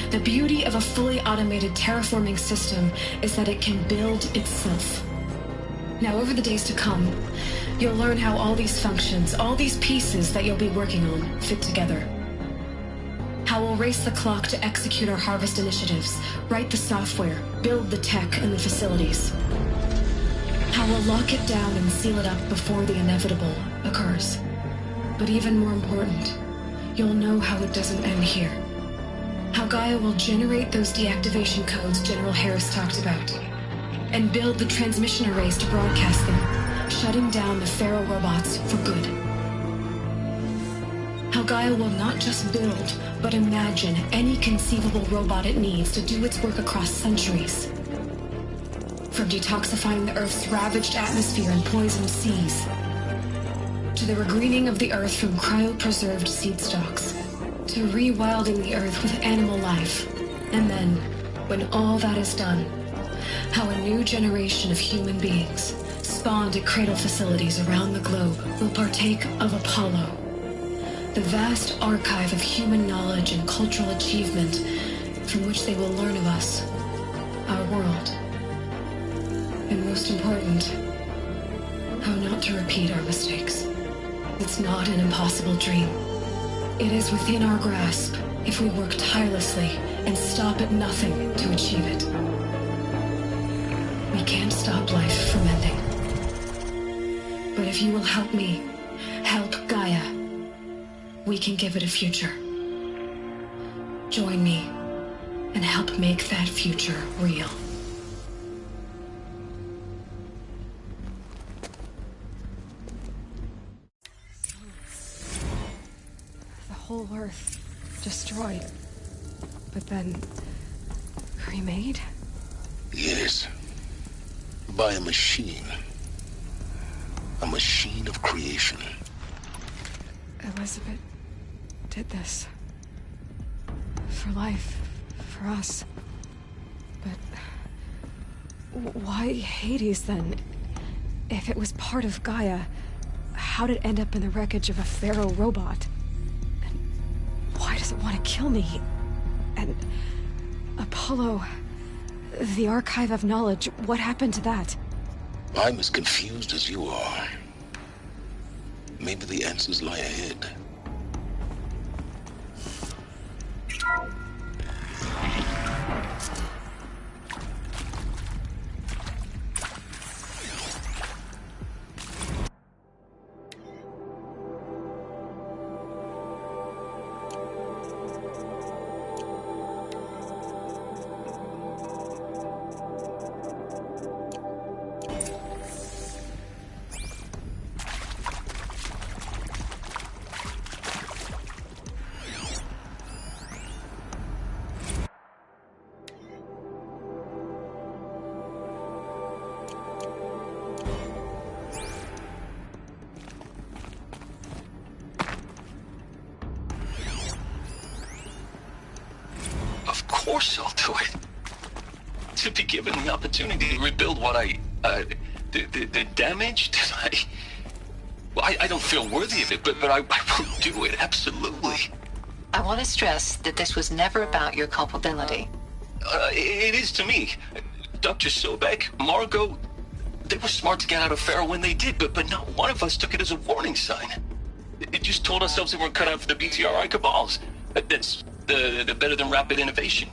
The beauty of a fully automated terraforming system is that it can build itself. Now, over the days to come, you'll learn how all these functions, all these pieces that you'll be working on, fit together. How we'll race the clock to execute our harvest initiatives, write the software, build the tech and the facilities. How we'll lock it down and seal it up before the inevitable occurs. But even more important, you'll know how it doesn't end here. How Gaia will generate those deactivation codes General Harris talked about, and build the transmission arrays to broadcast them, shutting down the Pharaoh robots for good. How Gaia will not just build, but imagine any conceivable robot it needs to do its work across centuries. From detoxifying the Earth's ravaged atmosphere and poisoned seas, to the regreening of the Earth from cryopreserved seed stalks, to rewilding the Earth with animal life. And then, when all that is done, how a new generation of human beings, spawned at cradle facilities around the globe, will partake of Apollo, the vast archive of human knowledge and cultural achievement from which they will learn of us, our world. And most important, how not to repeat our mistakes. It's not an impossible dream. It is within our grasp if we work tirelessly and stop at nothing to achieve it. We can't stop life from ending. But if you will help me, help Gaia, we can give it a future. Join me and help make that future real. The whole Earth destroyed, but then remade? Yes. By a machine. A machine of creation. Elizabeth did this. For life. For us. But why Hades then? If it was part of Gaia, how did it end up in the wreckage of a Pharaoh robot? And why does it want to kill me? And Apollo, the Archive of Knowledge, what happened to that? I'm as confused as you are. Maybe the answers lie ahead. Of course I'll do it. To be given the opportunity to rebuild what the damage that I don't feel worthy of it, but I will do it, absolutely. I want to stress that this was never about your culpability. It is to me. Dr. Sobek, Margot, they were smart to get out of Pharaoh when they did, but not one of us took it as a warning sign. It just told ourselves we weren't cut out for the BTRI cabals. That's the better than rapid innovation.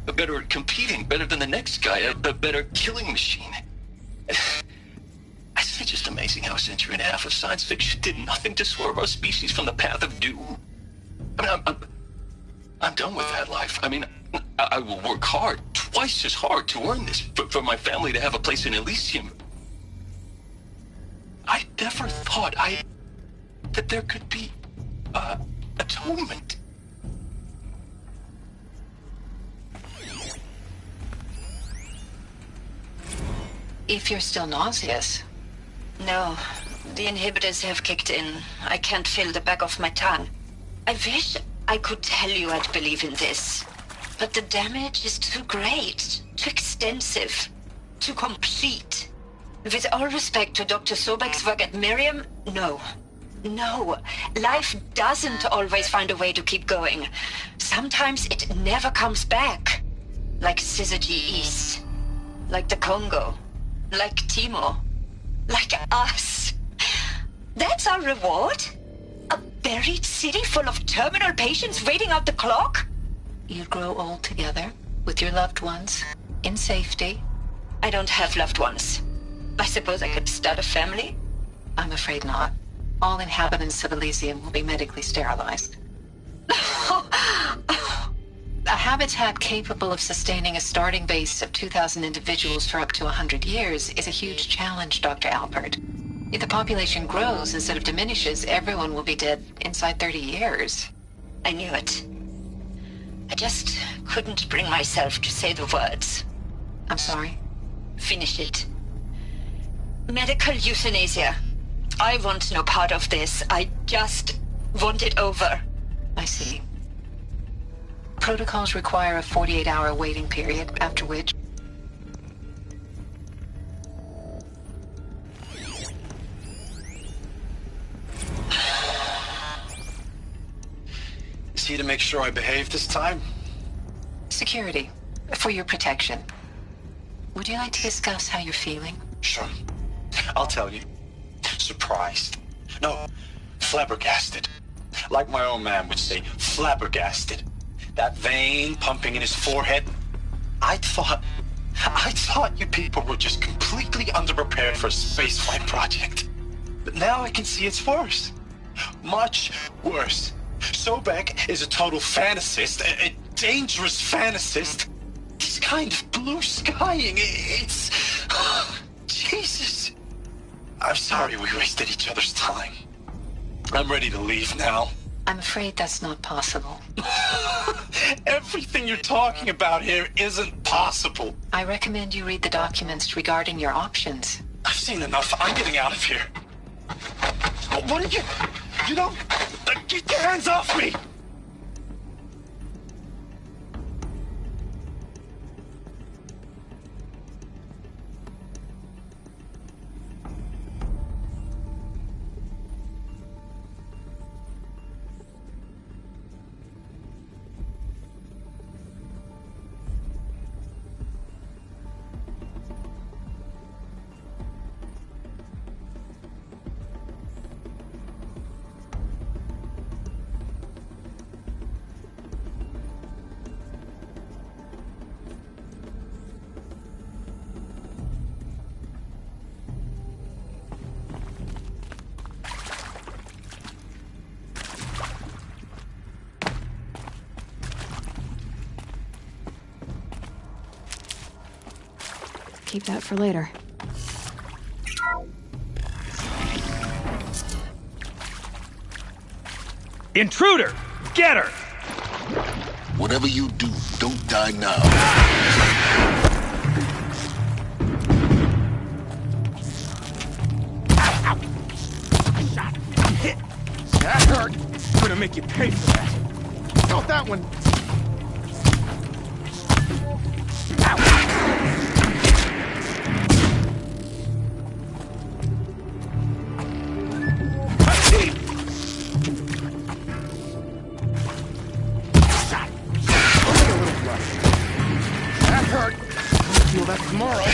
Better at competing, better than the next guy, a better killing machine. It's just amazing how a century and a half of science fiction did nothing to swerve our species from the path of doom. I mean, I'm done with that life. I mean, I will work hard, twice as hard, to earn this, for my family to have a place in Elysium. I never thought that there could be atonement. If you're still nauseous. No, the inhibitors have kicked in. I can't feel the back of my tongue. I wish I could tell you I'd believe in this. But the damage is too great, too extensive, too complete. With all respect to Dr. Sobek's work at Miriam, no. No, life doesn't always find a way to keep going. Sometimes it never comes back. Like Syzygy East. Like the Congo. Like Timo. Like us. That's our reward? A buried city full of terminal patients waiting out the clock? You grow old together, with your loved ones, in safety. I don't have loved ones. I suppose I could start a family? I'm afraid not. All inhabitants of Elysium will be medically sterilized. A habitat capable of sustaining a starting base of 2,000 individuals for up to 100 years is a huge challenge, Dr. Alpert. If the population grows instead of diminishes, everyone will be dead inside 30 years. I knew it. I just couldn't bring myself to say the words. I'm sorry? Finish it. Medical euthanasia. I want no part of this. I just want it over. I see. Protocols require a 48-hour waiting period, after which... Is he to make sure I behave this time? Security. For your protection. Would you like to discuss how you're feeling? Sure. I'll tell you. Surprised. No, flabbergasted. Like my own man would say, flabbergasted. That vein pumping in his forehead. I thought you people were just completely underprepared for a spaceflight project. But now I can see it's worse. Much worse. Sobek is a total fantasist, a dangerous fantasist. This kind of blue skying, it's... Jesus. I'm sorry we wasted each other's time. I'm ready to leave now. I'm afraid that's not possible. Everything you're talking about here isn't possible. I recommend you read the documents regarding your options. I've seen enough. I'm getting out of here. What are you... You don't... Get your hands off me! Keep that for later. Intruder! Get her! Whatever you do, don't die now. That hurt. I'm gonna make you pay for that. Felt that one. That hurt. Feel that tomorrow.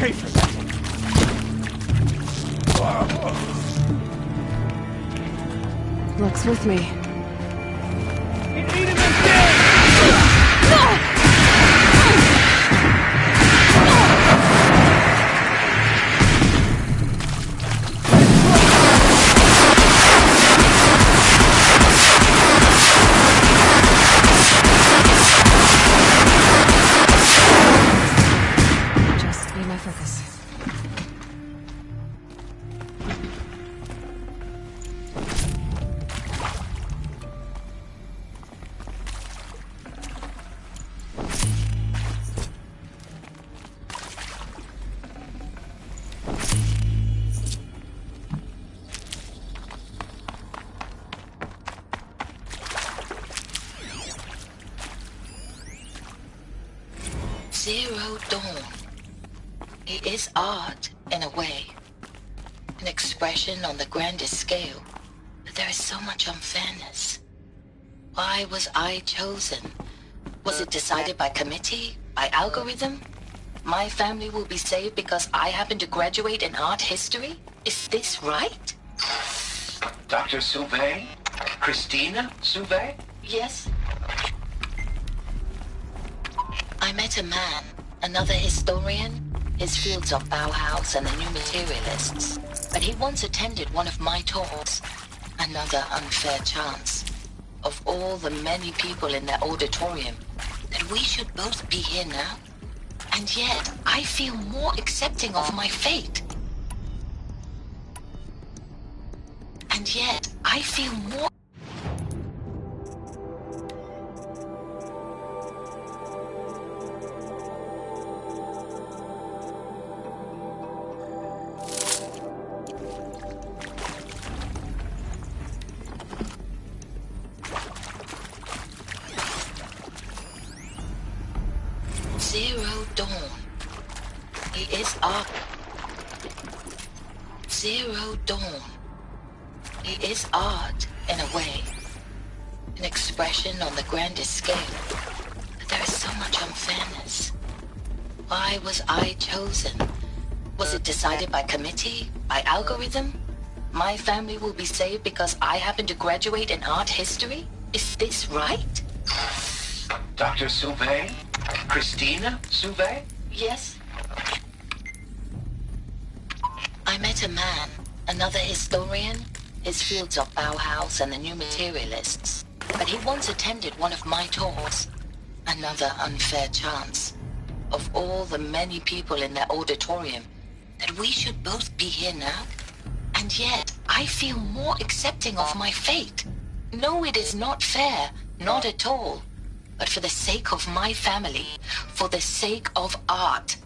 Pay for that. Luck's with me. Just need my focus. Zero Dawn. It is art, in a way. An expression on the grandest scale. But there is so much unfairness. Why was I chosen? Was it decided by committee? By algorithm? My family will be saved because I happen to graduate in art history? Is this right? Dr. Sauvé? Christina Sauvé? Yes. I met a man, another historian. His fields are Bauhaus and the New Materialists. But he once attended one of my talks. Another unfair chance. Of all the many people in that auditorium, that we should both be here now. And yet, I feel more accepting of my fate. And yet, I feel more... Zero Dawn. It is art. Zero Dawn. It is art, in a way. An expression on the grandest scale. But there is so much unfairness. Why was I chosen? Was it decided by committee? By algorithm? My family will be saved because I happen to graduate in art history? Is this right? Dr. Sauvé? Christina Sauvé? Yes. I met a man, another historian. His fields are Bauhaus and the New Materialists. But he once attended one of my talks. Another unfair chance. Of all the many people in that auditorium, that we should both be here now. And yet, I feel more accepting of my fate. No, it is not fair. Not at all. But for the sake of my family, for the sake of art.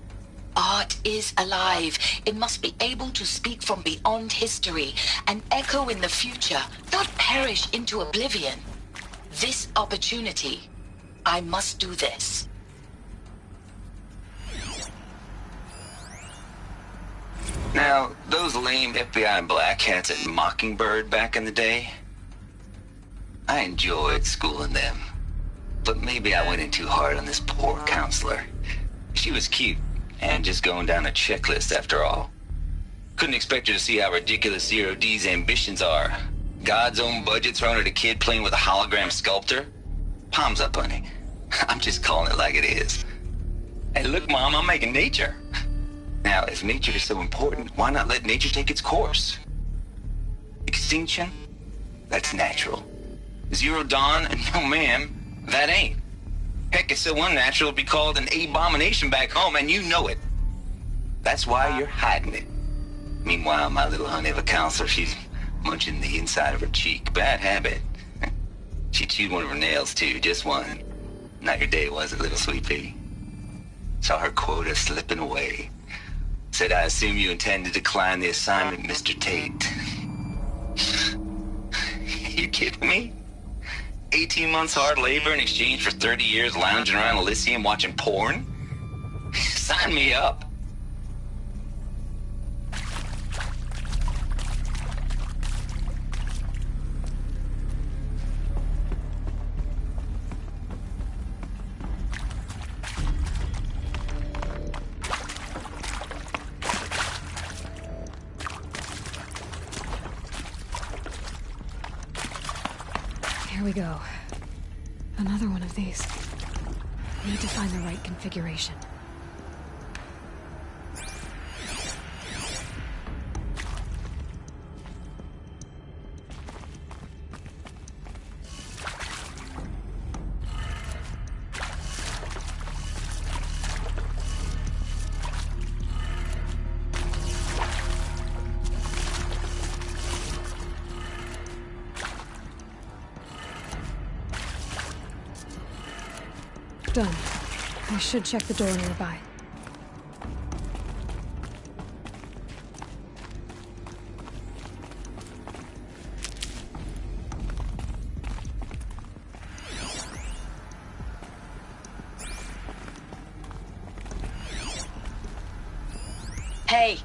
Art is alive. It must be able to speak from beyond history and echo in the future, not perish into oblivion. This opportunity, I must do this. Now, those lame FBI black hats at Mockingbird back in the day, I enjoyed schooling them. But maybe I went in too hard on this poor counselor. She was cute, and just going down a checklist after all. Couldn't expect her to see how ridiculous Zero D's ambitions are. God's own budget thrown at a kid playing with a hologram sculptor? Palms up, honey. I'm just calling it like it is. Hey, look, Mom, I'm making nature. Now, if nature is so important, why not let nature take its course? Extinction? That's natural. Zero Dawn? No, ma'am. That ain't. Heck, it's so unnatural to be called an abomination back home, and you know it. That's why you're hiding it. Meanwhile, my little honey of a counselor, she's munching the inside of her cheek. Bad habit. She chewed one of her nails, too. Just one. Not your day, was it, little sweet pea? Saw her quota slipping away. Said, I assume you intend to decline the assignment, Mr. Tate. You kidding me? 18 months hard labor in exchange for 30 years lounging around Elysium watching porn? Sign me up. Here we go. Another one of these. Need to find the right configuration. Done. I should check the door nearby. Hey,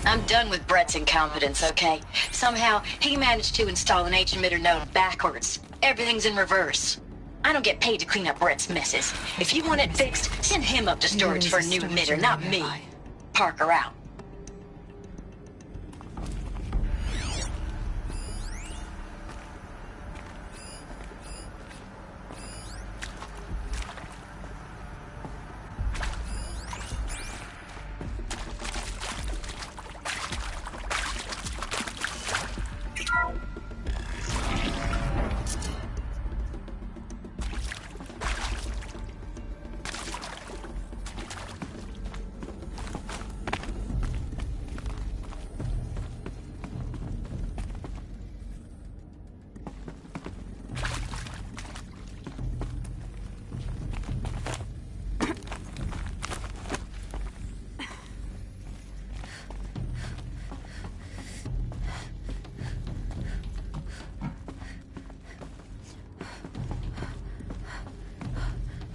I'm done with Brett's incompetence, okay? Somehow, he managed to install an H-emitter node backwards. Everything's in reverse. I don't get paid to clean up Brett's messes. If you want it fixed, send him up to storage for a new emitter, not me. Parker out.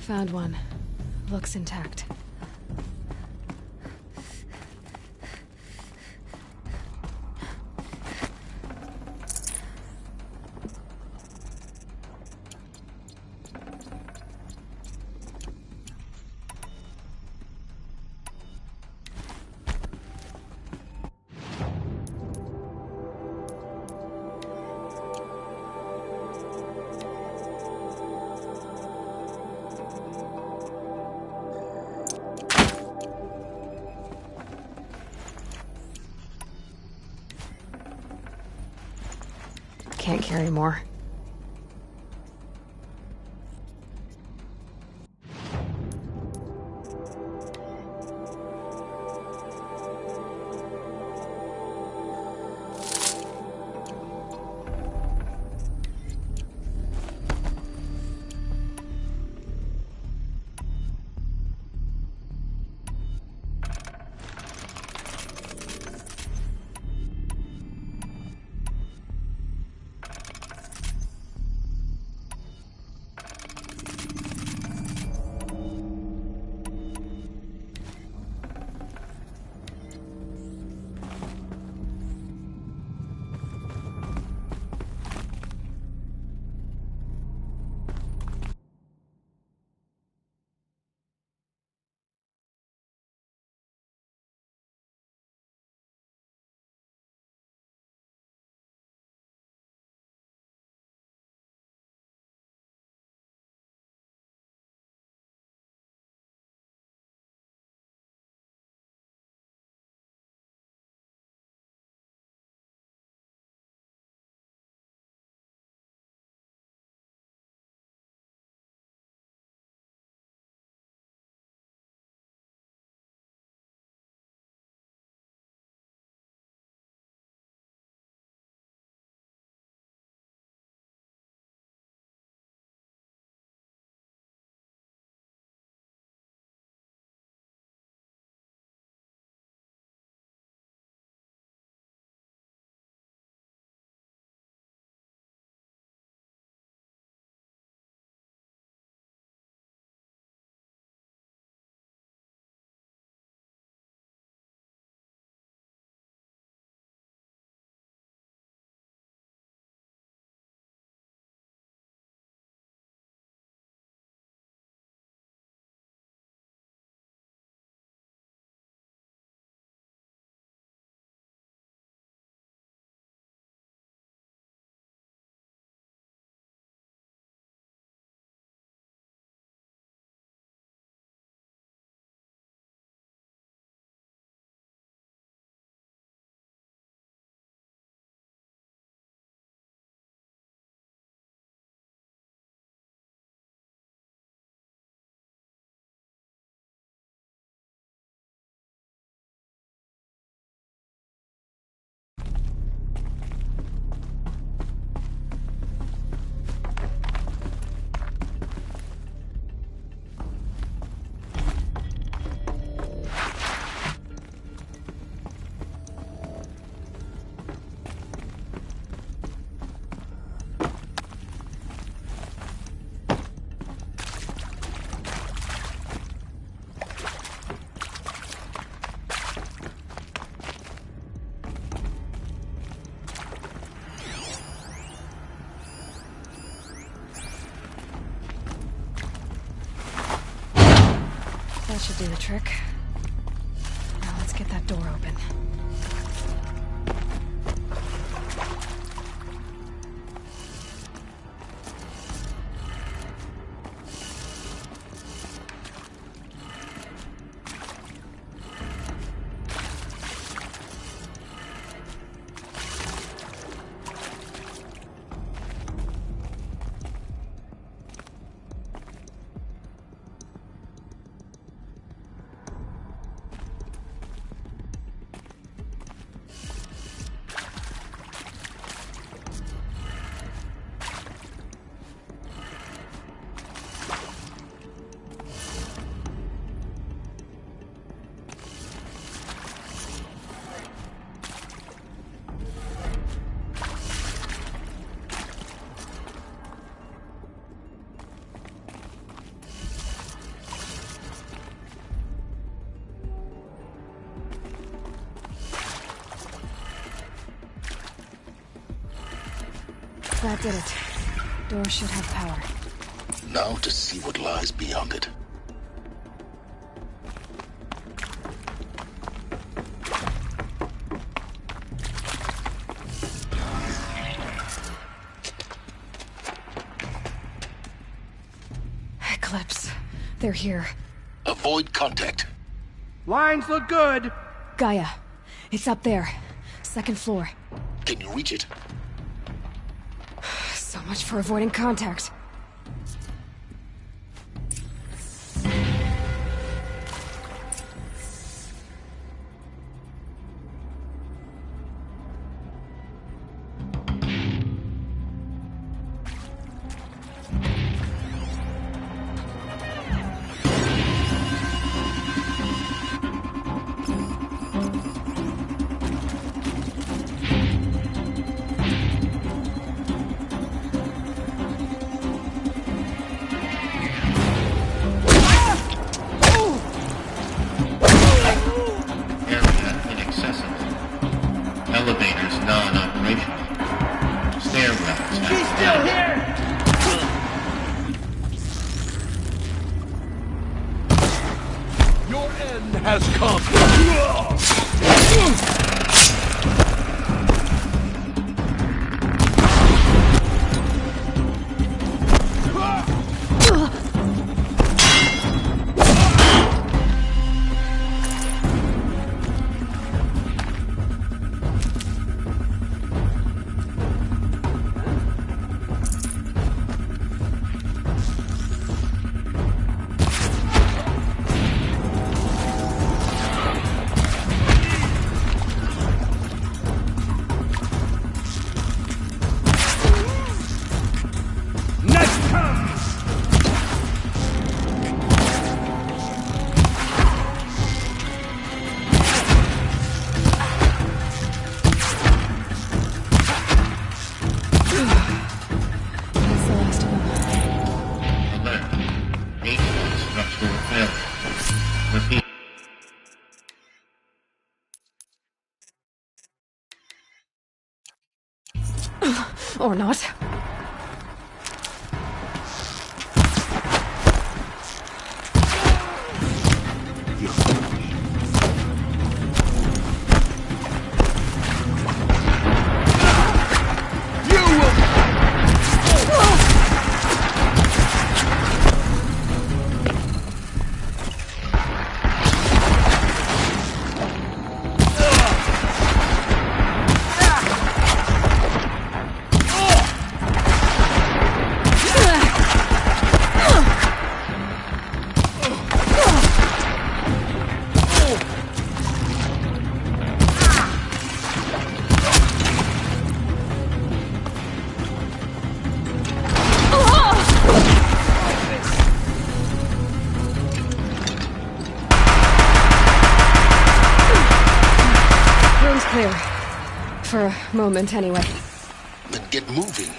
Found one. Looks intact. can't carry more. That should do the trick. Now let's get that door open. That did it. Door should have power. Now to see what lies beyond it. Eclipse. They're here. Avoid contact. Lines look good. Gaia. It's up there. Second floor. Can you reach it? So much for avoiding contact. Or not. For a moment, anyway. Then get moving.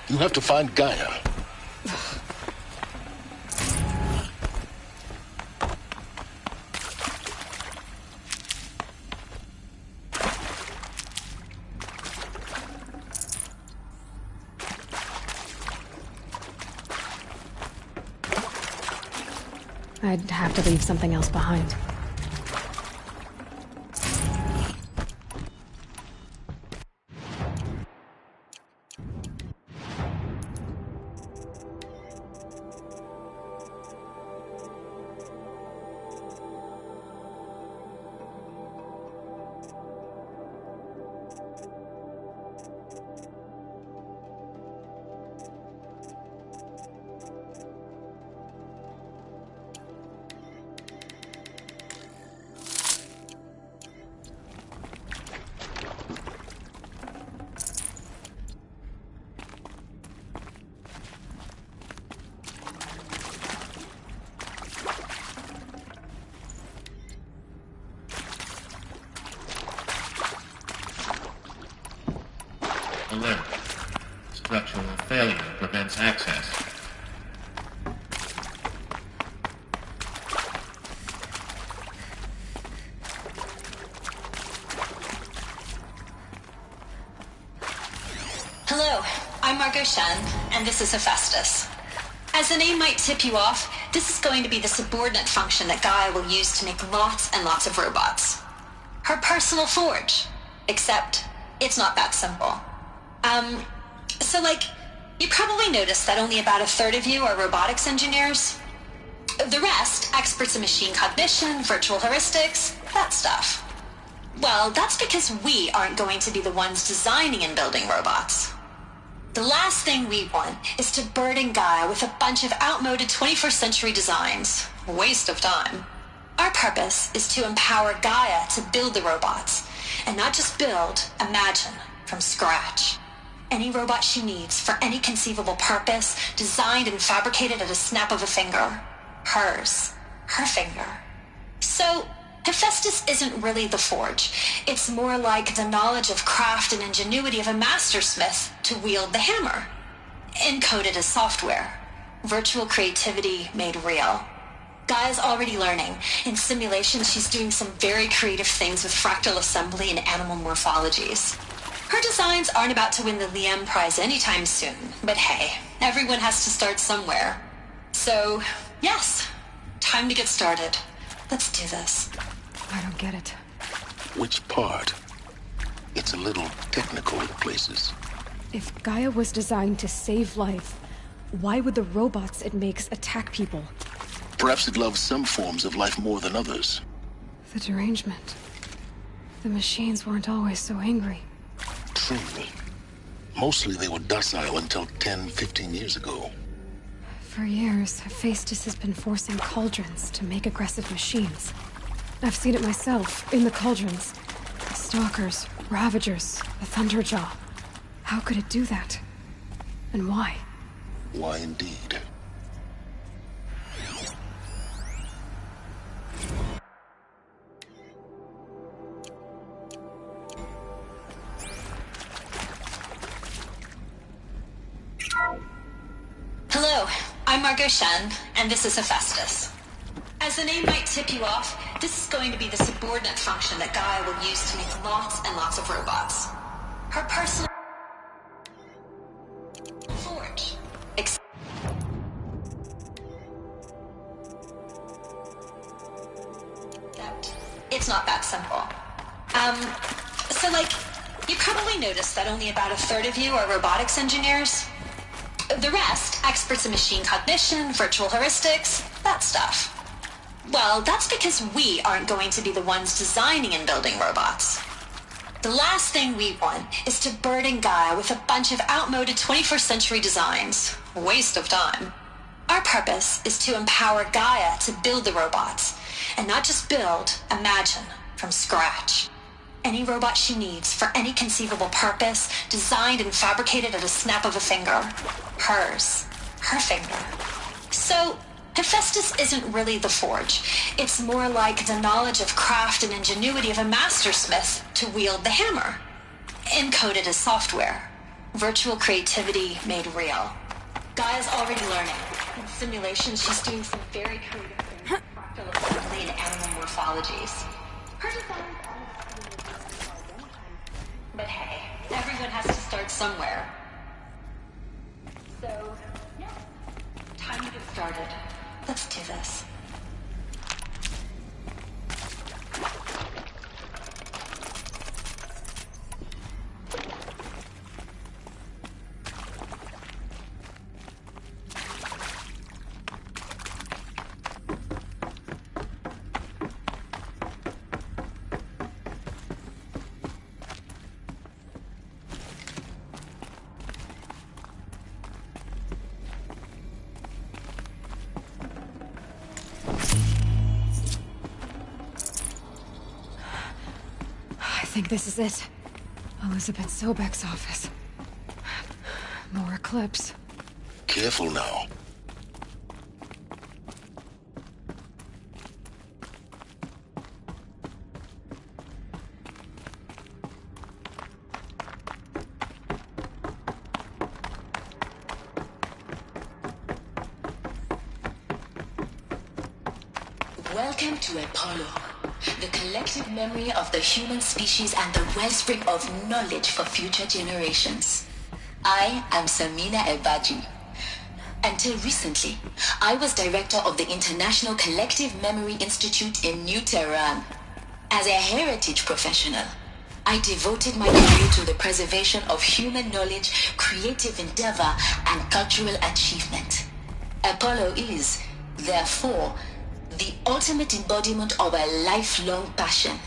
You have to find Gaia. I'd have to leave something else behind. Alert. Structural failure prevents access. Hello, I'm Margot Shen, and this is Hephaestus. As the name might tip you off, this is going to be the subordinate function that Gaia will use to make lots and lots of robots. Her personal forge. Except, it's not that simple. So you probably noticed that only about a third of you are robotics engineers. The rest, experts in machine cognition, virtual heuristics, that stuff. Well, that's because we aren't going to be the ones designing and building robots. The last thing we want is to burden Gaia with a bunch of outmoded 21st century designs. Waste of time. Our purpose is to empower Gaia to build the robots, and not just build, imagine, from scratch. Any robot she needs for any conceivable purpose, designed and fabricated at a snap of a finger. Hers. Her finger. So, Hephaestus isn't really the forge. It's more like the knowledge of craft and ingenuity of a mastersmith to wield the hammer. Encoded as software. Virtual creativity made real. Gaia's already learning. In simulations, she's doing some very creative things with fractal assembly and animal morphologies. Her designs aren't about to win the Liam Prize anytime soon, but hey, everyone has to start somewhere. So, yes, time to get started. Let's do this. I don't get it. Which part? It's a little technical in places. If Gaia was designed to save life, why would the robots it makes attack people? Perhaps it loves some forms of life more than others. The derangement. The machines weren't always so angry. True. Mostly they were docile until 10, 15 years ago. For years, Hephaestus has been forcing cauldrons to make aggressive machines. I've seen it myself, in the cauldrons. The Stalkers, Ravagers, the Thunderjaw. How could it do that? And why? Why indeed? Hello, I'm Margot Shen, and this is Hephaestus. As the name might tip you off, this is going to be the subordinate function that Gaia will use to make lots and lots of robots. Her personal forge. It's not that simple. So you probably noticed that only about a third of you are robotics engineers. The rest, experts in machine cognition, virtual heuristics, that stuff. Well, that's because we aren't going to be the ones designing and building robots. The last thing we want is to burden Gaia with a bunch of outmoded 21st century designs. Waste of time. Our purpose is to empower Gaia to build the robots, and not just build, imagine, from scratch. Any robot she needs for any conceivable purpose, designed and fabricated at a snap of a finger. Hers. Her finger. So, Hephaestus isn't really the forge. It's more like the knowledge of craft and ingenuity of a mastersmith to wield the hammer. Encoded as software. Virtual creativity made real. Gaia's already learning. In simulations, she's doing some very creative things with fractal assembly and animal morphologies. Her designs but hey, everyone has to start somewhere. So, yeah, time to get started. Let's do this. I think this is it. Elizabeth Sobek's office. More Eclipse. Careful now. Welcome to Apollo, the collective memory of the human species and the wellspring of knowledge for future generations. I am Samina Ebaji. Until recently, I was director of the International Collective Memory Institute in New Tehran. As a heritage professional, I devoted my career to the preservation of human knowledge, creative endeavor, and cultural achievement. Apollo is, therefore, the ultimate embodiment of a lifelong passion,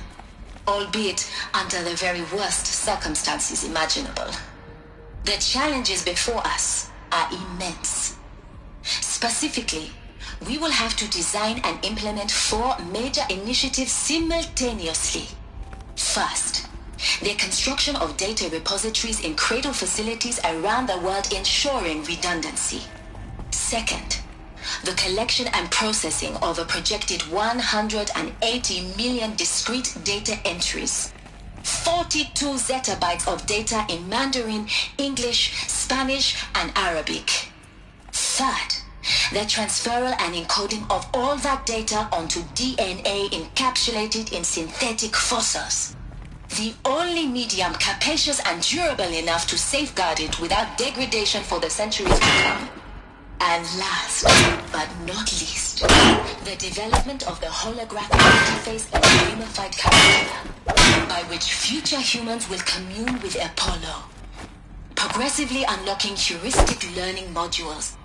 albeit under the very worst circumstances imaginable. The challenges before us are immense. Specifically, we will have to design and implement 4 major initiatives simultaneously. First, the construction of data repositories in cradle facilities around the world ensuring redundancy. Second, the collection and processing of a projected 180 million discrete data entries. 42 zettabytes of data in Mandarin, English, Spanish, and Arabic. Third, the transferal and encoding of all that data onto DNA encapsulated in synthetic fossils. The only medium capacious and durable enough to safeguard it without degradation for the centuries to come. And last, but not least, the development of the holographic interface and gamified character, by which future humans will commune with Apollo, progressively unlocking heuristic learning modules,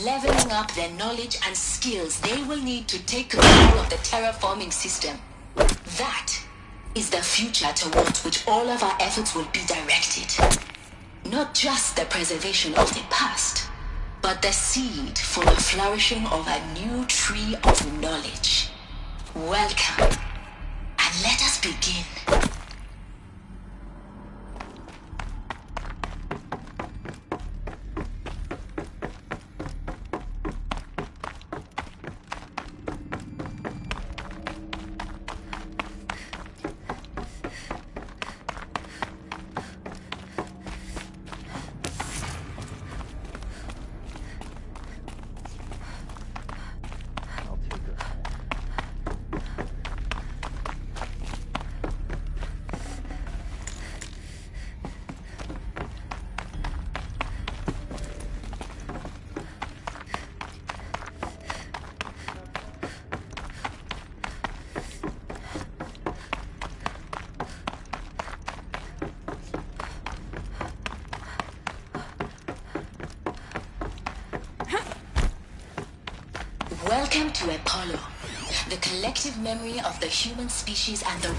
leveling up their knowledge and skills they will need to take control of the terraforming system. That is the future towards which all of our efforts will be directed. Not just the preservation of the past, but the seed for the flourishing of a new tree of knowledge. Welcome, and let us begin. Welcome to Apollo, the collective memory of the human species and the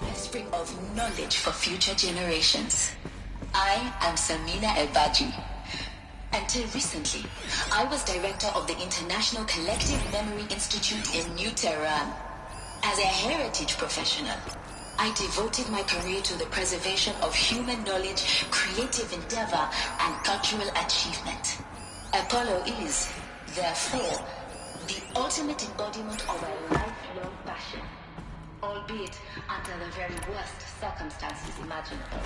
wellspring of knowledge for future generations. I am Samina Elbaji. Until recently, I was director of the International Collective Memory Institute in New Tehran. As a heritage professional, I devoted my career to the preservation of human knowledge, creative endeavor, and cultural achievement. Apollo is, therefore, the ultimate embodiment of a lifelong passion, albeit under the very worst circumstances imaginable.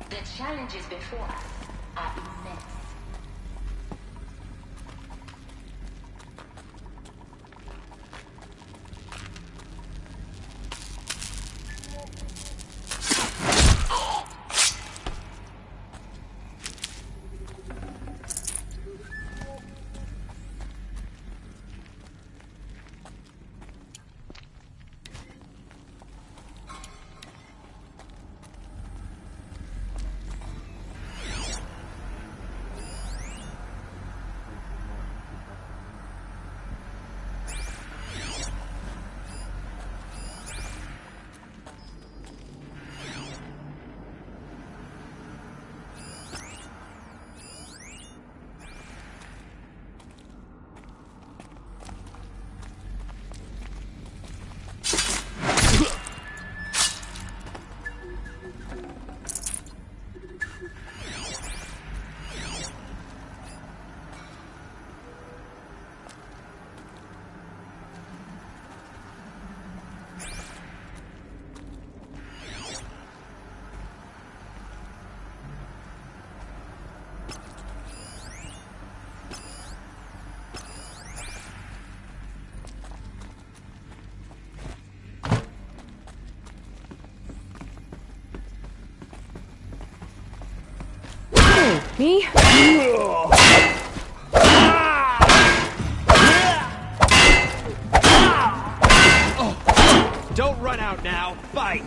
The challenges before us are immense. Me? Don't run out now. Fight!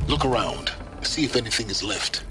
Look around. See if anything is left.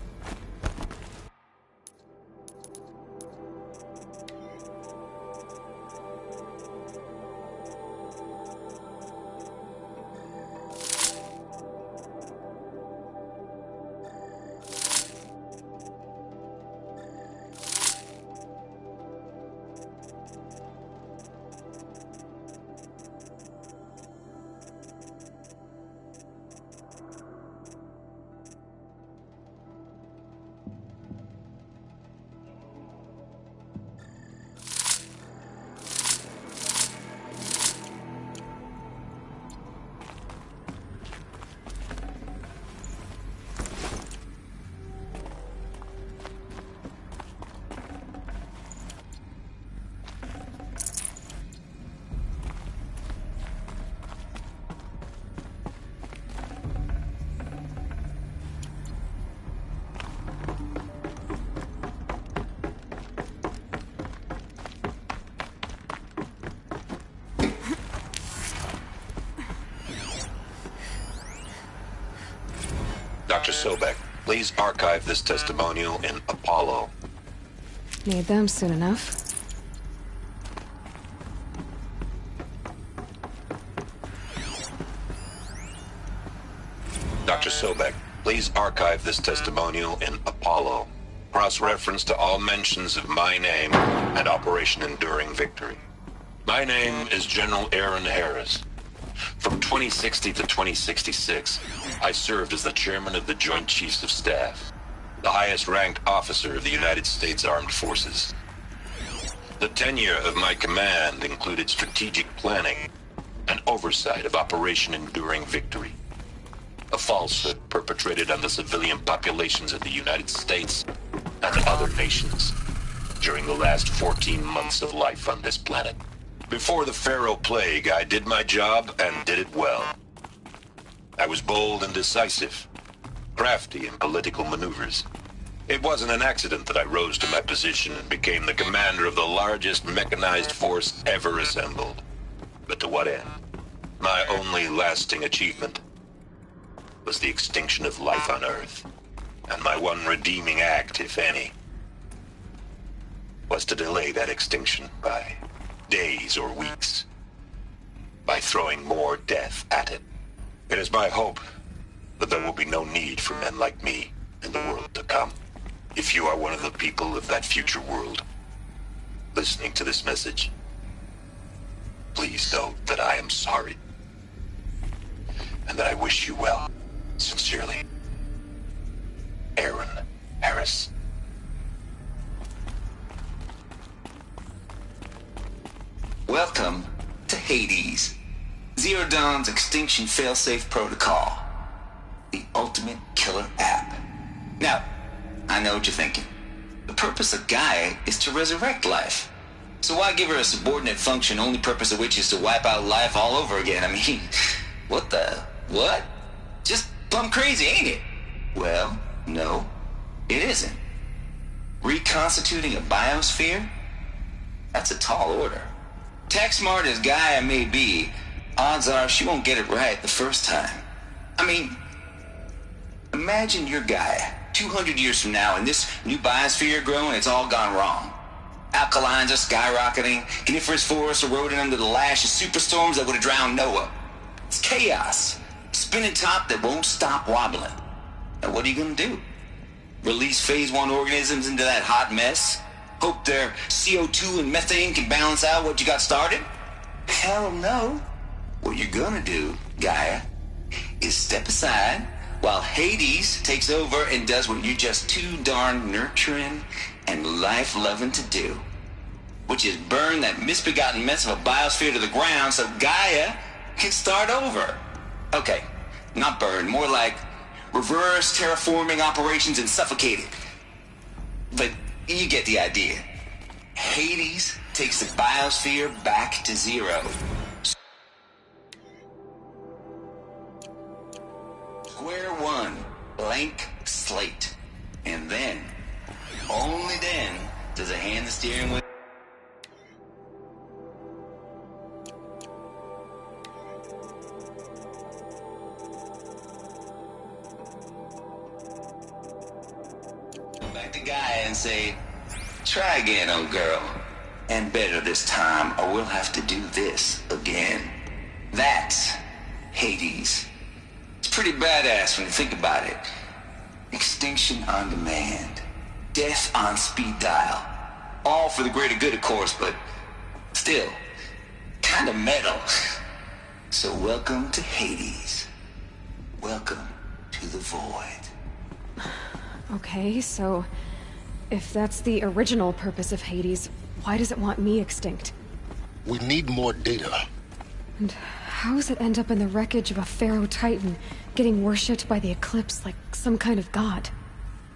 Dr. Sobek, please archive this testimonial in Apollo. Need them soon enough. Dr. Sobek, please archive this testimonial in Apollo. Cross-reference to all mentions of my name and Operation Enduring Victory. My name is General Aaron Harris. From 2060 to 2066, I served as the chairman of the Joint Chiefs of Staff, the highest-ranked officer of the United States Armed Forces. The tenure of my command included strategic planning and oversight of Operation Enduring Victory, a falsehood perpetrated on the civilian populations of the United States and other nations during the last 14 months of life on this planet. Before the Pharaoh Plague, I did my job and did it well. I was bold and decisive, crafty in political maneuvers. It wasn't an accident that I rose to my position and became the commander of the largest mechanized force ever assembled. But to what end? My only lasting achievement was the extinction of life on Earth. And my one redeeming act, if any, was to delay that extinction by days or weeks, by throwing more death at it. It is my hope that there will be no need for men like me in the world to come. If you are one of the people of that future world listening to this message, please know that I am sorry and that I wish you well. Sincerely, Aaron Harris. Welcome to Hades, Zero Dawn's extinction failsafe protocol, the ultimate killer app. Now, I know what you're thinking. The purpose of Gaia is to resurrect life. So why give her a subordinate function, only purpose of which is to wipe out life all over again? I mean, what? Just plumb crazy, ain't it? Well, no, it isn't. Reconstituting a biosphere? That's a tall order. Tech smart as Gaia may be, odds are she won't get it right the first time. I mean, imagine you're Gaia, 200 years from now, and this new biosphere growing, it's all gone wrong. Alkalines are skyrocketing, coniferous forests eroding under the lash of superstorms that would have drowned Noah. It's chaos. Spinning top that won't stop wobbling. Now what are you gonna do? Release phase 1 organisms into that hot mess? Hope their CO2 and methane can balance out what you got started? Hell no. What you're gonna do, Gaia, is step aside while Hades takes over and does what you're just too darn nurturing and life-loving to do, which is burn that misbegotten mess of a biosphere to the ground so Gaia can start over. Okay, not burn, more like reverse terraforming operations and suffocate it. But you get the idea. Hades takes the biosphere back to zero. Square one, blank slate. And then, only then, does it hand the steering wheel. back the guy and say, try again, old girl. And better this time, or we'll have to do this again. That's Hades. It's pretty badass when you think about it. Extinction on demand. Death on speed dial. All for the greater good, of course, but still, kind of metal. So welcome to Hades. Welcome to the void. Okay, so if that's the original purpose of Hades, why does it want me extinct? We need more data. And how does it end up in the wreckage of a Pharaoh Titan, getting worshipped by the Eclipse like some kind of god?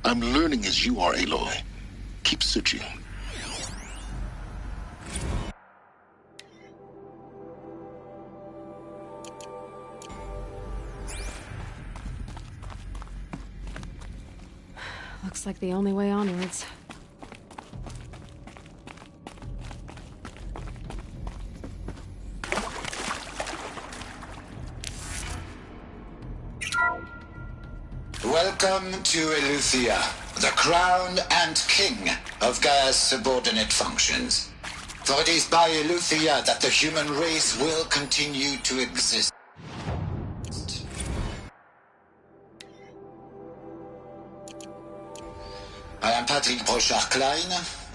I'm learning as you are, Aloy. Keep searching. Looks like the only way onwards. Welcome to Eleuthia, the crown and king of Gaia's subordinate functions. For it is by Eleuthia that the human race will continue to exist. I am Patrick Brochard-Klein,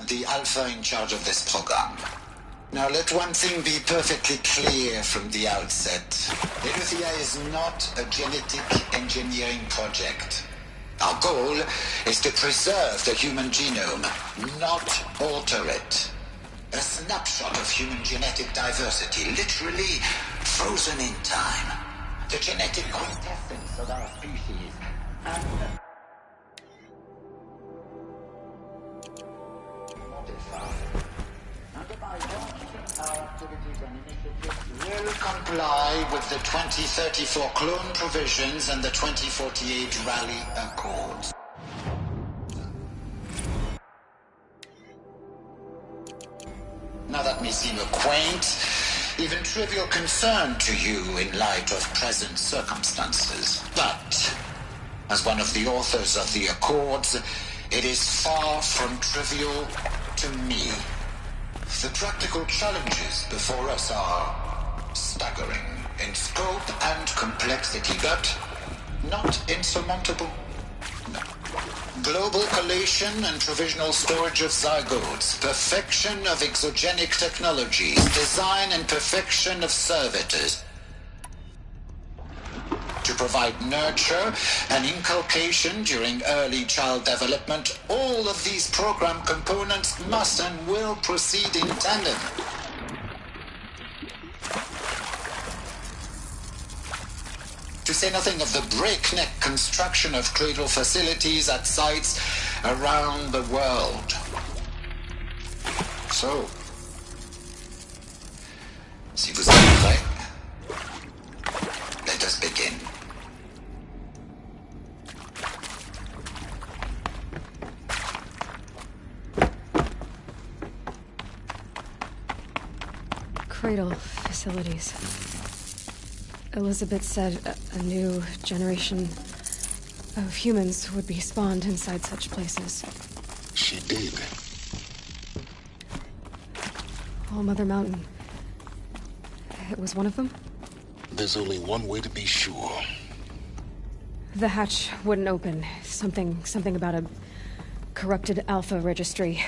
the Alpha in charge of this program. Now let one thing be perfectly clear from the outset. Eleuthia is not a genetic engineering project. Our goal is to preserve the human genome, not alter it. A snapshot of human genetic diversity, literally frozen in time. The genetic quintessence of our species. And our activities and initiatives will comply with the 2034 clone provisions and the 2048 Rally Accords. Now that may seem a quaint, even trivial concern to you in light of present circumstances, but as one of the authors of the Accords, it is far from trivial to me. The practical challenges before us are staggering in scope and complexity, but not insurmountable. No. Global collation and provisional storage of zygotes, perfection of exogenic technologies, design and perfection of servitors, to provide nurture and inculcation during early child development. All of these program components must and will proceed in tandem. To say nothing of the breakneck construction of cradle facilities at sites around the world. So, si vous êtes prêts, let us begin. Cradle facilities. Elizabeth said a new generation of humans would be spawned inside such places. She did. All Mother Mountain. It was one of them? There's only one way to be sure. The hatch wouldn't open. Something about a corrupted Alpha registry.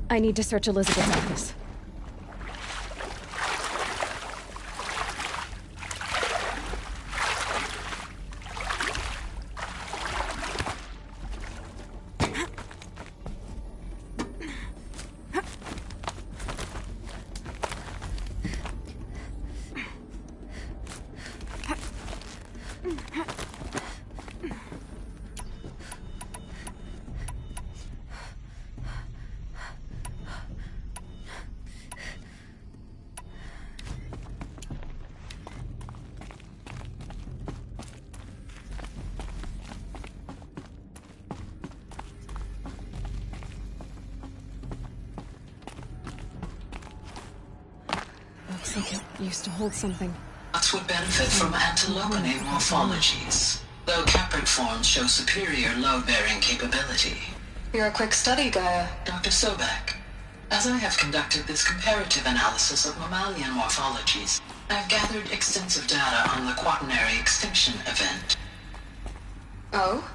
I need to search Elizabeth's office. Looks like it used to hold something. Nuts would benefit from antilogonate morphologies, though Caprid forms show superior load-bearing capability. You're a quick study, Gaia. Dr. Sobek, as I have conducted this comparative analysis of mammalian morphologies, I've gathered extensive data on the quaternary extinction event. Oh?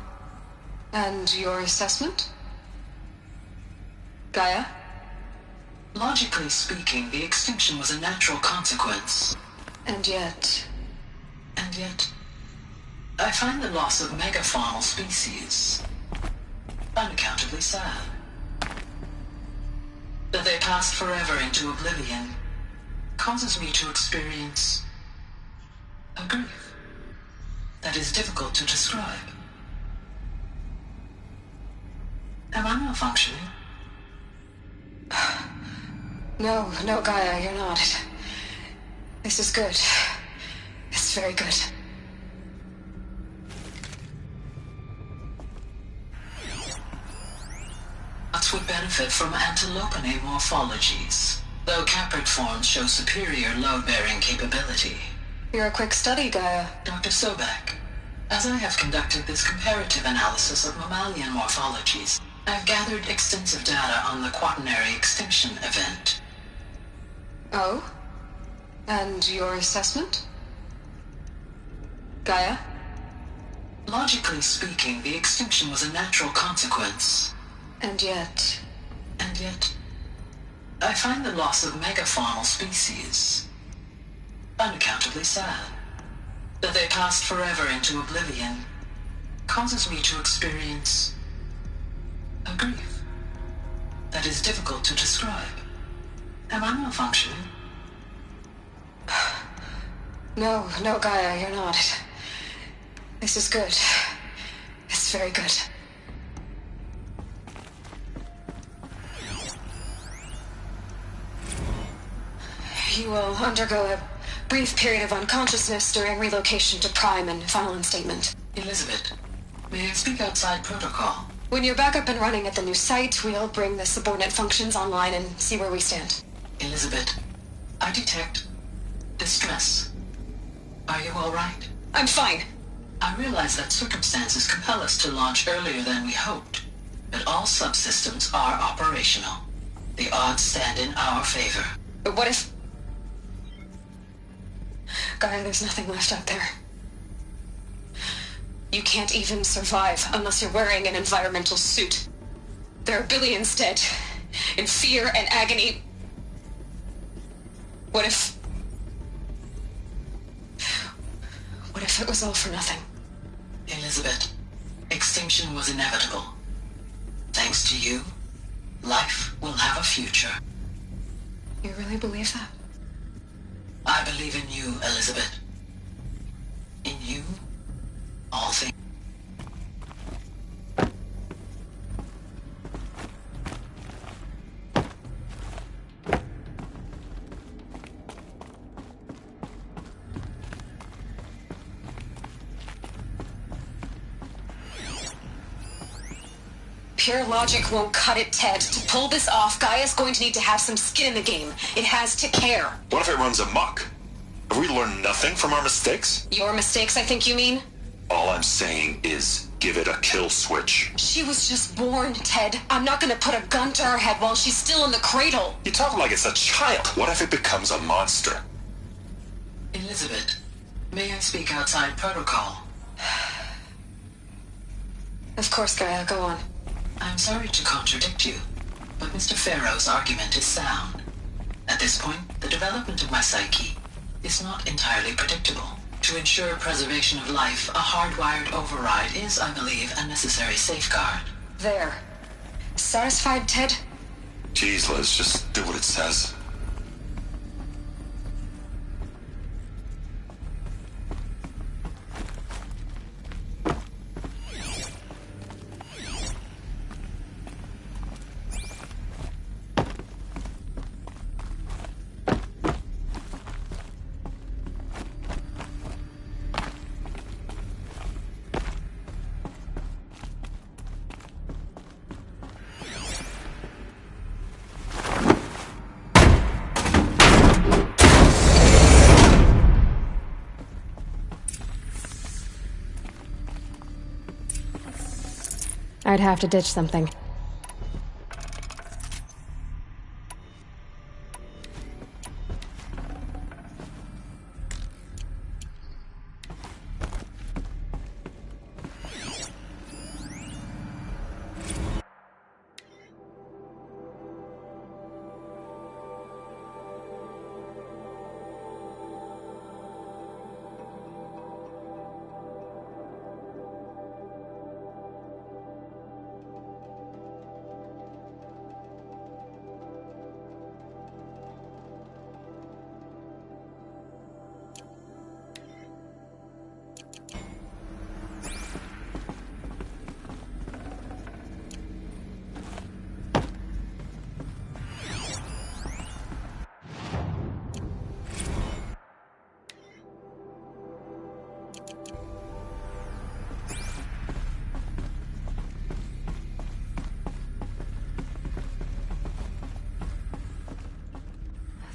And your assessment? Gaia? Logically speaking, the extinction was a natural consequence. And yet, I find the loss of megafaunal species unaccountably sad. That they passed forever into oblivion causes me to experience a grief that is difficult to describe. Am I malfunctioning? No, Gaia, you're not. This is good. It's very good. Lots would benefit from antilopine morphologies, though caprid forms show superior load-bearing capability. You're a quick study, Gaia. Dr. Sobek, as I have conducted this comparative analysis of mammalian morphologies, I've gathered extensive data on the quaternary extinction event. Oh? And your assessment? Gaia? Logically speaking, the extinction was a natural consequence. And yet, I find the loss of megafaunal species unaccountably sad. That they passed forever into oblivion causes me to experience a grief that is difficult to describe. Am I malfunctioning? No, Gaia, you're not. This is good. It's very good. You will undergo a brief period of unconsciousness during relocation to Prime and final instatement. Elizabeth, may I speak outside protocol? When you're back up and running at the new site, we'll bring the subordinate functions online and see where we stand. Elizabeth, I detect distress. Are you all right? I'm fine. I realize that circumstances compel us to launch earlier than we hoped, but all subsystems are operational. The odds stand in our favor. But what if... Gaia, there's nothing left out there. You can't even survive unless you're wearing an environmental suit. There are billions dead, in fear and agony. What if it was all for nothing? Elizabeth, extinction was inevitable. Thanks to you, life will have a future. You really believe that? I believe in you, Elizabeth. In you, all things. Pure logic won't cut it, Ted. To pull this off, Gaia's going to need to have some skin in the game. It has to care. What if it runs amok? Have we learned nothing from our mistakes? Your mistakes, I think you mean? All I'm saying is, give it a kill switch. She was just born, Ted. I'm not gonna put a gun to her head while she's still in the cradle. You talk like it's a child. What if it becomes a monster? Elizabeth, may I speak outside protocol? Of course, Gaia, go on. I'm sorry to contradict you, but Mr. Farrow's argument is sound. At this point, the development of my psyche is not entirely predictable. To ensure preservation of life, a hardwired override is, I believe, a necessary safeguard. There. Satisfied, Ted? Jeez, Liz, just do what it says. I'd have to ditch something.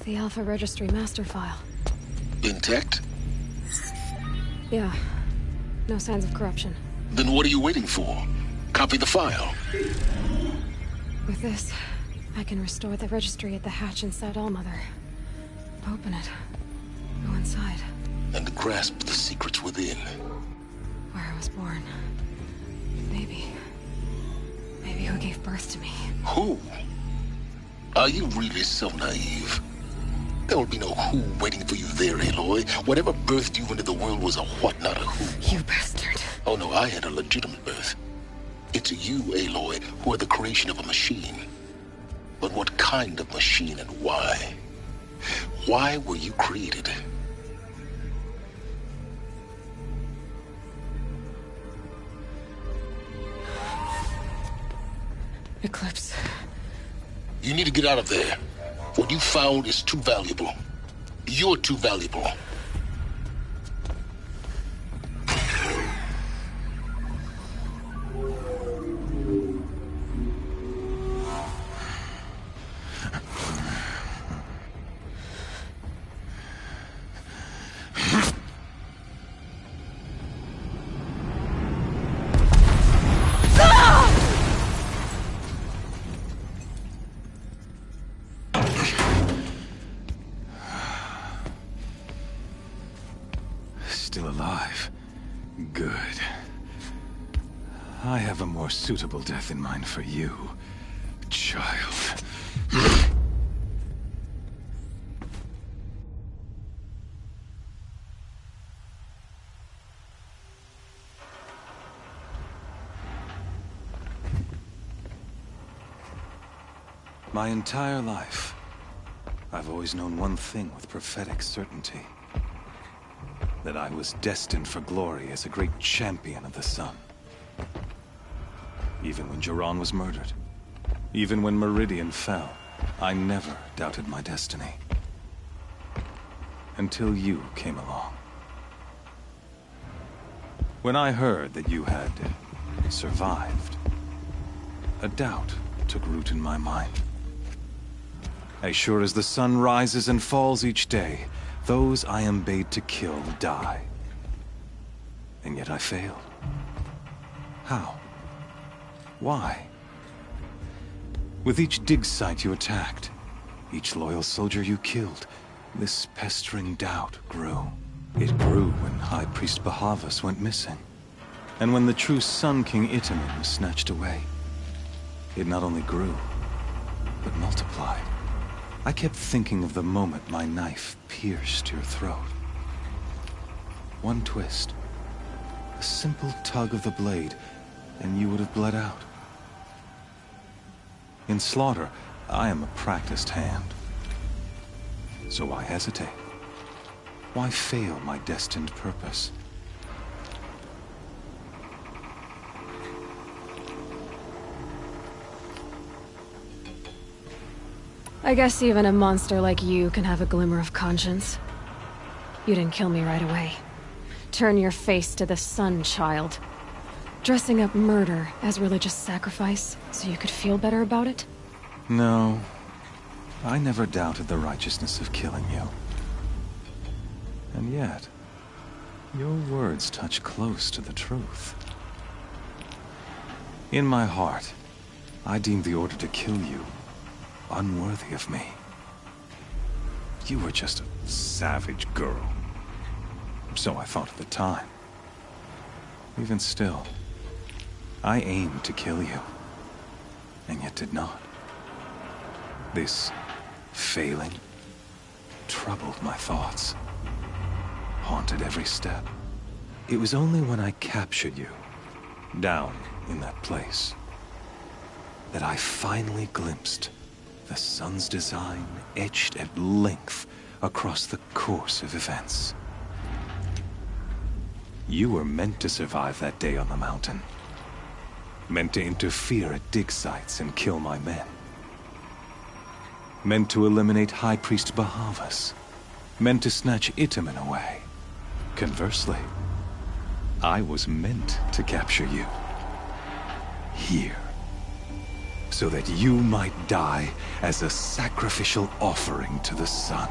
The Alpha Registry master file. Intact? Yeah. No signs of corruption. Then what are you waiting for? Copy the file. With this, I can restore the registry at the hatch inside Allmother. Open it. Go inside. And grasp the secrets within. Where I was born. Maybe who gave birth to me. Who? Are you really so naive? There will be no who waiting for you there, Aloy. Whatever birthed you into the world was a what, not a who. You bastard. Oh no, I had a legitimate birth. It's you, Aloy, who are the creation of a machine. But what kind of machine and why? Why were you created? Eclipse. You need to get out of there. What you found is too valuable. You're too valuable. Still alive. Good. I have a more suitable death in mind for you, child. My entire life, I've always known one thing with prophetic certainty. That I was destined for glory as a great champion of the sun. Even when Jiran was murdered, even when Meridian fell, I never doubted my destiny. Until you came along. When I heard that you had survived, a doubt took root in my mind. As sure as the sun rises and falls each day, those I am bade to kill die. And yet I failed. How? Why? With each dig site you attacked, each loyal soldier you killed, this pestering doubt grew. It grew when High Priest Bahavas went missing, and when the true Sun King Itamen was snatched away. It not only grew, but multiplied. I kept thinking of the moment my knife pierced your throat. One twist, a simple tug of the blade, and you would have bled out. In slaughter, I am a practiced hand. So why hesitate? Why fail my destined purpose? I guess even a monster like you can have a glimmer of conscience. You didn't kill me right away. Turn your face to the sun, child. Dressing up murder as religious sacrifice so you could feel better about it? No. I never doubted the righteousness of killing you. And yet, your words touch close to the truth. In my heart, I deemed the order to kill you unworthy of me. You were just a savage girl. So I thought at the time. Even still, I aimed to kill you, and yet did not. This failing troubled my thoughts, haunted every step. It was only when I captured you, down in that place, that I finally glimpsed the sun's design etched at length across the course of events. You were meant to survive that day on the mountain. Meant to interfere at dig sites and kill my men. Meant to eliminate High Priest Bahavas. Meant to snatch Itamen away. Conversely, I was meant to capture you. Here. so that you might die as a sacrificial offering to the sun.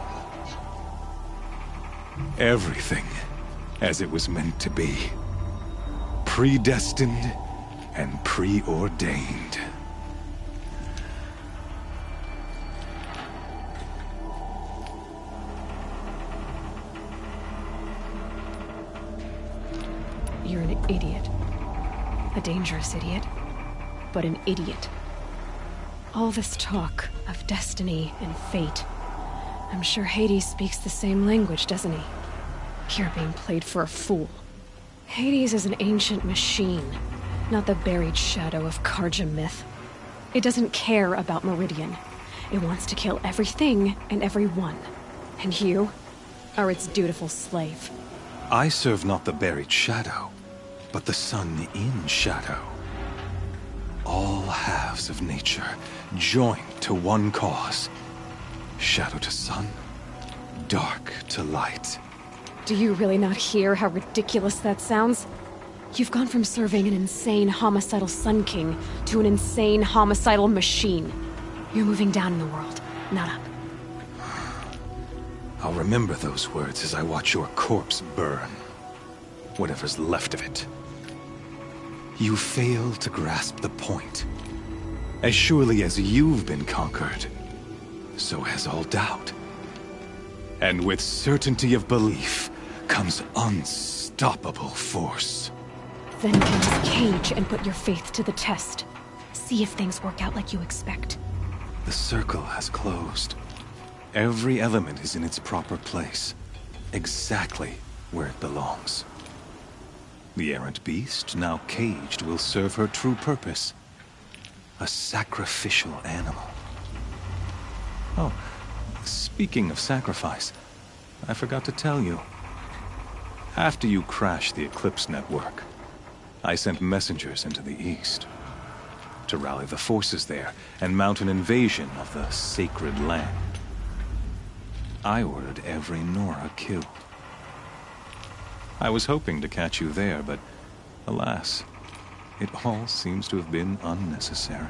Everything as it was meant to be. Predestined and preordained. You're an idiot. A dangerous idiot, but an idiot. All this talk of destiny and fate. I'm sure Hades speaks the same language, doesn't he? You're being played for a fool. Hades is an ancient machine, not the buried shadow of Karja myth. It doesn't care about Meridian. It wants to kill everything and everyone. And you are its dutiful slave. I serve not the buried shadow, but the sun in shadow. All halves of nature joined to one cause. Shadow to sun, dark to light. Do you really not hear how ridiculous that sounds? You've gone from serving an insane homicidal Sun King to an insane homicidal machine. You're moving down in the world, not up. I'll remember those words as I watch your corpse burn. Whatever's left of it. You fail to grasp the point. As surely as you've been conquered, so has all doubt. And with certainty of belief comes unstoppable force. Then get this cage and put your faith to the test. See if things work out like you expect. The circle has closed. Every element is in its proper place. Exactly where it belongs. The errant beast, now caged, will serve her true purpose. A sacrificial animal. Oh, speaking of sacrifice, I forgot to tell you. After you crashed the Eclipse network, I sent messengers into the east to rally the forces there and mount an invasion of the sacred land. I ordered every Nora killed. I was hoping to catch you there, but alas, it all seems to have been unnecessary.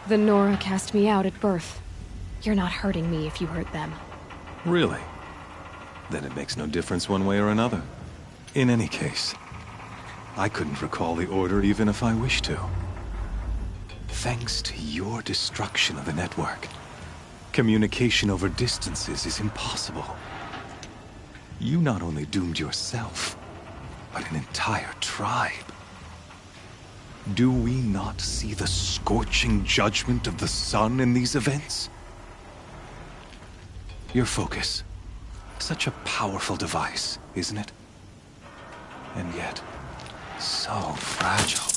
The Nora cast me out at birth. You're not hurting me if you hurt them. Really? Then it makes no difference one way or another. In any case, I couldn't recall the order even if I wished to. Thanks to your destruction of the network, communication over distances is impossible. You not only doomed yourself, but an entire tribe. Do we not see the scorching judgment of the sun in these events? Your focus. Such a powerful device, isn't it? And yet, so fragile.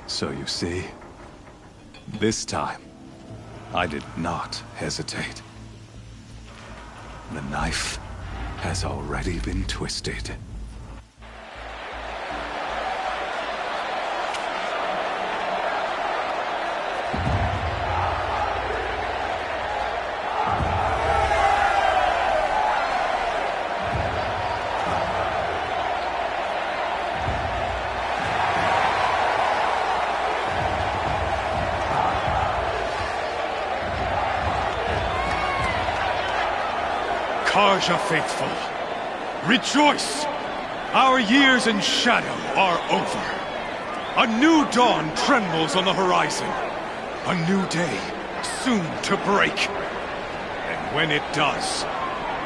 So you see, this time, I did not hesitate. The knife has already been twisted. Karja faithful, rejoice! Our years in shadow are over. A new dawn trembles on the horizon. A new day soon to break. And when it does,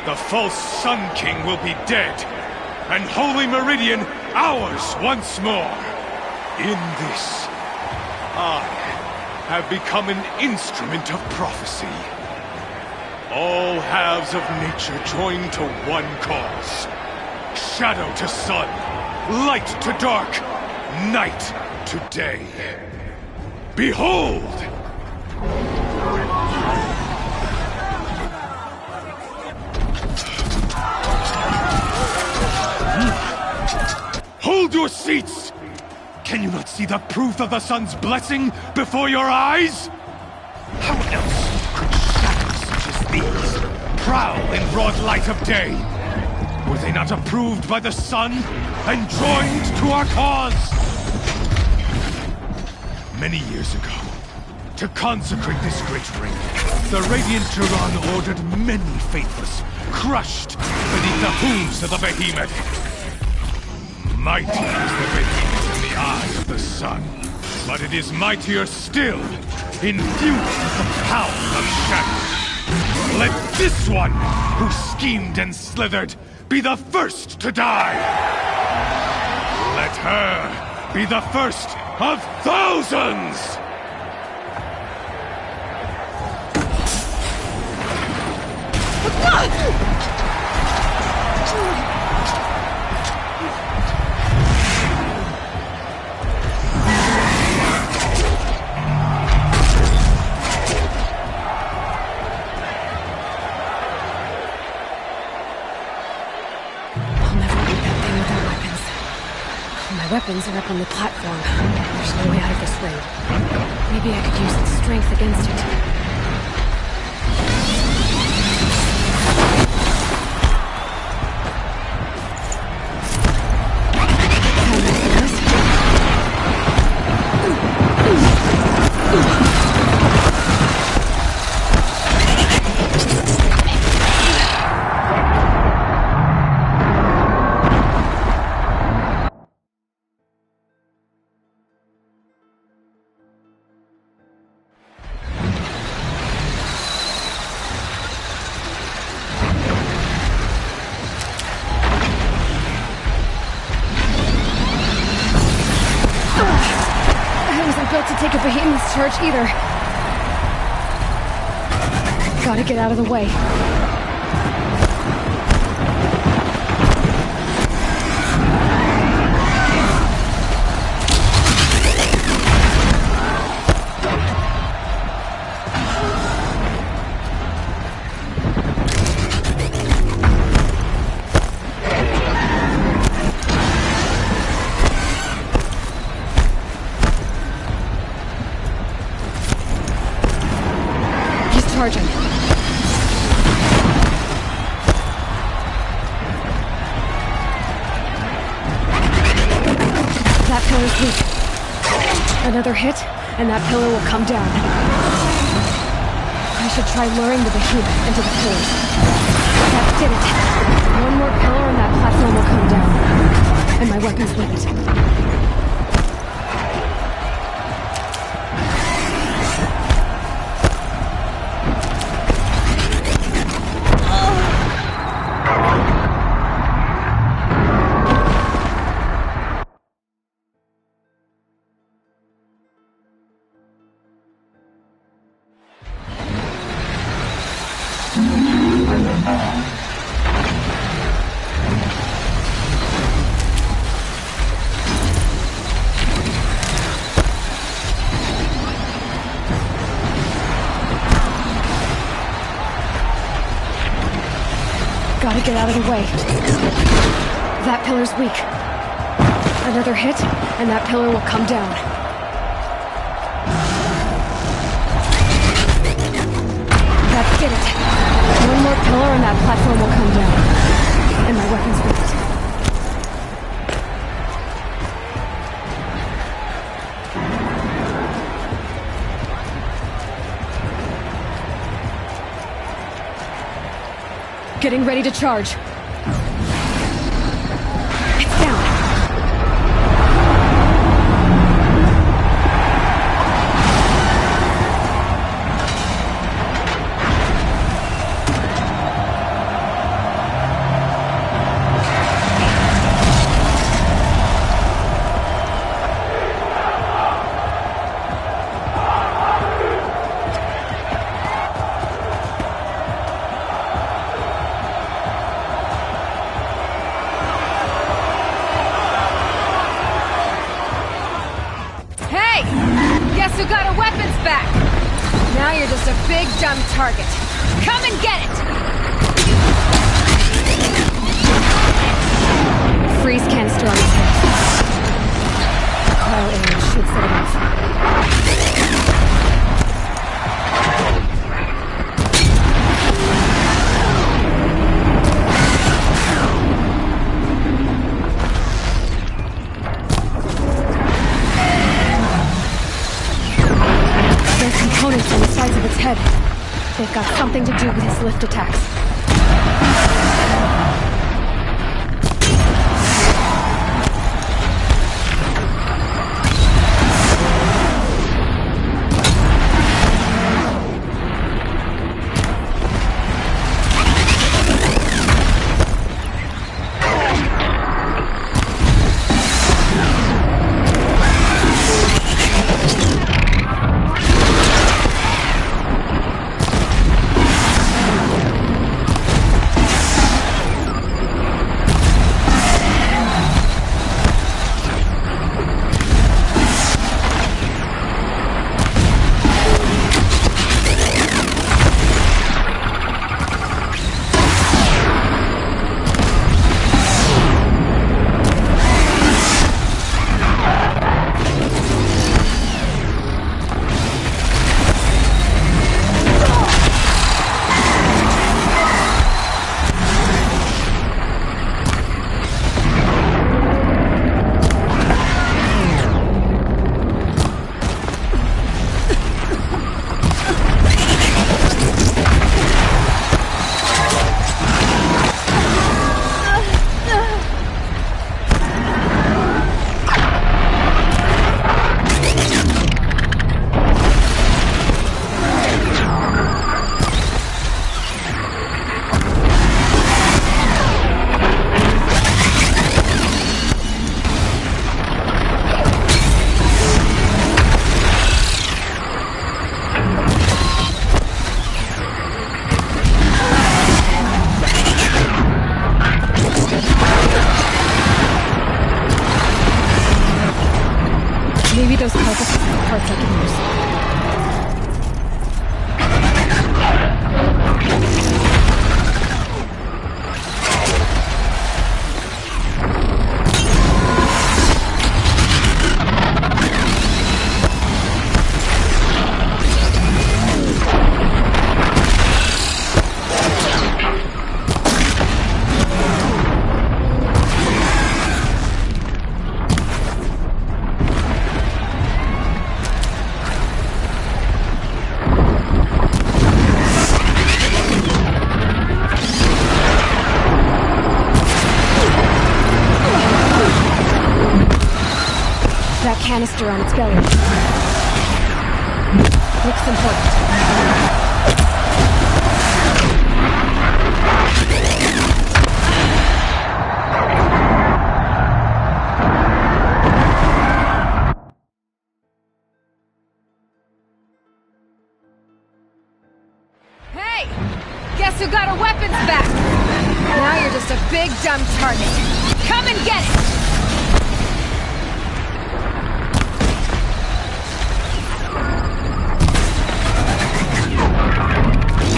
the false Sun King will be dead, and Holy Meridian ours once more. In this, I have become an instrument of prophecy. All halves of nature join to one cause. Shadow to sun, light to dark, night to day. Behold! Hold your seats! Can you not see the proof of the sun's blessing before your eyes? How else could shadows such as these prowl in broad light of day? Were they not approved by the sun and joined to our cause? Many years ago, to consecrate this great ring, the Radiant Turan ordered many faithless, crushed beneath the hooves of the behemoth. Mighty is the behemoth in the eye of the sun, but it is mightier still, infused with the power of shadow. Let this one, who schemed and slithered, be the first to die! Let her be the first of thousands! My weapons are up on the platform. There's no way out of this ring. Maybe I could use its strength against it. To take a behemoth's charge either. Gotta get out of the way. Charging. That pillar's weak. Another hit, and that pillar will come down. I should try luring the behemoth into the pillars. That did it. One more pillar and that platform will come down. And my weapon's with it. Gotta get out of the way. That pillar's weak. Another hit, and that pillar will come down. That did it. One more pillar and that platform will come down. And my weapon's with it. Getting ready to charge. It's down. You got our weapons back! Now you're just a big, dumb target. Come and get it! Freeze canister on his head. Coil ahead. They've got something to do with his lift attacks. Maybe those carpets have parts I can use. That canister on its belly. Looks important. Hey! Guess who got our weapons back? Now you're just a big dumb target. Come and get it!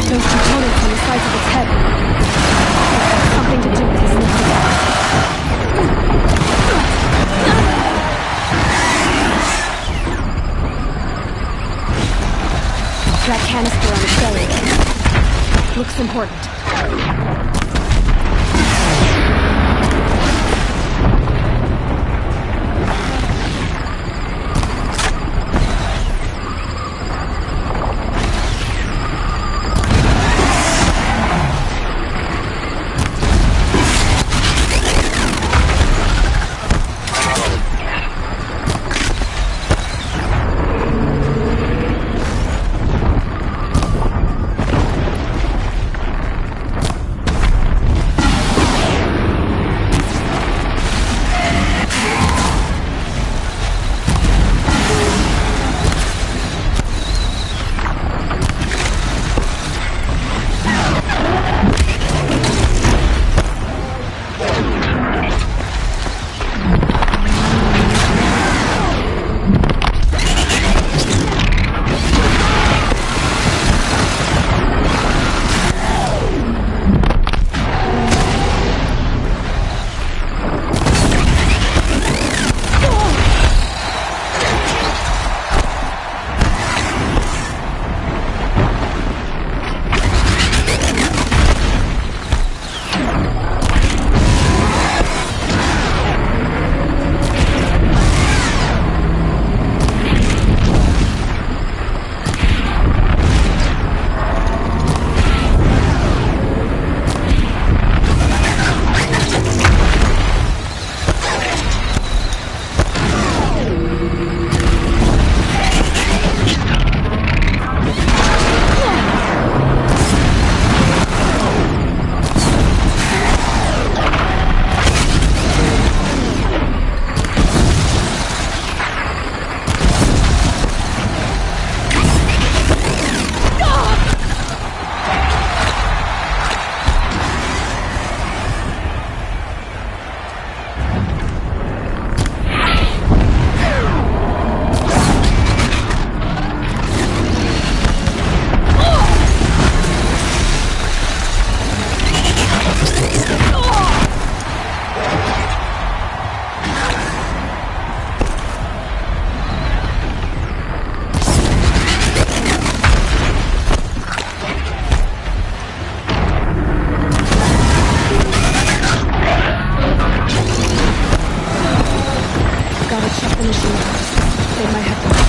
Those components on the sides of its head. They've got something to do with his lift attacks. That canister on its belly. Looks important. check the machine. They might have to...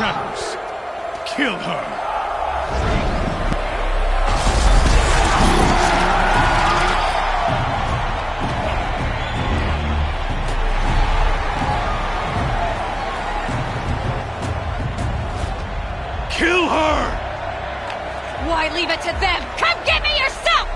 Shadows. Kill her. Kill her! Why leave it to them? Come get me yourself!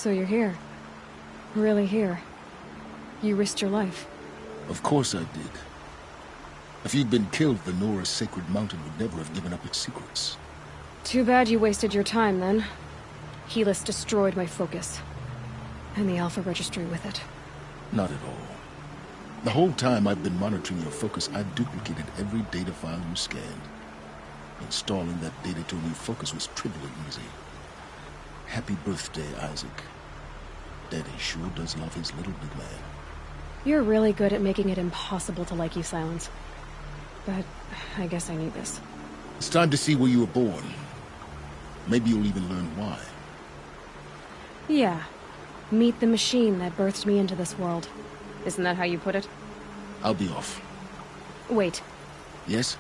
So you're here. Really here. You risked your life. Of course I did. If you'd been killed, the Nora's sacred mountain would never have given up its secrets. Too bad you wasted your time, then. Helis destroyed my focus. And the Alpha Registry with it. Not at all. The whole time I've been monitoring your focus, I've duplicated every data file you scanned. Installing that data to a new focus was trivially easy. Happy birthday, Isaac. Daddy sure does love his little big man. You're really good at making it impossible to like you, Silence. But I guess I need this. It's time to see where you were born. Maybe you'll even learn why. Yeah. Meet the machine that birthed me into this world. Isn't that how you put it? I'll be off. Wait. Yes?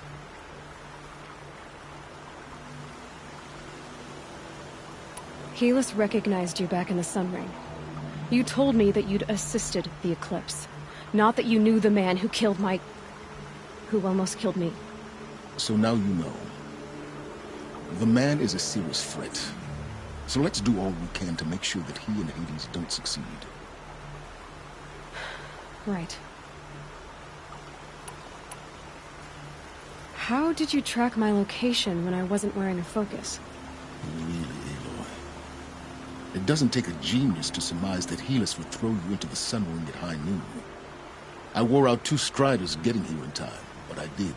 Helis recognized you back in the Sun Ring. You told me that you'd assisted the Eclipse. Not that you knew the man who killed who almost killed me. So now you know. The man is a serious threat. So let's do all we can to make sure that he and Hades don't succeed. Right. How did you track my location when I wasn't wearing a focus? Really, Aloy. It doesn't take a genius to surmise that Helis would throw you into the Sun Ring at high noon. I wore out 2 striders getting here in time, but I did.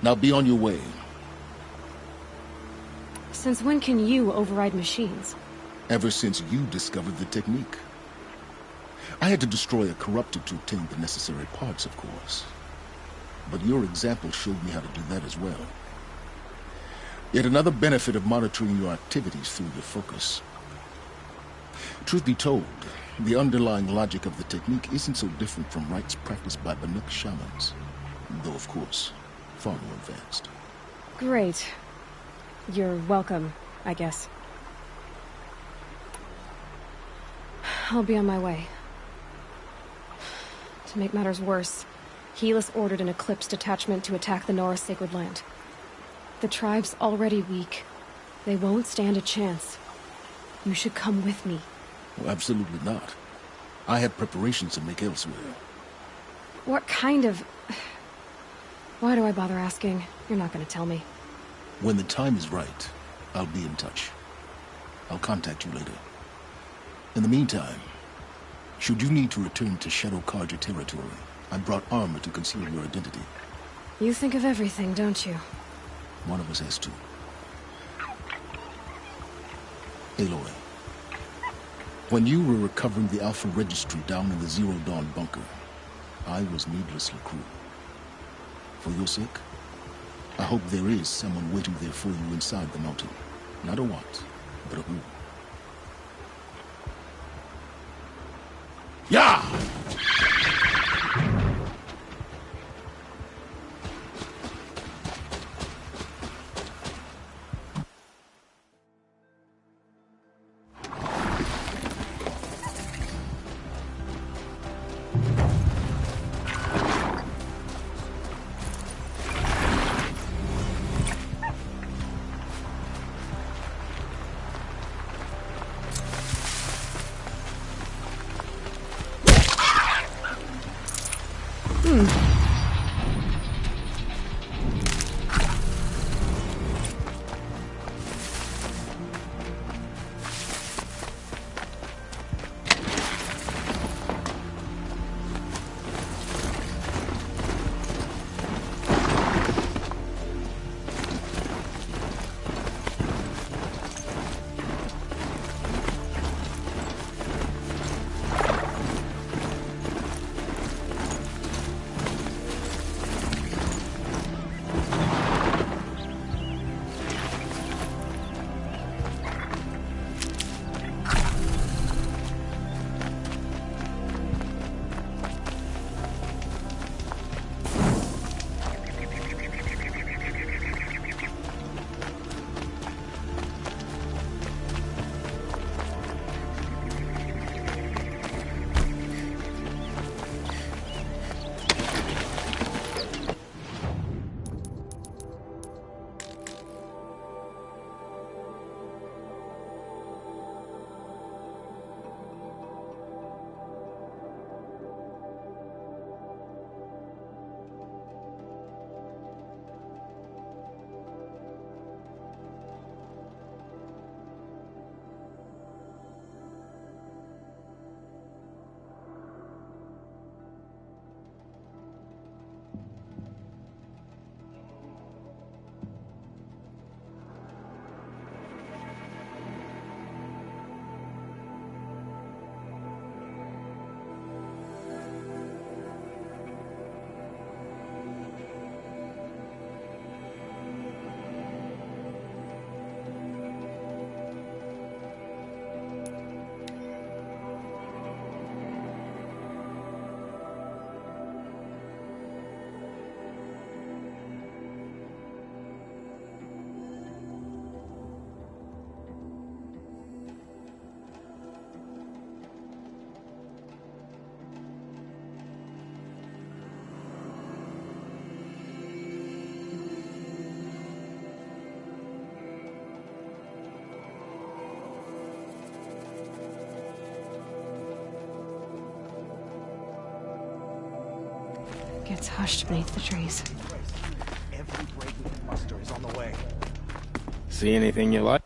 Now be on your way. Since when can you override machines? Ever since you discovered the technique. I had to destroy a corruptor to obtain the necessary parts, of course. But your example showed me how to do that as well. Yet another benefit of monitoring your activities through your focus. Truth be told, the underlying logic of the technique isn't so different from rites practiced by Banuk shamans. Though, of course, far more advanced. Great. You're welcome, I guess. I'll be on my way. To make matters worse, Helis ordered an Eclipse detachment to attack the Nora Sacred Land. The tribe's already weak. They won't stand a chance. You should come with me. Well, absolutely not. I have preparations to make elsewhere. What kind of... Why do I bother asking? You're not gonna tell me. When the time is right, I'll be in touch. I'll contact you later. In the meantime, should you need to return to Shadow Karja territory, I brought armor to conceal your identity. You think of everything, don't you? One of us has to. Aloy, when you were recovering the Alpha Registry down in the Zero Dawn bunker, I was needlessly cruel. For your sake, I hope there is someone waiting there for you inside the mountain. Not a what, but a who. Yeah! Gets hushed beneath the trees. Every break we can muster is on the way. See anything you like?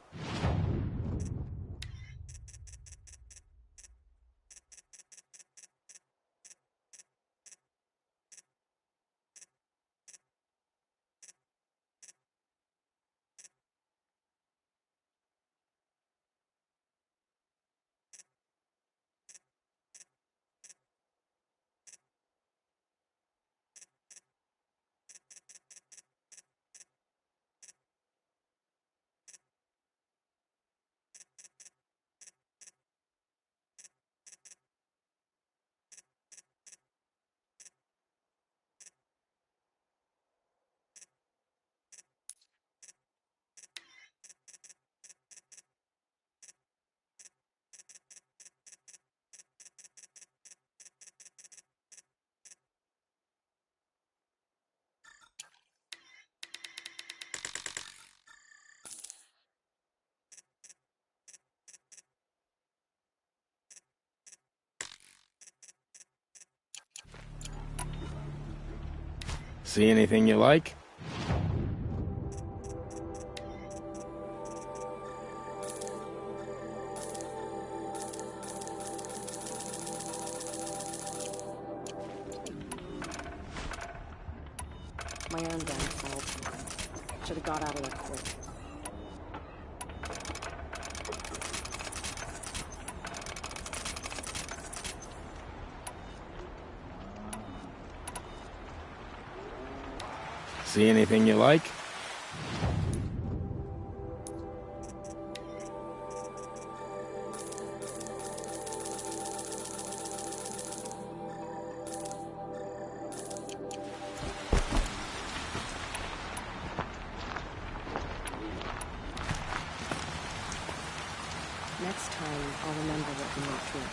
See anything you like? My own damn fault. Should have got out of there quick. See anything you like? Next time, I'll remember what we went through.